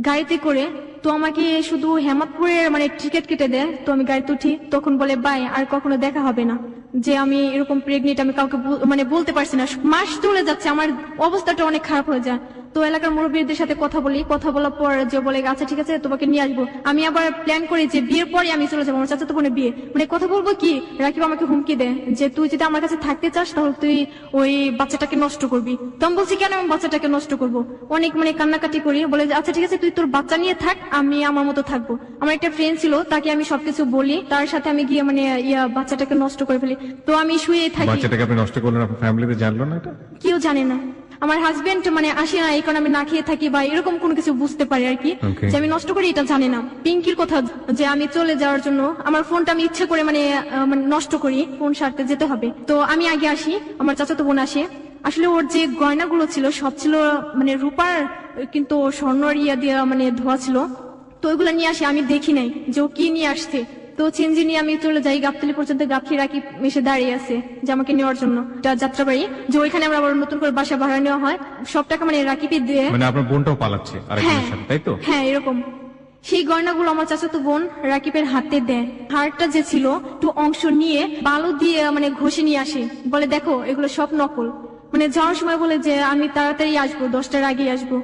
গাড়িতে করে। তো আমাকে শুধু হেমাদপুরের মানে টিকিট কেটে দেয়, তো আমি গাড়িতে উঠি, তখন বলে বাই আর কখনো দেখা হবে না, যে আমি এরকম প্রেগনেন্ট, আমি কাউকে মানে বলতে পারছি না, মাস চলে যাচ্ছে, আমার অবস্থাটা অনেক খারাপ হয়ে যায়। তো এলাকার মুরব্বীদের সাথে কথা বলি, কথা বলার পর যে বলে আচ্ছা ঠিক আছে তোমাকে নিয়ে আসবো। আমি আবার প্ল্যান করি যে বিয়ের পরে আমি চলে যাবো, আমার চাচাতো বোনের বিয়ে, মানে কথা বলবো কি, রাকিব আমাকে হুমকি দেয় যে তুই যদি আমার কাছে থাকতে চাস তাহলে তুই ওই বাচ্চাটাকে নষ্ট করবি। তো আমি বলছি কেন আমি বাচ্চাটাকে নষ্ট করবো, অনেক মানে কান্নাকাটি করি, বলে যে আচ্ছা ঠিক আছে তুই তোর বাচ্চা নিয়ে থাক, আমি আমার মতো থাকবো। আমার একটা ফ্রেন্ড ছিল, তাকে আমি সবকিছু বলি, তার সাথে আমি গিয়ে মানে বাচ্চাটাকে নষ্ট করে ফেলি। তো আমি শুয়ে থাকি। বাচ্চাটাকে আপনি নষ্ট করলেন, আপনার ফ্যামিলিতে জানলো না এটা? কেউ জানে না, আমার হাজবেন্ড মানে আসে না, এই কারণে আমি না খেয়ে থাকি বা এরকম কোনো কিছু বুঝতে পারি আর কি, Okay. যে আমি নষ্ট করি এটা জানে না। পিঙ্কির কথা যে আমি চলে যাওয়ার জন্য আমার ফোনটা আমি ইচ্ছে করে মানে নষ্ট করি, ফোন সারতে যেতে হবে, তো আমি আগে আসি, আমার চাচাতো বোন আসে। আসলে ওর যে গয়নাগুলো ছিল সব ছিল মানে রূপার, কিন্তু স্বর্ণর দিয়ে মানে ধোয়া ছিল, তো ওইগুলো নিয়ে আসে, আমি দেখি নাই যে ও কি নিয়ে আসছে। তো চেঞ্জি নিয়ে আমি চলে যাই গাবতলী পর্যন্ত, গাবতলী রাকিব এসে দাঁড়িয়ে আছে যে আমাকে নেওয়ার জন্য, যাত্রাবাড়ি, যে ওইখানে আমরা আবার নতুন করে বাসা ভাড়া নেওয়া হয়, সব টাকা মানে রাকিবই দিয়ে। মানে আপনার বোনটাও পালাচ্ছে আরেকজনের সাথে, তাই তো? হ্যাঁ এরকম। সেই গয়নাগুলো আমার চাচাতো বোন রাকিবের হাতে দেয়, হারটা যে ছিল একটু অংশ নিয়ে বালু দিয়ে মানে ঘষে নিয়ে আসে, বলে দেখো এগুলো সব নকল। মানে যাওয়ার সময় বলে যে আমি তাড়াতাড়ি আসবো, 10টার আগে আসবো।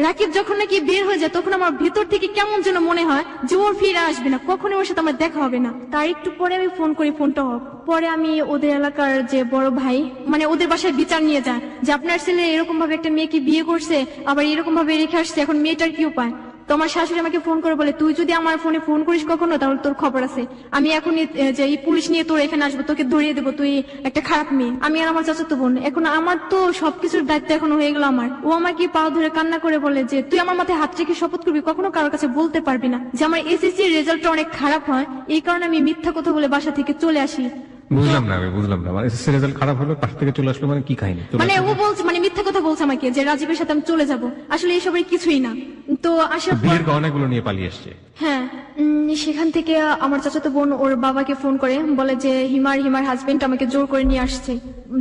রাকিব যখন নাকি বের হয়ে যায় তখন আমার ভেতর থেকে কেমন যেন মনে হয় যে ওর ফিরে আসবে না, কখনো ওর সাথে আমার দেখা হবে না। তার একটু পরে আমি ফোন করি, ফোনটা অফ। পরে আমি ওদের এলাকার যে বড় ভাই মানে ওদের বাসায় বিচার নিয়ে যায় যে আপনার ছেলে এরকম ভাবে একটা মেয়েকে বিয়ে করছে, আবার এরকম ভাবে রেখে আসছে, এখন মেয়েটার কি উপায়। তো আমার শাশুড়ি আমাকে ফোন করে বলে তুই যদি আমার ফোনে ফোন করিস কখনো তাহলে তোর খবর আছে, আমি এখন যে এই পুলিশ নিয়ে তোর এখানে আসবো, তোকে ধরিয়ে দেবো, তুই একটা খারাপ মেয়ে। আমি আর আমার চাচাতো বোন, এখন আমার তো সবকিছুর দায়িত্ব এখন হয়ে গেল আমার। ও আমাকে পা ধরে কান্না করে বলে যে তুই আমার মাথায় হাত রেখে শপথ করবি কখনো কারোর কাছে বলতে পারবি না যে আমার এসএসসি এর রেজাল্টটা অনেক খারাপ হয়, এই কারণে আমি মিথ্যা কথা বলে বাসা থেকে চলে আসি। বুঝলাম না, আমি বুঝলাম না, মানে এসএসসি রেজাল্ট খারাপ হলো পাশ থেকে চলে আসলো, মানে কি কাহিনী? মানে ও বলছে মানে মিথ্যা কথা বলছে আমাকে যে রাজীবের সাথে আমি চলে যাব, আসলে এইসবের কিছুই না। তো আসার পর বিয়ের গহনাগুলো নিয়ে পালিয়ে এসছে। হ্যাঁ, সেখান থেকে আমার চাচাতো বোন ওর বাবাকে ফোন করে বলে যে হিমার হাজবেন্ড আমাকে জোর করে নিয়ে আসছে,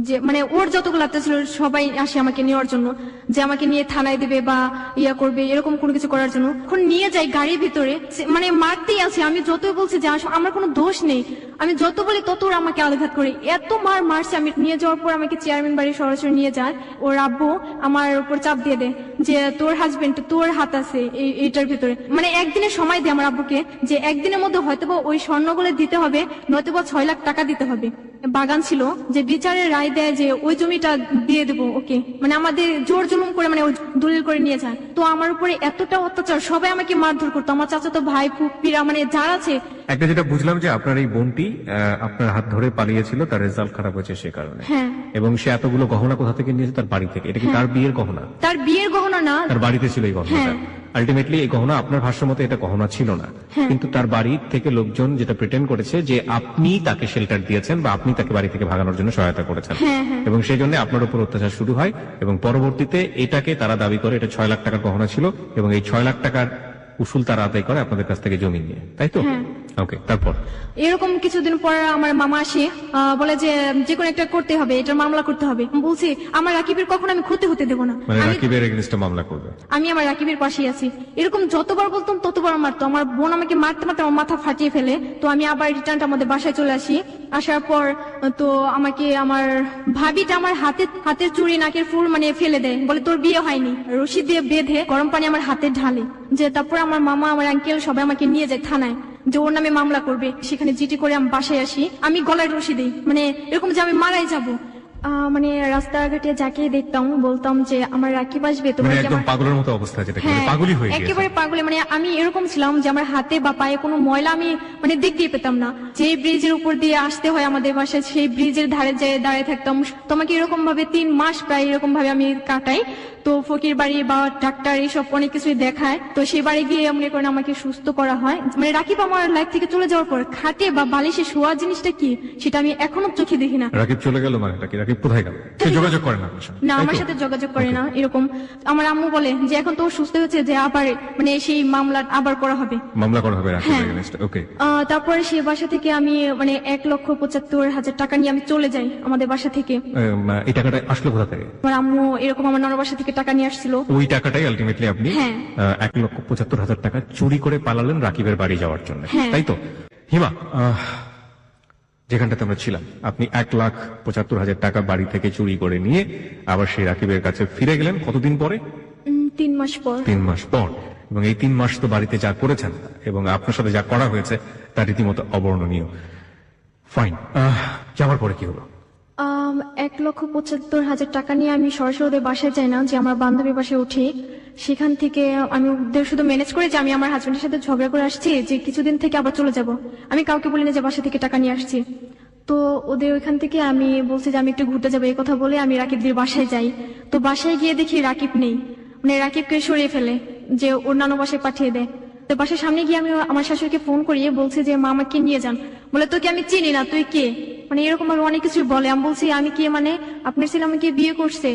যে মানে ওর যতগুলো আত্মীয় ছিল সবাই আসে আমাকে নেওয়ার জন্য, যে আমাকে নিয়ে থানায় দেবে বা ইয়া করবে এরকম কোনো কিছু করার জন্য। এখন নিয়ে যাই গাড়ির ভিতরে, মানে মারতেই আছে, আমি যতই বলছি যে আমার কোনো দোষ নেই, আমি যত বলি তত ওরা আমাকে আঘাত করে, এত মারছে। আমি নিয়ে যাওয়ার পর আমাকে চেয়ারম্যান বাড়ি সরাসরি নিয়ে যায়, ওর আব্বু আমার উপর চাপ দিয়ে দেয় যে তোর হাজবেন্ড, তোর হাত আছে এইটার ভিতরে, মানে একদিনের সময় দেয় আমার আব্বুকে যে একদিনের মধ্যে হয়তোবা ওই স্বর্ণগুলো দিতে হবে, নয়তোবা 6 লাখ টাকা দিতে হবে। বাগান ছিল, যে বিচারের রায় দেয় যে ওই জমিটা দিয়ে দেবো ওকে, মানে আমাদের জোর জুলুম করে মানে ওই দলিল করে নিয়ে যায়। তো আমার উপরে এতটা অত্যাচার, সবাই আমাকে মারধর করতো, আমার চাচাতো ভাই ফুপিরা মানে যারা আছে। একটা যেটা বুঝলাম যে আপনার এই বোনটি আপনার হাত ধরে পালিয়েছিল, তার রেজাল্ট খারাপ হয়েছে সে কারণে, হ্যাঁ, এবং সে এতগুলো গহনা কোথা থেকে নিয়েছে? তার বাড়ি থেকে। এটা কি তার বিয়ের গহনা? তার বিয়ের গহনা না, তার বাড়িতে ছিল এই গহনাটা। হ্যাঁ। আলটিমেটলি এই গহনা আপনার ভাষ্য মতে এটা গহনা ছিল না, কিন্তু তার বাড়ি থেকে লোকজন যেটা প্রিটেন্ড করেছে যে আপনি তাকে শেল্টার দিয়েছেন বা আপনি তাকে বাড়ি থেকে ভাগানোর জন্য সহায়তা করেছেন, এবং সেই জন্য আপনার উপর অত্যাচার শুরু হয়, এবং পরবর্তীতে এটাকে তারা দাবি করে এটা 6 লাখ টাকার গহনা ছিল, এবং এই 6 লাখ টাকার উসুল তারা আদায় করে আপনাদের কাছ থেকে জমি নিয়ে, তাই তো? ওকে, তারপর এরকম কিছুদিন পর আমার মামা আসে, বলে যে যে কোনো একটা করতে হবে, এটার মামলা করতে হবে। বলছি আমার রাকিবের কখনো আমি ক্ষতি হতে দেবো না, মানে রাকিবের এগেইনস্টে মামলা করবে। আমি আমার রাকিবের পাশেই আছি। এরকম যতবার বলতাম ততবার মারতো, আমার বোন আমাকে মারতে মারতে আমার মাথা ফাটিয়ে ফেলে। তো আমি আবার রিটার্নটা আমাদের বাসায় চলে আসি। আসার পর তো আমাকে আমার ভাবিটা আমার হাতের চুড়ি নাকের ফুল মানে ফেলে দেয়, বলে তোর বিয়ে হয়নি, রশি দিয়ে বেঁধে গরম পানি আমার হাতে ঢালে, যে তারপর আমার মামা আমার আঙ্কেল সবাই আমাকে নিয়ে যায় থানায়, যে ওর নামে মামলা করবে। সেখানে জিটি করে আমি বাসায় আসি, আমি গলায় রশি দিই, মানে এরকম যে আমি মারাই যাবো। মানে রাস্তাঘাটে যাকে দেখতাম বলতাম যে আমার রাকিব আসবে, তো মানে একদম পাগলের মতো অবস্থা, যেটা পাগলই হয়ে গেছে, একেবারে পাগলে। মানে আমি এরকম ছিলাম যে আমার হাতে বা পায়ে কোনো ময়লা আমি মানে দেখতেই পেতাম না। যে ব্রিজের উপর দিয়ে আসতে হয় আমাদের বাসায়, সেই ব্রিজের ধারে যেয়ে দাঁড়িয়ে থাকতাম। তোমাকে এরকম ভাবে 3 মাস প্রায় এরকম ভাবে আমি কাটাই। তো ফকির বাড়ি বা ডাক্তার এইসব অনেক কিছুই দেখায়, তো সেই বাড়ি গিয়ে মনে করেন আমাকে সুস্থ করা হয়। মানে রাকিব আমার লাইফ থেকে চলে যাওয়ার পর খাটে বা বালিশে শোয়া জিনিসটা কি সেটা আমি এখনো চোখে দেখি না। রাকিব চলে গেল মানে রাকিব কোথায় গেল? সে যোগাযোগ করে না আপনার সঙ্গে? না, তাই আমার তো? সাথে যোগাযোগ করে না। এরকম আমার আম্মু বলে যে এখন তো ও সুস্থ হয়েছে, যে আবার মানে সেই মামলা আবার করা হবে। মামলা করা হবে রাকিবের হ্যাঁ। এগেইনস্টে। ওকে। তারপরে সে বাসা থেকে আমি মানে 1,75,000 টাকা নিয়ে আমি চলে যাই আমাদের বাসা থেকে। এই টাকাটা আসলো কোথা থেকে? আমার আম্মু এরকম আমার নানার বাসা থেকে টাকা নিয়ে আসছিল। ওই টাকাটাই আলটিমেটলি আপনি হ্যাঁ। 1,75,000 টাকা চুরি করে পালালেন রাকিবের বাড়ি যাওয়ার জন্য, হ্যাঁ। তাই তো? হিমা, যেখানটাতে আমরা ছিলাম, আপনি 1,75,000 টাকা বাড়ি থেকে চুরি করে নিয়ে আবার সেই রাকিবের কাছে ফিরে গেলেন কতদিন পরে? 3 মাস পর। 3 মাস পর। এবং এই 3 মাস তো বাড়িতে যা করেছেন এবং আপনার সাথে যা করা হয়েছে তা রীতিমতো অবর্ণনীয়। ফাইন, যাওয়ার পরে কি হলো? 1,75,000 টাকা নিয়ে আমি সরাসরি ওদের বাসায় যাই না, যে আমার বান্ধবীর বাসায় উঠি। সেখান থেকে আমি ওদের শুধু ম্যানেজ করে যে আমি আমার হাজবেন্ডের সাথে ঝগড়া করে আসছি, যে কিছুদিন থেকে আবার চলে যাব। আমি কাউকে বলি না যে বাসা থেকে টাকা নিয়ে আসছি। তো ওদের ওইখান থেকে আমি বলছি যে আমি একটু ঘুরতে যাবো, এই কথা বলে আমি রাকিবদের বাসায় যাই। তো বাসায় গিয়ে দেখি রাকিব নেই, মানে রাকিবকে সরিয়ে ফেলে, যে ওর নানু বাসায় পাঠিয়ে দেয়। তো বাসার সামনে গিয়ে আমি আমার শাশুড়িকে ফোন করিয়ে বলছি যে মা আমাকে নিয়ে যান। বলে তোকে আমি চিনি না, তুই কে? মানে এরকম ভাবে অনেক কিছু বলে। আমি বলছি আমি কে, মানে আপনার ছেলে আমাকে বিয়ে করছে,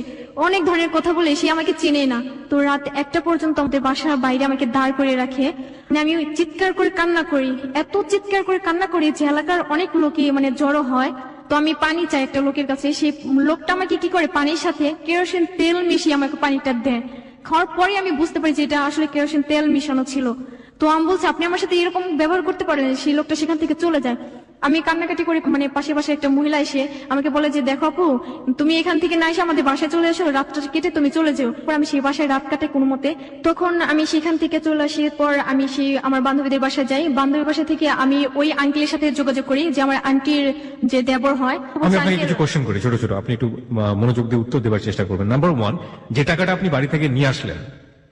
অনেক ধরনের কথা বলে। সে আমাকে চিনে না। তো রাত 1টা পর্যন্ত আমাদের বাসার বাইরে আমাকে দাঁড় করে রাখে। মানে আমি চিৎকার করে কান্না করি, এত চিৎকার করে কান্না করি যে এলাকার অনেক লোকই মানে জড়ো হয়। তো আমি পানি চাই একটা লোকের কাছে, সেই লোকটা আমাকে কি করে পানির সাথে কেরোসিন তেল মিশিয়ে আমাকে পানিটা দেয়। খাওয়ার পরে আমি বুঝতে পারি যে এটা আসলে কেরোসিন তেল মিশানো ছিল। তো আমি বলছি আপনি আমার সাথে এরকম ব্যবহার করতে পারেন। সেই লোকটা সেখান থেকে চলে যায়। আমি কান্নাকাটি করে, মানে পাশে পাশে একটা মহিলা এসে আমাকে বলে যে দেখো আপু, তুমি এখান থেকে না এসে আমাদের বাসায় চলে এসো, রাতটা কেটে তুমি চলে যাও। পর আমি সেই বাসায় রাত কাটে কোনো মতে। তখন আমি সেখান থেকে চলে আসি। পর আমি সেই আমার বান্ধবীদের বাসায় যাই। বান্ধবীর বাসা থেকে আমি ওই আঙ্কেলের সাথে যোগাযোগ করি, যে আমার আন্টির যে দেবর হয়। আমি আপনাকে কিছু কোশ্চেন করি, ছোট ছোট, আপনি একটু মনোযোগ দিয়ে উত্তর দেওয়ার চেষ্টা করবেন। নাম্বার 1, যে টাকাটা আপনি বাড়ি থেকে নিয়ে আসলেন,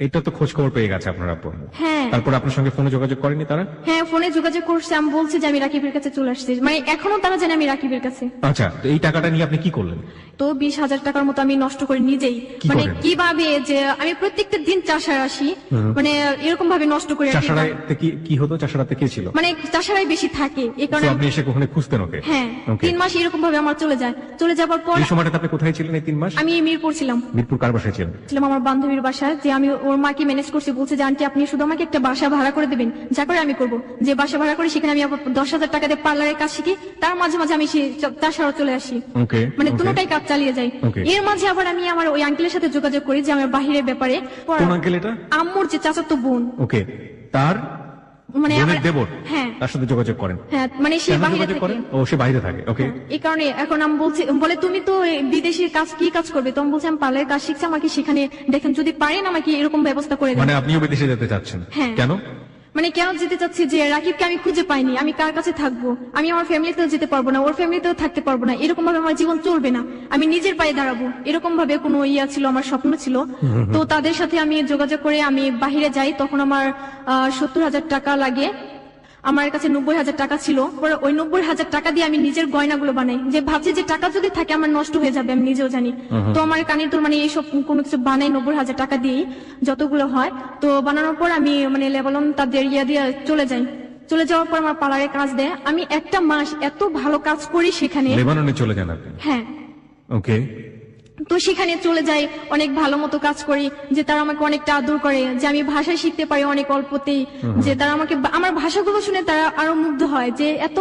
এটা তো খোঁজ খবর পেয়ে গেছে আপনার আপু? হ্যাঁ। তারপর আপনার সঙ্গে ফোনে যোগাযোগ করেনি তারা? হ্যাঁ, ফোনে যোগাযোগ করছে। আমি বলছি যে আমি রাকিবের কাছে চলে আসছি, মানে এখনো তারা জানে আমি রাকিবের কাছে। আচ্ছা, তো এই টাকাটা নিয়ে আপনি কি করলেন? তো 20,000 টাকার মতো আমি নষ্ট করি নিজেই। কি মানে করেন? কিভাবে যে আমি প্রত্যেকটা দিন চাষার আসি, মানে এরকম ভাবে নষ্ট করি আর কি। চাষারাতে কি হতো? চাষারাতে কে ছিল? মানে চাষারাই বেশি থাকে, এই কারণে তো আপনি এসে কখনো খুঁজতেন ওকে? হ্যাঁ, Okay. 3 মাস এরকম ভাবে আমার চলে যায়। চলে যাবার পর এই সময়টাতে আপনি কোথায় ছিলেন এই 3 মাস? আমি মিরপুর ছিলাম। মিরপুর কার বাসায় ছিলেন? ছিলাম আমার বান্ধবীর বাসায়। যে আমি ওর মাকে ম্যানেজ করছি, বলছে যে আন্টি আপনি শুধু আমাকে একটা বাসা ভাড়া করে দেবেন, যা করে আমি করবো। যে বাসা ভাড়া করি সেখানে আমি আবার 10,000 টাকা দিয়ে পার্লারের কাজ শিখি। তার মাঝে মাঝে আমি চাষারও চলে আসি। ওকে, মানে দুটোটাই কাজ চালিয়ে যাই। Okay. এর মাঝে আবার আমি আমার ওই আঙ্কেলের সাথে যোগাযোগ করি, যে আমার বাহিরের ব্যাপারে। কোন আঙ্কেল এটা? আম্মুর যে চাচাতো বোন, ওকে, তার মানে বোনের আমার দেবর, হ্যাঁ তার সাথে যোগাযোগ করেন? হ্যাঁ, মানে সে কেন বাহিরে যোগাযোগ থাকে। করেন? ও, সে বাইরে থাকে। ওকে, এই কারণে এখন আমি বলছি, বলে তুমি তো বিদেশি কাজ কি কাজ করবে? তো আমি বলছি আমি পার্লারের কাজ শিখছি, আমাকে সেখানে দেখেন যদি পারেন আমাকে এরকম ব্যবস্থা করে দেন। মানে আপনিও বিদেশে যেতে চাচ্ছেন? হ্যাঁ। কেন? মানে কেন যেতে চাচ্ছি, যে রাকিবকে আমি খুঁজে পাইনি, আমি কার কাছে থাকবো? আমি আমার ফ্যামিলিতেও যেতে পারবো না, ওর ফ্যামিলিতেও থাকতে পারবো না। এরকম ভাবে আমার জীবন চলবে না। আমি নিজের পায়ে দাঁড়াবো, এরকম ভাবে কোনো ইয়া ছিল, আমার স্বপ্ন ছিল। তো তাদের সাথে আমি যোগাযোগ করে আমি বাহিরে যাই। তখন আমার 70,000 টাকা লাগে। আমার কাছে 90,000 টাকা ছিল। পরে ওই 90,000 টাকা দিয়ে আমি নিজের গয়নাগুলো বানাই, যে ভাবছি যে টাকা যদি থাকে আমার নষ্ট হয়ে যাবে, আমি নিজেও জানি। তো আমার কানের দুল মানে এইসব কোনো কিছু বানাই 90,000 টাকা দিয়েই, যতগুলো হয়। তো বানানোর পর আমি মানে লেবালন তাদের ইয়া দিয়ে চলে যাই। চলে যাওয়ার পর আমার পার্লারে কাজ দেয়। আমি একটা মাস এত ভালো কাজ করি সেখানে। লেবাননে চলে যান আপনি? হ্যাঁ। ওকে, তো সেখানে চলে যাই, অনেক ভালো মতো কাজ করি, যে তারা আমাকে অনেকটা আদর করে, যে আমি ভাষা শিখতে পারি অনেক অল্পতেই। যে তারা আমাকে আমার ভাষাগুলো শুনে তারা আরো মুগ্ধ হয়, যে এত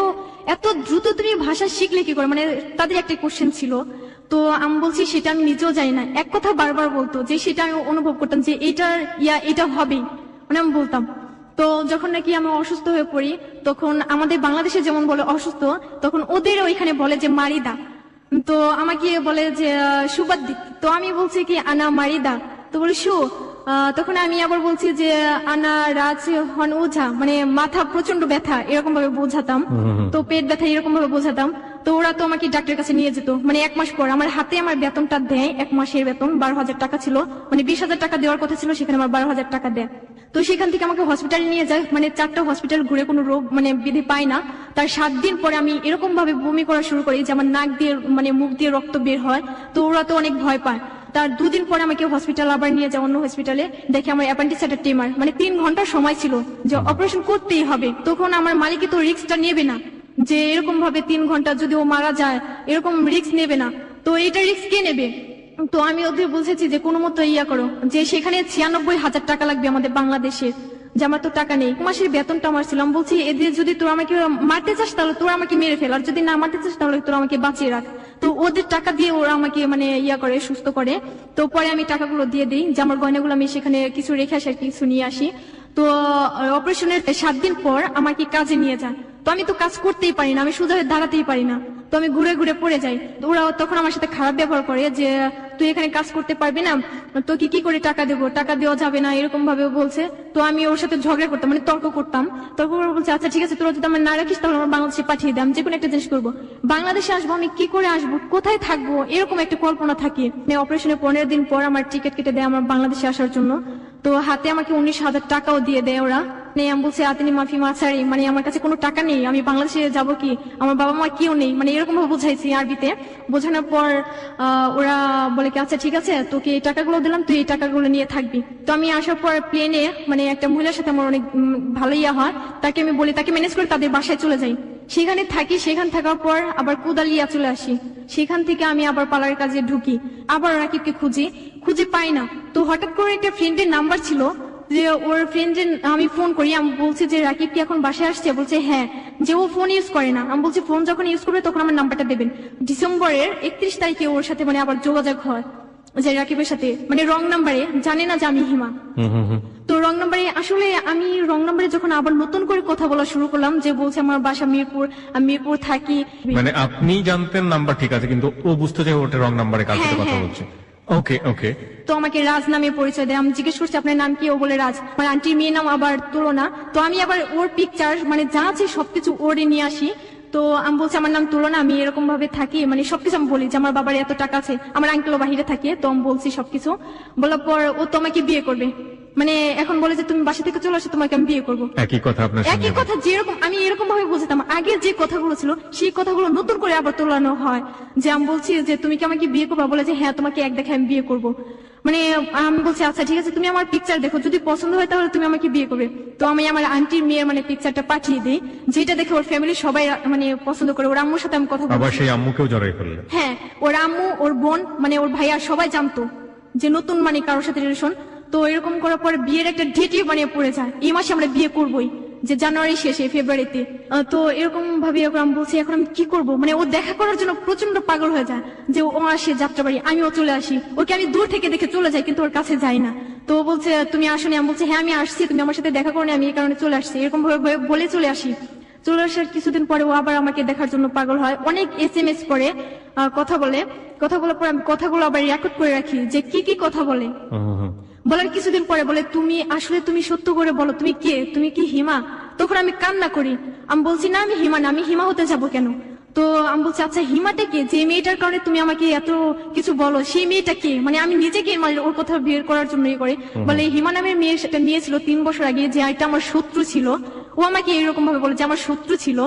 এত দ্রুত তুমি ভাষা শিখলে কি করে। মানে তাদের একটা কোশ্চেন ছিল। তো আমি বলছি সেটা আমি নিজেও জানি না। এক কথা বারবার বলতো, যে সেটা আমি অনুভব করতাম যে এটা হবেই, মানে আমি বলতাম। তো যখন নাকি আমি অসুস্থ হয়ে পড়ি, তখন আমাদের বাংলাদেশে যেমন বলে অসুস্থ, তখন ওদের ওইখানে বলে যে মারিদা। তো আমাকে বলে যে সুবাদ্দি। তো আমি বলছি কি আনা মারিদা। তো বলি শু। তখন আমি আবার বলছি যে আনা রাজ হন ওঝা, মানে মাথা প্রচন্ড ব্যথা, এরকম ভাবে বোঝাতাম। তো পেট ব্যথা এরকম ভাবে বোঝাতাম। তো ওরা তো আমাকে ডাক্তারের কাছে নিয়ে যেত। মানে 1 মাস পর আমার হাতে আমার বেতনটা দেয়, 1 মাসের বেতন 12,000 টাকা ছিল। মানে 20,000 টাকা দেওয়ার কথা ছিল, সেখানে আমার 12,000 টাকা দেয়। তো সেখান থেকে আমাকে হসপিটালে নিয়ে যায়। মানে 4টা হসপিটাল ঘুরে কোনো রোগ মানে বিধি পাই না। তার 7 দিন পরে আমি এরকম ভাবে বমি করা শুরু করি, যে আমার নাক দিয়ে মানে মুখ দিয়ে রক্ত বের হয়। তো ওরা তো অনেক ভয় পায়। তার 2 দিন পরে আমাকে হসপিটাল আবার নিয়ে যায়, অন্য হসপিটালে। দেখে আমার অ্যাপেন্ডিসাইটিস টিউমার। মানে 3 ঘন্টার সময় ছিল যে অপারেশন করতেই হবে। তখন আমার মালিক তো রিস্কটা নেবে না, যে এরকম ভাবে 3 ঘন্টা যদি ও মারা যায়, এরকম রিস্ক নেবে না। তো এটা রিস্ক কে নেবে? তো আমি ওদের বুঝেছি যে কোনো মতো ইয়া করো, যে সেখানে 96,000 টাকা লাগবে আমাদের বাংলাদেশে, যে আমার তো টাকা নেই। মাসের বেতনটা আমার ছিল। আমি বলছি এদের যদি তোরা আমাকে মারতে চাস তাহলে তোরা আমাকে মেরে ফেল, আর যদি না মারতে চাস তাহলে তোরা আমাকে বাঁচিয়ে রাখ। তো ওদের টাকা দিয়ে ওরা আমাকে মানে ইয়া করে, সুস্থ করে। তো পরে আমি টাকাগুলো দিয়ে দিই, যে আমার গয়নাগুলো আমি সেখানে কিছু রেখে আসি আর কিছু নিয়ে আসি। তো অপারেশনের 7 দিন পর আমাকে কাজে নিয়ে যায়। তো আমি তো কাজ করতেই পারি না, আমি সোজা হয়ে দাঁড়াতেই পারি না। তো আমি ঘুরে ঘুরে পড়ে যাই। তো ওরা তখন আমার সাথে খারাপ ব্যবহার করে, যে তুই এখানে কাজ করতে পারবি না, তোকে কি করে টাকা দেবো, টাকা দেওয়া যাবে না, এরকম ভাবে বলছে। তো আমি ওর সাথে ঝগড়া করতাম, মানে তর্ক করতাম। তর্ক করে বলছে আচ্ছা ঠিক আছে, তোরা যদি আমার না রাখিস তাহলে আমার বাংলাদেশে পাঠিয়ে দে, আমি যে কোনো একটা জিনিস করবো। বাংলাদেশে আসবো, আমি কি করে আসবো, কোথায় থাকবো, এরকম একটা কল্পনা থাকে। অপারেশনের 15 দিন পর আমার টিকিট কেটে দেয় আমার বাংলাদেশে আসার জন্য। তো হাতে আমাকে 19,000 টাকাও দিয়ে দেয় ওরা। আমি বলছি আতিনি মাফি মাছারি, মানে আমার কাছে কোনো টাকা নেই, আমি বাংলাদেশে যাব কি, আমার বাবা মা কেউ নেই, মানে এরকম ভাবে বুঝাইছি আরবিতে। বোঝানোর পর ওরা বলে কি আচ্ছা ঠিক আছে, তোকে এই টাকাগুলো দিলাম, তুই এই টাকাগুলো নিয়ে থাকবি। তো আমি আসার পর প্লেনে মানে একটা মহিলার সাথে আমার অনেক ভালো ইয়া হয়, তাকে আমি বলি, তাকে ম্যানেজ করে তাদের বাসায় চলে যাই, সেখানে থাকি। সেখান থাকার পর আবার কুদালিয়া চলে আসি, সেখান থেকে আমি আবার পার্লারের কাজে ঢুকি, আবার রাকিবকে খুঁজে পাই না। তো হঠাৎ করে একটা ফ্রেন্ডের নাম্বার ছিল, যে ওর ফ্রেন্ডের আমি ফোন করি, আমি বলছি যে রাকিব কি এখন বাসায় আসছে, বলছে হ্যাঁ, যে ও ফোন ইউজ করে না। আমি বলছি ফোন যখন ইউজ করবে তখন আমার নাম্বারটা দেবেন। ডিসেম্বরের 31 তারিখে ওর সাথে মানে আবার যোগাযোগ হয়, যে রাকিবের সাথে, মানে রং নাম্বারে, জানে না যে আমি হিমা। তো রং নাম্বারে, আসলে আমি রং নাম্বারে যখন আবার নতুন করে কথা বলা শুরু করলাম, যে বলছে আমার বাসা মিরপুর, আমি মিরপুর থাকি। মানে আপনি জানতেন নাম্বার ঠিক আছে, কিন্তু ও বুঝতে চাই ওটা রং নাম্বারে কার সাথে কথা বলছে। ওকে ওকে। তো আমাকে রাজ নামে পরিচয় দেয়। আমি জিজ্ঞেস করছি আপনার নাম কি, ও বলে রাজ। আমার আন্টির মেয়ের নাম আবার তুলনা। তো আমি আবার ওর পিকচার মানে যা আছে সবকিছু ওরে নিয়ে আসি। তো আমি বলছি আমার নাম তুলনা, আমি এরকম ভাবে থাকি, মানে সবকিছু আমি বলি, যে আমার বাবার এত টাকা আছে, আমার আঙ্কেলও বাহিরে থাকে। তো আমি বলছি সবকিছু বলার পর ও তোমাকে বিয়ে করবে, মানে এখন বলে যে তুমি বাসা থেকে চলে আসো, তোমাকে আমি বিয়ে করবো। একই কথা আপনার একই কথা, যেরকম আমি এরকম ভাবে বুঝতাম, আগের যে কথাগুলো ছিল সেই কথাগুলো নতুন করে আবার তোলানো হয়। যে আমি বলছি যে তুমি কি আমাকে বিয়ে করবা, বলে যে হ্যাঁ তোমাকে এক দেখে আমি বিয়ে করবো। মানে আমি বলছি আচ্ছা ঠিক আছে, তুমি আমার পিকচার দেখো, যদি পছন্দ হয় তাহলে তুমি আমাকে বিয়ে করবে। তো আমি আমার আন্টির মেয়ের মানে পিকচারটা পাঠিয়ে দিই, যেটা দেখে ওর ফ্যামিলি সবাই মানে পছন্দ করে। ওর আম্মুর সাথে আমি কথা বলছি, আবার সেই আম্মুকেও জড়াই ফেললেন। হ্যাঁ, ওর আম্মু, ওর বোন, মানে ওর ভাইয়া সবাই জানতো যে নতুন মানে কারোর সাথে রিলেশন। তো এরকম করার পর বিয়ের একটা ডেটই মানে পড়ে যায়, এই মাসে আমরা বিয়ে করবোই, যে জানুয়ারি শেষে ফেব্রুয়ারিতে। তো এরকম ভাবে আমি বলছি এখন আমি কি করব, মানে ও দেখা করার জন্য প্রচন্ড পাগল হয়ে যায়, যে ও আসে যাত্রাবাড়ি, আমিও চলে আসি, ওকে আমি দূর থেকে দেখে চলে যাই, কিন্তু ওর কাছে যাই না। তো ও বলছে তুমি আসোনি, আমি বলছি হ্যাঁ আমি আসছি, তুমি আমার সাথে দেখা করো, আমি এই কারণে চলে আসছি, এরকম ভাবে বলে চলে আসি। চলে আসার কিছুদিন পরে ও আবার আমাকে দেখার জন্য পাগল হয়, অনেক SMS করে, কথা বলার পর আমি কথাগুলো আবার রেকর্ড করে রাখি, যে কি কি কথা বলে। বলার কিছুদিন পরে বলে তুমি আসলে তুমি সত্য করে বলো তুমি কে, তুমি কি হিমা? তখন আমি কান্না করি, আমি বলছি না আমি হিমা না, আমি হিমা হতে যাবো কেন? তো আমি বলছি আচ্ছা হিমাটা কে, যে মেয়েটার কারণে তুমি আমাকে এত কিছু বলো, সেই মেয়েটা কে? মানে আমি নিজেকে মানে ওর কথা বের করার জন্য করে বলে হিমা নামের মেয়ে সেটা নিয়েছিল 3 বছর আগে, যে এটা আমার শত্রু ছিল। ও আমাকে এরকম ভাবে বলে যে আমার শত্রু ছিল।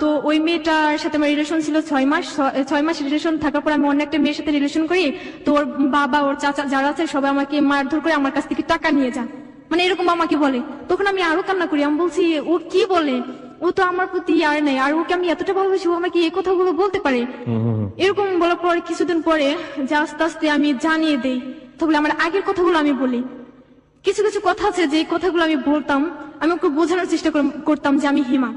তো ওই মেয়েটার সাথে আমার রিলেশন ছিল 6 মাস রিলেশন থাকার পর আমি অন্য একটা মেয়ের সাথে রিলেশন করি। তো ওর বাবা, ওর চাচা যারা আছে সবাই আমাকে মারধর করে আমার কাছ থেকে টাকা নিয়ে যায়, মানে এরকম আমাকে বলে। তখন আমি আরো কান্না করি, আমি বলছি ও কি বলে, ও তো আমার প্রতি আর নাই, আর ওকে আমি এতটা ভালোবাসি, ও আমাকে এই কথাগুলো বলতে পারে? এরকম বলার পর কিছুদিন পরে যে আস্তে আস্তে আমি জানিয়ে দেই, তাহলে আমার আগের কথাগুলো আমি বলি। কিছু কিছু কথা আছে যে কথাগুলো আমি বলতাম, আমি ওকে বোঝানোর চেষ্টা করতাম যে আমি হিমা।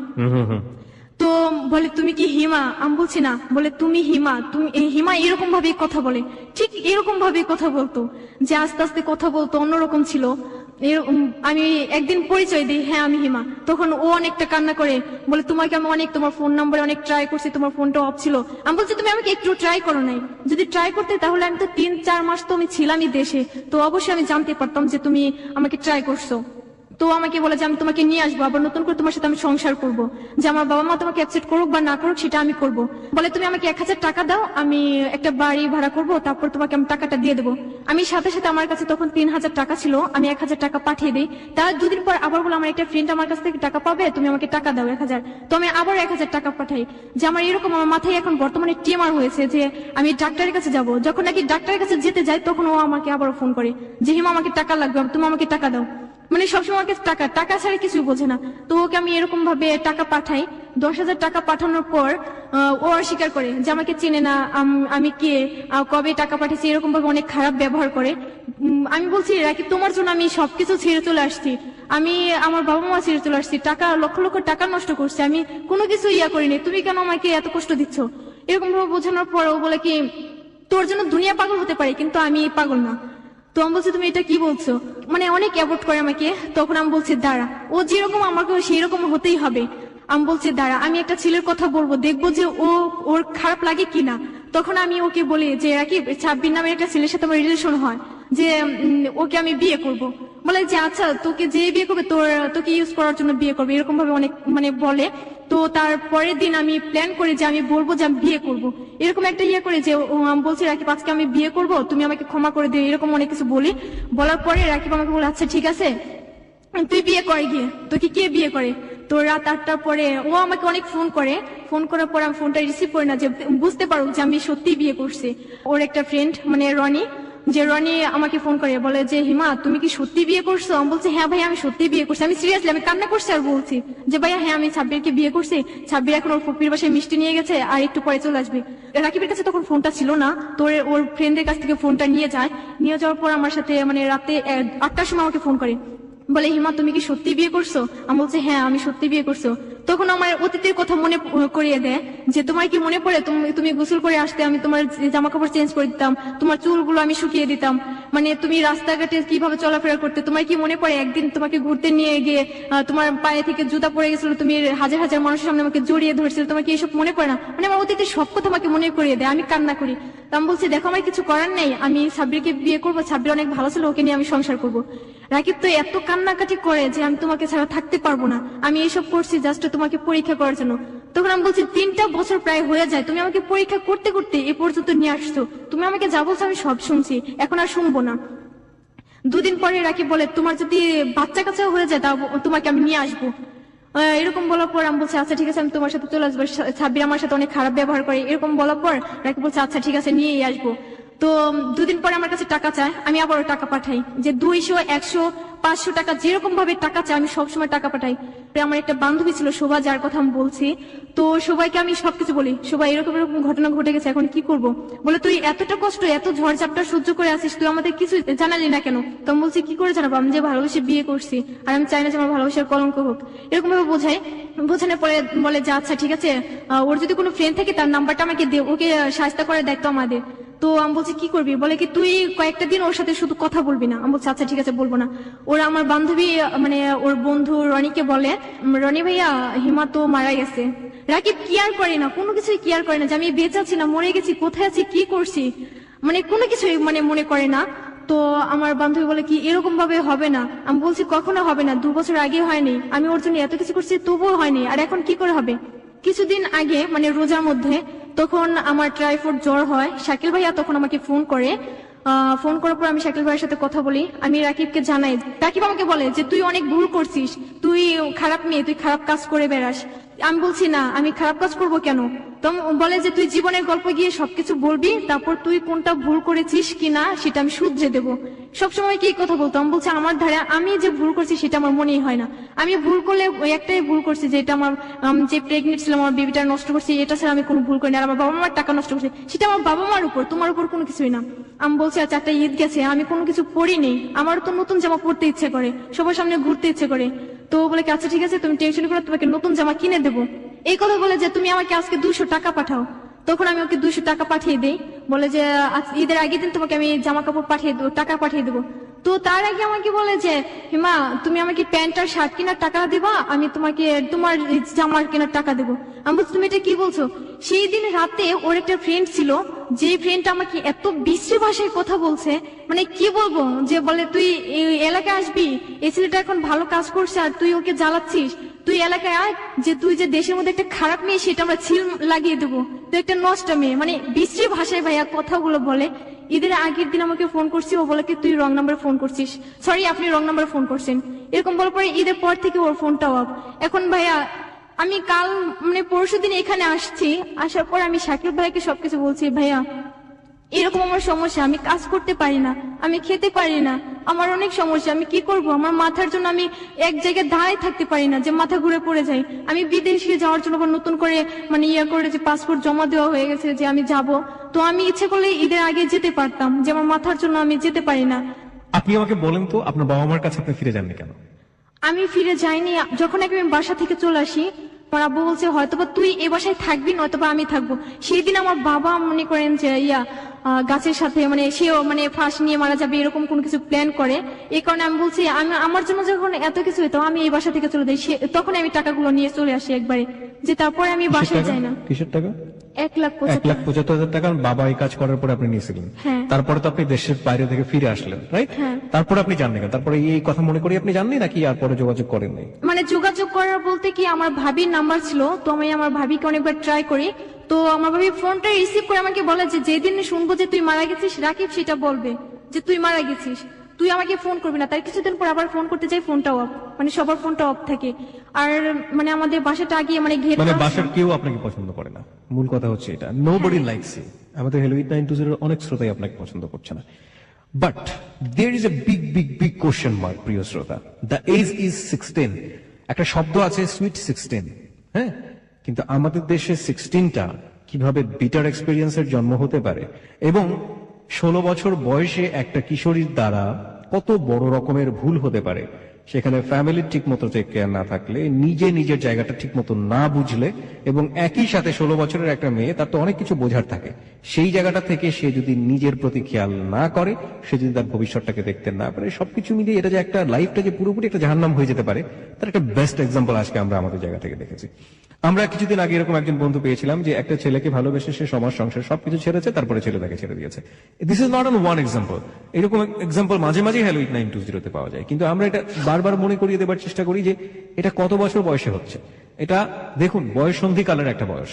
তো বলে তুমি কি হিমা? আমি বলছি না। বলে তুমি হিমা, তুমি হিমা, এরকম ভাবে কথা বলে, ঠিক এরকম ভাবে কথা বলতো, যে আস্তে আস্তে কথা বলতো অন্যরকম ছিল। আমি একদিন পরিচয় দিই হ্যাঁ আমি হিমা, তখন ও অনেকটা কান্না করে, বলে তোমাকে আমি অনেক, তোমার ফোন নাম্বারে অনেক ট্রাই করছি, তোমার ফোনটা অফ ছিল। আমি বলছি তুমি আমাকে একটু ট্রাই করো নাই, যদি ট্রাই করতে তাহলে আমি তো 3-4 মাস তো আমি ছিলামই দেশে, তো অবশ্যই আমি জানতে পারতাম যে তুমি আমাকে ট্রাই করছো। তো আমাকে বলে যে আমি তোমাকে নিয়ে আসবো, আবার নতুন করে তোমার সাথে আমি সংসার করব, যে আমার বাবা মা তোমাকে অ্যাকসেপ্ট করুক বা না করুক সেটা আমি করব। বলে তুমি আমাকে 1000 টাকা দাও, আমি একটা বাড়ি ভাড়া করব, তারপর তোমাকে আমি টাকাটা দিয়ে দেবো। আমি সাথে সাথে আমার কাছে তখন 3000 টাকা ছিল, আমি 1000 টাকা পাঠিয়ে দিই। তার 2 দিন পর আবার বলে আমার একটা ফ্রেন্ড আমার কাছ থেকে টাকা পাবে, তুমি আমাকে টাকা দাও 1000। তো আমি আবার 1000 টাকা পাঠাই, যে আমার এরকম আমার মাথায় এখন বর্তমানে টিউমার হয়েছে, যে আমি ডাক্তারের কাছে যাব। যখন নাকি ডাক্তারের কাছে যেতে যাই তখন ও আমাকে আবার ফোন করে যে হিমা আমাকে টাকা লাগবে, তুমি আমাকে টাকা দাও। মানে সবসময় আমার কাছে টাকা টাকা ছাড়া কিছু বোঝে না। তো ওকে আমি এরকম ভাবে টাকা পাঠাই, 10,000 টাকা পাঠানোর পর ও অস্বীকার করে যে আমাকে চেনে না, আমি কে, কবে টাকা পাঠিয়েছি, এরকম ভাবে অনেক খারাপ ব্যবহার করে। আমি বলছি রাকিব তোমার জন্য আমি সবকিছু ছেড়ে চলে আসছি, আমি আমার বাবা মা ছেড়ে চলে আসছি, টাকা লক্ষ লক্ষ টাকা নষ্ট করছি, আমি কোনো কিছু করিনি, তুমি কেন আমাকে এত কষ্ট দিচ্ছ? এরকম ভাবে বোঝানোর পর ও বলে কি তোর জন্য দুনিয়া পাগল হতে পারে কিন্তু আমি পাগল না। তো আমি বলছি তুমি এটা কি বলছো, মানে অনেক অ্যাভয়েড করে আমাকে। তখন আমি বলছি দাঁড়া, ও যেরকম আমাকে সেই রকম হতেই হবে। আমি বলছি দাঁড়া, আমি একটা ছেলের কথা বলবো, দেখবো যে ওর খারাপ লাগে কিনা। তখন আমি ওকে বলি যে রাকিব, সাব্বির নামের একটা ছেলের সাথে আমার রিলেশন হয়, যে ওকে আমি বিয়ে করব। বলে যে আচ্ছা তোকে যে বিয়ে করবে তোকে ইউজ করার জন্য বিয়ে করবে, এরকম ভাবে অনেক মানে বলে। তো তার পরের দিন আমি প্ল্যান করি যে আমি বলবো যে আমি বিয়ে করব, এরকম একটা করে যে আমি বলছি রাকিব আজকে আমি বিয়ে করব, তুমি আমাকে ক্ষমা করে দিও, এরকম অনেক কিছু বলি। বলার পরে রাকিব আমাকে বলে আচ্ছা ঠিক আছে তুই বিয়ে করে গিয়ে, তোকে কে বিয়ে করে। তো রাত 8টার পরে ও আমাকে অনেক ফোন করার পর আমি ফোনটা রিসিভ করি না, যে বুঝতে পারুক যে আমি সত্যি বিয়ে করছি। ওর একটা ফ্রেন্ড মানে রনি আমাকে ফোন করে বলে যে হিমা তুমি কি সত্যি বিয়ে করছো? আমি বলছি হ্যাঁ ভাই আমি সত্যি বিয়ে করছি, আমি সিরিয়াসলি আমি কান্না করছি আর বলছি যে ভাইয়া হ্যাঁ আমি সাব্বিরকে বিয়ে করছি, সাব্বির এখন ওর ফুপির বাসায় মিষ্টি নিয়ে গেছে আর একটু পরে চলে আসবে। রাকিবের কাছে তখন ফোনটা ছিল না, তো ওর ফ্রেন্ডের কাছ থেকে ফোনটা নিয়ে যাওয়ার পর আমার সাথে মানে রাতে 8টার সময় আমাকে ফোন করে, বলে হিমা তুমি কি সত্যি বিয়ে করছো? আমি বলছি হ্যাঁ আমি সত্যি বিয়ে করছো। তখন আমার অতীতের কথা মনে করিয়ে দেয় যে তোমার কি মনে পড়ে তুমি গোসল করে আসতে, আমি তোমার জামা কাপড় চেঞ্জ করে দিতাম, তোমার চুলগুলো আমি শুকিয়ে দিতাম, মানে তুমি রাস্তাঘাটে কিভাবে চলাফেরা করতে, তোমার কি মনে পড়ে একদিন তোমাকে ঘুরতে নিয়ে গিয়ে তোমার পায়ে থেকে জুতা পড়ে গেছিল, তুমি হাজার হাজার মানুষের সামনে আমাকে জড়িয়ে ধরছিল, তোমার কি এসব মনে পড়ে না? মানে আমার অতীতের সব কথা আমাকে মনে করিয়ে দেয়, আমি কান্না করি। তো আমি বলছি দেখো আমার কিছু করার নেই, আমি সাব্বিরকে বিয়ে করবো, সাব্বির অনেক ভালো ছিল, ওকে নিয়ে আমি সংসার করবো। রাকিব তো এত কান্নাকাটি করে যে আমি তোমাকে ছাড়া থাকতে পারবো না, আমি এইসব করছি জাস্ট তোমাকে পরীক্ষা করার জন্য। তখন আমি বলছি 3টা বছর প্রায় হয়ে যায়, তুমি আমাকে পরীক্ষা করতে করতে এ পর্যন্ত নিয়ে আসছো, তুমি আমাকে যা বলছো আমি সব শুনছি, এখন আর শুনবো না। 2 দিন পরে রাকিব বলে তোমার যদি বাচ্চা কাচ্চা হয়ে যায় তাও তোমাকে আমি নিয়ে আসবো। এরকম বলার পর আমি বলছি আচ্ছা ঠিক আছে আমি তোমার সাথে চলে আসবো, সাব্বির আমার সাথে অনেক খারাপ ব্যবহার করে, এরকম বলার পর রাকিব বলছে আচ্ছা ঠিক আছে নিয়েই আসবো। তো 2 দিন পরে আমার কাছে টাকা চায়, আমি আবারও টাকা পাঠাই, যে 200, 100, 500 টাকা যেরকম ভাবে টাকা চায় আমি সবসময় টাকা পাঠাই। আমার একটা বান্ধবী ছিল শোভা, যার কথা আমি বলছি, তো সবাইকে আমি সবকিছু বলি, সবাই এরকম এরকম ঘটনা ঘটে গেছে, এখন কি করব? বলে তুই এতটা কষ্ট এত ঝড়ঝাপটা সহ্য করে আসিস, তুই আমাদের কিছু জানালি না কেন? তো আমি বলছি কি করে জানাবো, আমি যে ভালোবেসে বিয়ে করছি আর আমি চাই না যে আমার ভালোবাসার কলঙ্ক হোক, এরকম ভাবে বোঝানোর পরে বলে যে আচ্ছা ঠিক আছে ওর যদি কোনো ফ্রেন্ড থাকে তার নাম্বারটা আমাকে দে, ওকে সাহায্য করার দায়িত্ব আমাদের। তো আমি বলছি কি করবি? বলে কি তুই কয়েকটা দিন ওর সাথে শুধু কথা বলবি না। আমি বলছি আচ্ছা ঠিক আছে বলবো না। ওরা আমার বান্ধবী মানে ওর বন্ধু রনিকে বলে রনি ভাইয়া হিমা তো মারা গেছে। রাকিব কেয়ার করে না, কোনো কিছুই কেয়ার করে না যে আমি বেঁচে আছি না মরে গেছি, কোথায় আছি, কি করছি, মানে কোনো কিছুই মানে মনে করে না। তো আমার বান্ধবী বলে কি এরকম ভাবে হবে না। আমি বলছি কখনো হবে না, 2 বছর আগে হয়নি, আমি ওর জন্য এত কিছু করছি তবুও হয়নি, আর এখন কি করে হবে? কিছুদিন আগে মানে রোজার মধ্যে তখন আমার টাইফয়েড জ্বর হয়, শাকিল ভাইয়া তখন আমাকে ফোন করার পর আমি শাকিল ভাইয়ের সাথে কথা বলি, আমি রাকিবকে জানাই। রাকিব আমাকে বলে যে তুই অনেক ভুল করছিস, তুই খারাপ মেয়ে, তুই খারাপ কাজ করে বেড়াস। আমি বলছি না আমি খারাপ কাজ করব কেন? তো বলে যে তুই জীবনের গল্প গিয়ে সবকিছু বলবি, তারপর তুই কোনটা ভুল করেছিস কিনা সেটা আমি শুধরে দেবো। সবসময় কি কথা বলতো, আমি বলছি আমার ধারে আমি যে ভুল করছি সেটা আমার মনেই হয় না, আমি ভুল করলে ওই একটাই ভুল করছি যে এটা আমার যে প্রেগনেন্ট ছিলাম আমার বেবিটা নষ্ট করছি, এটা ছাড়া আমি কোনো ভুল করিনি। আর আমার বাবা মার টাকা নষ্ট করছি সেটা আমার বাবা মার উপর, তোমার উপর কোনো কিছুই না। আমি বলছি আচ্ছা একটা ঈদ গেছে আমি কোনো কিছু পরিনি, আমার তো নতুন জামা পরতে ইচ্ছে করে, সবার সামনে ঘুরতে ইচ্ছে করে। তো বলে কি আচ্ছা ঠিক আছে তুমি টেনশন করো, তোমাকে নতুন জামা কিনে দেবো। এই কথা বলে যে তুমি আমাকে আজকে 200 টাকা পাঠাও। তখন আমি ওকে 200 টাকা পাঠিয়ে দিই, বলে যে ঈদের আগের দিন তোমাকে আমি জামা কাপড় পাঠিয়ে দেবো, টাকা পাঠিয়ে দেবো। তো তার আগে আমাকে বলে যে হিমা তুমি আমাকে প্যান্ট আর শার্ট কেনার টাকা দিবা, আমি তোমাকে তোমার জামার কেনার টাকা দেবো। আমি বলছি তুমি এটা কি বলছো? সেই দিন রাতে ওর একটা ফ্রেন্ড ছিল, যে ফ্রেন্ডটা আমাকে এত বিশ্রী ভাষায় কথা বলছে, মানে কি বলবো, যে বলে তুই এই এলাকায় আসবি, এই ছেলেটা এখন ভালো কাজ করছে আর তুই ওকে জ্বালাচ্ছিস, তুই এলাকায় আয়, যে তুই যে দেশের মধ্যে একটা খারাপ মেয়ে সেটা আমরা ছিল লাগিয়ে দেবো, তুই একটা নষ্ট মেয়ে, মানে বিশ্রী ভাষায় ভাইয়া কথাগুলো বলে। ঈদের আগের দিন আমাকে ফোন করছি, ও বলে কি তুই রং নাম্বারে ফোন করছিস, সরি আপনি রং নাম্বারে ফোন করছেন, এরকম বলার পরে ঈদের পর থেকে ওর ফোনটাও অফ। এখন ভাইয়া আমি কাল মানে পরশু দিন এখানে আসছি, আসার পর আমি শাকিল ভাইকে সবকিছু বলছি, ভাইয়া এরকম আমার সমস্যা, আমি কাজ করতে পারি না, আমি খেতে পারি না, আমার অনেক সমস্যা, আমি কি করব? আমার মাথার জন্য আমি এক জায়গায় দাঁড়ায় থাকতে পারি না, যে মাথা ঘুরে পড়ে যায়। আমি বিদেশে যাওয়ার জন্য আবার নতুন করে মানে করে যে পাসপোর্ট জমা দেওয়া হয়ে গেছে যে আমি যাব, তো আমি ইচ্ছে করলে ঈদের আগে যেতে পারতাম, যে আমার মাথার জন্য আমি যেতে পারি না। আপনি আমাকে বলেন তো আপনার বাবা মার কাছে আপনি ফিরে যাননি কেন? আমি ফিরে যাইনি, যখন আমি বাসা থেকে চলে আসি আমার আব্বু বলছে হয়তোবা তুই এ বাসায় থাকবি, নয়তোবা আমি থাকবো। সেই দিন আমার বাবা মনে করেন যে গাছের সাথে মানে সেও মানে ফাঁস নিয়ে মারা যাবে এরকম কোন কিছু প্ল্যান করে। এই কারণে আমি বলছি আমার জন্য যখন এত কিছু হতো আমি এই বাসা থেকে চলে যাই, তখন আমি টাকাগুলো নিয়ে চলে আসি একবারে, যে তারপরে আমি বাসায় যাই না। কিসের টাকা? 1,75,000 টাকা বাবা এই কাজ করার পরে আপনি নিয়েছিলেন। হ্যাঁ। তারপরে তো আপনি দেশের বাইরে থেকে ফিরে আসলেন, রাইট? হ্যাঁ। তারপরে আপনি জাননি কেন? তারপরে এই কথা মনে করি আপনি জাননি নাকি আর পরে যোগাযোগ করেন নাই? মানে যোগাযোগ করার বলতে কি আমার ভাবির নাম্বার ছিল, তো আমি আমার ভাবিকে অনেকবার ট্রাই করি, তো আমার ভাবি ফোনটা রিসিভ করে আমাকে বলে যে যেদিন শুনবো যে তুই মারা গেছিস রাকিব সেটা বলবে যে তুই মারা গেছিস, তুই আমাকে ফোন করবি না। তার কিছুদিন পর আবার ফোন করতে যাই, ফোনটা অফ, মানে সবার ফোনটা অফ থাকে। আর মানে আমাদের বাসাটা আগে মানে ঘের মানে বাসার কেউ আপনাকে পছন্দ করে না, মূল কথা হচ্ছে এটা। Nobody likes you. আমাদের হ্যালো 892 এর অনেক শ্রোতাই আপনাকে পছন্দ করছে না। But there is a big big big question mark, প্রিয় শ্রোতা। The age is 16। একটা শব্দ আছে সুইট 16, হ্যাঁ? কিন্তু আমাদের দেশে 16টা কিভাবে বিটার এক্সপেরিয়েন্সের জন্ম হতে পারে, এবং 16 বছর বয়সে একটা কিশোরীর দ্বারা কত বড় রকমের ভুল হতে পারে, সেখানে ফ্যামিলির ঠিক মতো কেয়ার না থাকলে, নিজের জায়গাটা ঠিক মতো না বুঝলে, এবং একই সাথে 16 বছরের একটা মেয়ে, তার তো অনেক কিছু বোঝার থাকে, সেই জায়গাটা থেকে সে যদি নিজের প্রতি খেয়াল না করে, সে যদি তার ভবিষ্যৎটাকে দেখতে না পারে, সবকিছু মিলিয়ে এটা যে একটা লাইফটা যে পুরোপুরি একটা জাহান্নাম হয়ে যেতে পারে, তার একটা বেস্ট এক্সাম্পল আজকে আমরা আমাদের জায়গা থেকে দেখেছি। আমরা কিছুদিন আগে এরকম একজন বন্ধু পেয়েছিলাম যে একটা ছেলেকে ভালোবেসে সে সমাজ সংসার সবকিছু ছেড়েছে, তারপরে ছেলে তাকে ছেড়ে দিয়েছে। This is not on one example, এরকম এক্সাম্পল মাঝে মাঝে হ্যালো 892 পাওয়া যায়। কিন্তু আমরা এটা বারবার মনে করিয়ে দেবার চেষ্টা করি যে এটা কত বছর বয়সে হচ্ছে। এটা দেখুন বয়ঃসন্ধিকালের একটা বয়স,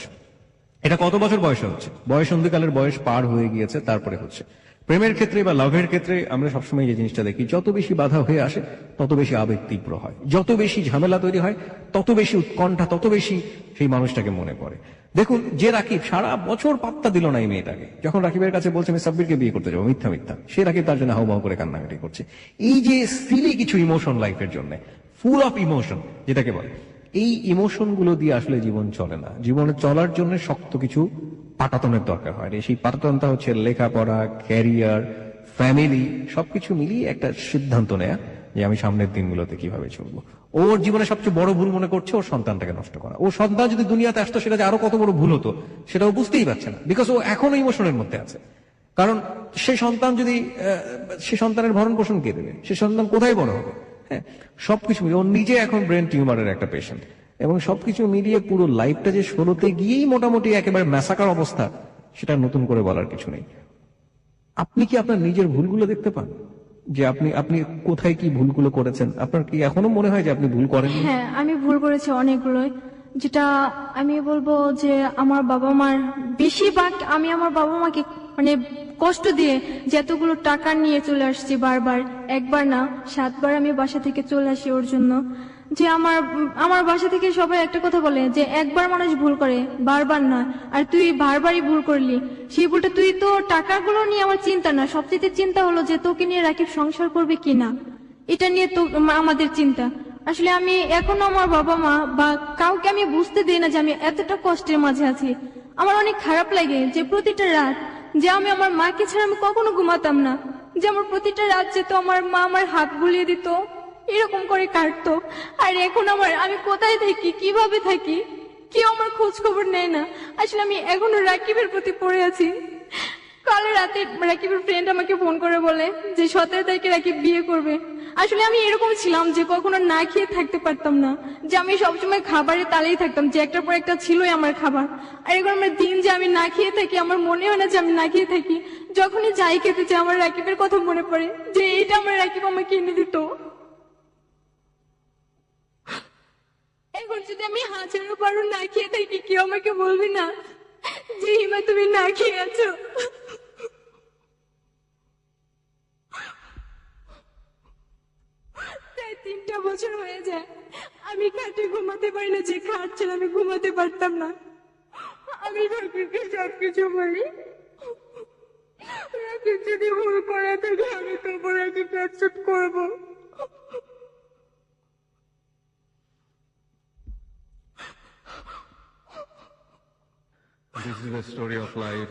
এটা কত বছর বয়সে হচ্ছে? বয়ঃসন্ধিকালের বয়স পার হয়ে গিয়েছে, তারপরে হচ্ছে। প্রেমের ক্ষেত্রে বা লাভের ক্ষেত্রে আমরা সবসময় যে জিনিসটা দেখি, যত বেশি বাধা হয়ে আসে তত বেশি আবেগ তীব্র হয়, যত বেশি ঝামেলা তৈরি হয় তত বেশি উৎকণ্ঠা, তত বেশি সেই মানুষটাকে মনে পড়ে। দেখুন যে রাকিব সারা বছর পাত্তা দিল না এই মেয়েটাকে, যখন রাকিবের কাছে বলছে আমি সাব্বিরকে বিয়ে করতে যাবো, মিথ্যা মিথ্যা, সে রাকিব তার জন্য হাউমাউ করে কান্নাকাটি করছে। এই যে সিলি কিছু ইমোশন লাইফের জন্য, ফুল অফ ইমোশন যেটাকে বলে, এই ইমোশন গুলো দিয়ে আসলে জীবন চলে না। জীবনে চলার জন্য শক্ত কিছু পাটাতনের দরকার হয়। সেই পাটাতনটা হচ্ছে লেখাপড়া, ক্যারিয়ার, ফ্যামিলি, সবকিছু মিলিয়ে একটা সিদ্ধান্ত নেয়া যে আমি সামনের দিনগুলোতে কিভাবে চলবো। ওর জীবনে সবচেয়ে বড় ভুল মনে করছে ওর সন্তানটাকে নষ্ট করা। ওর সন্তান যদি দুনিয়াতে আসতো সেটা যে আরো কত বড় ভুল হতো সেটা ও বুঝতেই পারছে না, বিকজ ও এখনো ইমোশনের মধ্যে আছে। কারণ সে সন্তান যদি সে সন্তানের ভরণ পোষণ কে দেবে? সে সন্তান কোথায় বড় হবে? হ্যাঁ, সবকিছু মিলিয়ে ও নিজে এখন ব্রেন টিউমারের একটা পেশেন্ট, এবং সবকিছু মিলিয়ে পুরো লাইফটা যে 16তে গিয়েই মোটামুটি একেবারে ম্যাসাকার অবস্থা, সেটা নতুন করে বলার কিছু নেই। আপনি কি আপনার নিজের ভুলগুলো দেখতে পান যে আপনি কোথায় কি ভুলগুলো করেছেন? আপনার কি এখনো মনে হয় যে আপনি ভুল করেন? হ্যাঁ, আমি ভুল করেছি অনেকগুলোই, যেটা আমি বলবো যে আমার বাবা মার বেশিরভাগ, আমি আমার বাবা মাকে মানে কষ্ট দিয়ে যে এতগুলো টাকা নিয়ে চলে আসছি বারবার, একবার না 7 বার আমি বাসা থেকে চলে আসি ওর জন্য। যে আমার বাসা থেকে সবাই একটা কথা বলে যে একবার মানুষ ভুল করে, বারবার না, আর তুই বারবারই ভুল করলি। সেই ভুলটা তুই তো টাকাগুলো নিয়ে আমার চিন্তা না, সবচেয়ে চিন্তা হলো যে তোকে নিয়ে রাকিব সংসার করবে কিনা, এটা নিয়ে তো আমাদের চিন্তা। আসলে আমি এখনো আমার বাবা মা বা কাউকে আমি বুঝতে দিই না যে আমি এতটা কষ্টের মাঝে আছি। আমার অনেক খারাপ লাগে যে প্রতিটা রাত যে আমি আমার মাকে ছাড়া আমি কখনো ঘুমাতাম না, যে আমার প্রতিটা রাত যেত আমার মা আমার হাত বুলিয়ে দিত, এরকম করে কাটতো। আর এখন আমি কোথায় থাকি, কিভাবে থাকি, কেউ আমার খোঁজ খবর নেয় না। আসলে আমি এখনো রাকিবের প্রতি পড়ে আছি। কাল রাতে রাকিবের ফ্রেন্ড আমাকে ফোন করে বলে যে 17 তারিখে রাকিব বিয়ে করবে। আসলে আমি এরকম ছিলাম যে কখনো না খেয়ে থাকতে পারতাম না, যে আমি সবসময় খাবারের তালেই থাকতাম, যে একটার পর একটা ছিলই আমার খাবার। আর এখন আমার দিন যে আমি না খেয়ে থাকি, আমার মনে হয় না যে আমি না খেয়ে থাকি। যখনই যাই খেতে চাই আমার রাকিবের কথা মনে পড়ে যে এইটা আমার রাকিব আমাকে এনে দিত। এখন যদি আমি 1000 বারো না খেয়ে থাকি, কেউ আমাকে বলবে না যে হিমা তুমি না খেয়ে আছো। প্রায় 3টা বছর হয়ে যায় আমি খাটে ঘুমাতে পারি না, যে খাট ছেড়ে আমি ঘুমাতে পারতাম না। আমি রাকিবকে সবকিছু বলি, যদি ভুল করে থাকে আমি তোমার আগে অ্যাকসেপ্ট করবো। This is the story of life.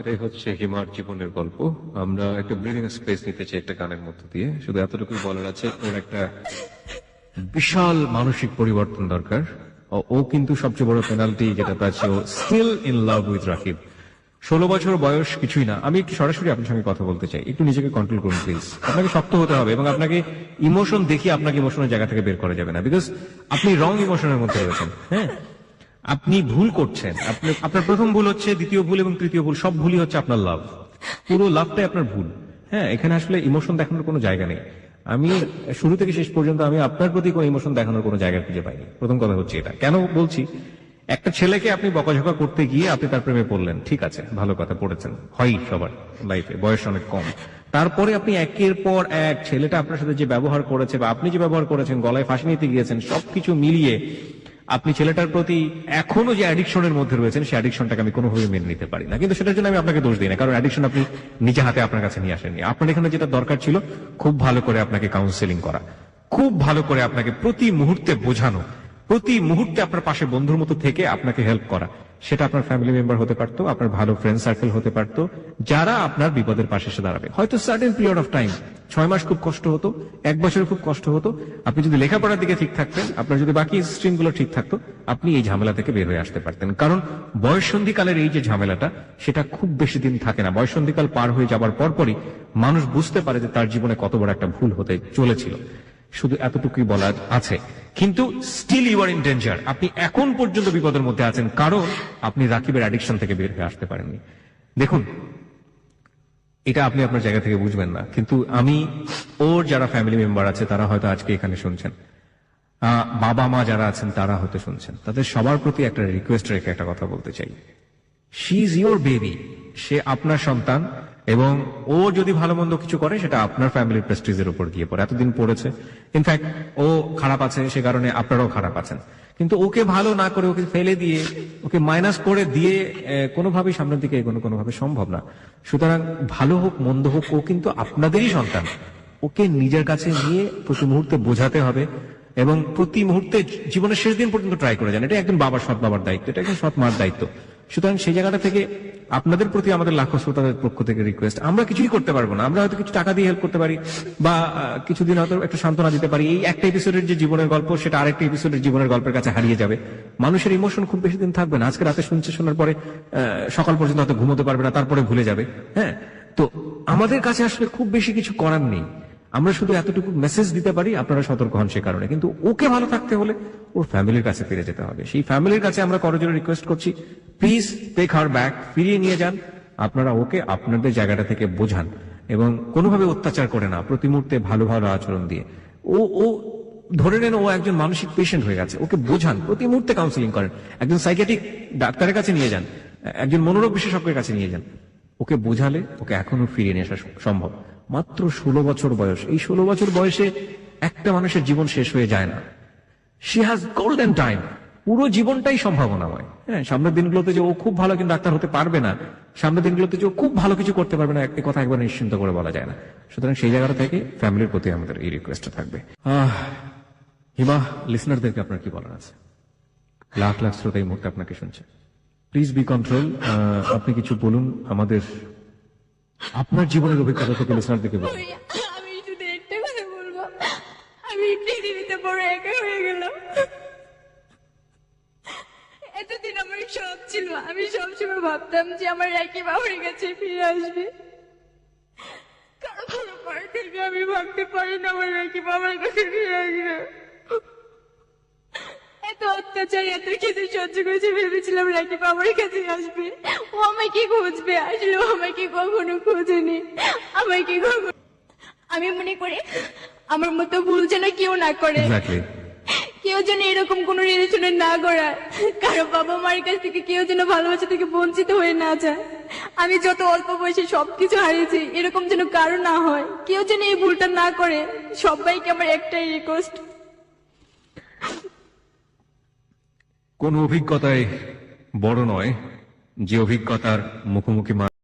এটাই হচ্ছে হিমার জীবনের গল্প। আমরা একটা ব্রিদিং স্পেস নিতে চাই একটা গানের মধ্য দিয়ে। শুধু এতটুকুই বলার আছে, ওর একটা বিশাল মানসিক পরিবর্তন দরকার। ও কিন্তু সবচেয়ে বড় পেনাল্টি যেটা পাচ্ছে, ও still in love with Rakib. 16 বছর বয়স কিছুই না। আমি একটু সরাসরি আপনার সঙ্গে কথা বলতে চাই, একটু নিজেকে কন্ট্রোল করুন প্লিজ। আপনাকে শক্ত হতে হবে এবং আপনাকে ইমোশন দেখিয়ে আপনাকে ইমোশনের জায়গা থেকে বের করা যাবে না, বিকজ আপনি রং ইমোশনের মধ্যে রয়েছেন। হ্যাঁ, আপনি ভুল করছেন। আপনার প্রথম ভুল হচ্ছে, দ্বিতীয় ভুল এবং তৃতীয় ভুল, সব ভুলই হচ্ছে আপনার লাভ। পুরো লাভটাই আপনার ভুল। হ্যাঁ, এখানে আসলে ইমোশন দেখানোর কোনো জায়গা নেই। আমি শুরু থেকে শেষ পর্যন্ত আমি আপনার প্রতি কোনো ইমোশন দেখানোর কোনো জায়গা খুঁজে পাইনি। প্রথম কথা হচ্ছে এটা। কেন বলছি, একটা ছেলেকে আপনি বকাঝকা করতে গিয়ে আপনি তার প্রেমে পড়লেন, ঠিক আছে, ভালো কথা, পড়েছেন, হয় সবার লাইফে, বয়স অনেক কম। তারপরে আপনি একের পর এক ছেলেটা আপনার সাথে যে ব্যবহার করেছে বা আপনি যে ব্যবহার করেছেন, গলায় ফাঁসি নিতে গিয়েছেন, সবকিছু মিলিয়ে আপনি ছেলেটার প্রতি এখনো যে অ্যাডিকশনের মধ্যে রয়েছেন, সেই অ্যাডিকশনটাকে আমি কোনোভাবে মেনে নিতে পারি না। কিন্তু সেটার জন্য আমি আপনাকে দোষ দিই না, কারণ অ্যাডিকশন আপনি নিজে হাতে আপনার কাছে নিয়ে আসেননি। আপনার এখানে যেটা দরকার ছিল, খুব ভালো করে আপনাকে কাউন্সেলিং করা, খুব ভালো করে আপনাকে প্রতি মুহূর্তে বোঝানো, প্রতি মুহূর্তে আপনার পাশে বন্ধুর মতো থেকে আপনাকে হেল্প করা। সেটা আপনার ফ্যামিলি মেম্বার হতে পারতো, আপনার ভালো ফ্রেন্ড সার্কেল হতে পারতো, যারা আপনার বিপদের পাশে এসে দাঁড়াবে। হয়তো সার্টেন পিরিয়ড অফ টাইম, 6 মাস খুব কষ্ট হতো, 1 বছর খুব কষ্ট হতো। আপনি যদি লেখাপড়ার দিকে ঠিক থাকতেন, আপনার যদি বাকি স্ট্রিম গুলো ঠিক থাকতো, আপনি এই ঝামেলা থেকে বের হয়ে আসতে পারতেন। কারণ বয়ঃসন্ধিকালের এই যে ঝামেলাটা, সেটা খুব বেশি দিন থাকে না। বয়ঃসন্ধিকাল পার হয়ে যাবার পরপরই মানুষ বুঝতে পারে যে তার জীবনে কত বড় একটা ভুল হতে চলেছিল। শুধু এতটুকুই বলার আছে। কিন্তু still you are in danger. আপনি এখন পর্যন্ত বিপদের মধ্যে আছেন, কারণ আপনি রাকিবের অ্যাডিকশন থেকে বের হয়ে আসতে পারেননি। দেখুন, এটা আপনি আপনার জায়গা থেকে বুঝবেন না, কিন্তু আমি, ওর যারা ফ্যামিলি মেম্বার আছে তারা হয়তো আজকে এখানে শুনছেন, বাবা মা যারা আছেন তারা হয়তো শুনছেন, তাদের সবার প্রতি একটা রিকোয়েস্ট রেখে একটা কথা বলতে চাই। শি ইজ ইউর বেবি, সে আপনার সন্তান, এবং ও যদি ভালো মন্দ কিছু করে সেটা আপনার ফ্যামিলির প্রেস্টিজের উপর গিয়ে পড়ে। এতদিন পড়েছে, ইনফ্যাক্ট ও খারাপ আছে, সে কারণে আপনারাও খারাপ আছেন। কিন্তু ওকে ভালো না করে, ওকে ফেলে দিয়ে, ওকে মাইনাস করে দিয়ে কোনোভাবেই সামনের দিকে এগোনো কোনোভাবে সম্ভব না। সুতরাং ভালো হোক মন্দ হোক, ও কিন্তু আপনাদেরই সন্তান। ওকে নিজের কাছে নিয়ে প্রতি মুহূর্তে বোঝাতে হবে এবং প্রতি মুহূর্তে জীবনের শেষ দিন পর্যন্ত ট্রাই করে যান। এটা একজন বাবার, সৎ বাবার দায়িত্ব, এটা একজন সৎ মার দায়িত্ব। সুতরাং সেই জায়গাটা থেকে আপনাদের প্রতি আমাদের লাখো শ্রোতাদের পক্ষ থেকে রিকোয়েস্ট, আমরা কিছুই করতে পারবো না, আমরা হয়তো কিছু টাকা দিয়ে হেল্প করতে পারি বা কিছুদিন হয়তো একটা সান্ত্বনা দিতে পারি। এই একটা এপিসোডের যে জীবনের গল্প, সেটা আরেকটা এপিসোডের জীবনের গল্পের কাছে হারিয়ে যাবে। মানুষের ইমোশন খুব বেশি দিন থাকবে না। আজকে রাতে শোনার পরে সকাল পর্যন্ত হয়তো ঘুমোতে পারবে না, তারপরে ভুলে যাবে। হ্যাঁ, তো আমাদের কাছে আসলে খুব বেশি কিছু করার নেই। আমরা শুধু এতটুকু মেসেজ দিতে পারি, আপনারা সতর্ক হন সে কারণে। কিন্তু ওকে ভালো থাকতে হলে ওর ফ্যামিলির কাছে ফিরে যেতে হবে। সেই ফ্যামিলির কাছে আমরা করজোরে রিকোয়েস্ট করছি, প্লিজ টেক হার ব্যাক, ফিরিয়ে নিয়ে যান। আপনারা ওকে আপনাদের জায়গাটা থেকে বোঝান এবং কোনোভাবে অত্যাচার করে না, প্রতি মুহূর্তে ভালো ভালো আচরণ দিয়ে। ও ধরে নেন ও একজন মানসিক পেশেন্ট হয়ে গেছে, ওকে বোঝান, প্রতি মুহূর্তে কাউন্সিলিং করেন, একজন সাইকিয়াট্রিক ডাক্তারের কাছে নিয়ে যান, একজন মনোরোগ বিশেষজ্ঞের কাছে নিয়ে যান। ওকে বোঝালে ওকে এখনো ফিরিয়ে নিয়ে আসা সম্ভব। মাত্র 16 বছর বয়স। এই 16 বছর বয়সে একটা মানুষের জীবন শেষ হয়ে যায় না। She has golden time. পুরো জীবনটাই সম্ভাবনাময়। হ্যাঁ, সামনের দিনগুলোতে যে ও খুব ভালো কিন্তু ডাক্তার হতে পারবে না, সামনের দিনগুলোতে যে ও খুব ভালো কিছু করতে পারবে না, এই কথা একবার নিশ্চিন্ত করে বলা যায় না। সুতরাং সেই জায়গাটা থেকে ফ্যামিলির প্রতি আমাদের এই রিকোয়েস্টটা থাকবে। হিমা, লিসনারদেরকে আপনার কি বলার আছে? লাখ লাখ শ্রোতা এই মুহূর্তে আপনাকে শুনছে। Please be control. আপনি কিছু বলুন আমাদের, আপনার জীবনের অভিজ্ঞতা থেকে লিসনারদেরকে বলুন। আমি শুধু একটা কথা বলবো, আমি পৃথিবীতে বড় একা হয়ে গেলাম। এতদিন আমার শখ ছিল, আমি সবসময় ভাবতাম যে আমার একই বাবার কাছে ফিরে আসবে। কারো ভালো পার থেকে আমি ভাবতে পারি না আমার একই বাবার কাছে ফিরে আসবে। এত অত্যাচার, এত কিছু সহ্য করেছে, ভেবেছিলাম রাকি বাবার কাছে আসবে, ও আমাকে খুঁজবে। আসলে ও আমাকে কখনো খোঁজেনি, আমাকে কখনো। আমি মনে করি আমার মতো ভুল যেন কেউ না করে, কেউ যেন এরকম কোন রিলেশনে না গড়ায়, কারো বাবা মার কাছ থেকে কেউ যেন ভালোবাসা থেকে বঞ্চিত হয়ে না যায়। আমি যত অল্প বয়সে সবকিছু হারিয়েছি, এরকম যেন কারো না হয়, কেউ যেন এই ভুলটা না করে। সবাইকে আমার একটাই রিকোয়েস্ট, কোন অভিজ্ঞতায় বড় নয়, যে অভিজ্ঞতার মুখোমুখি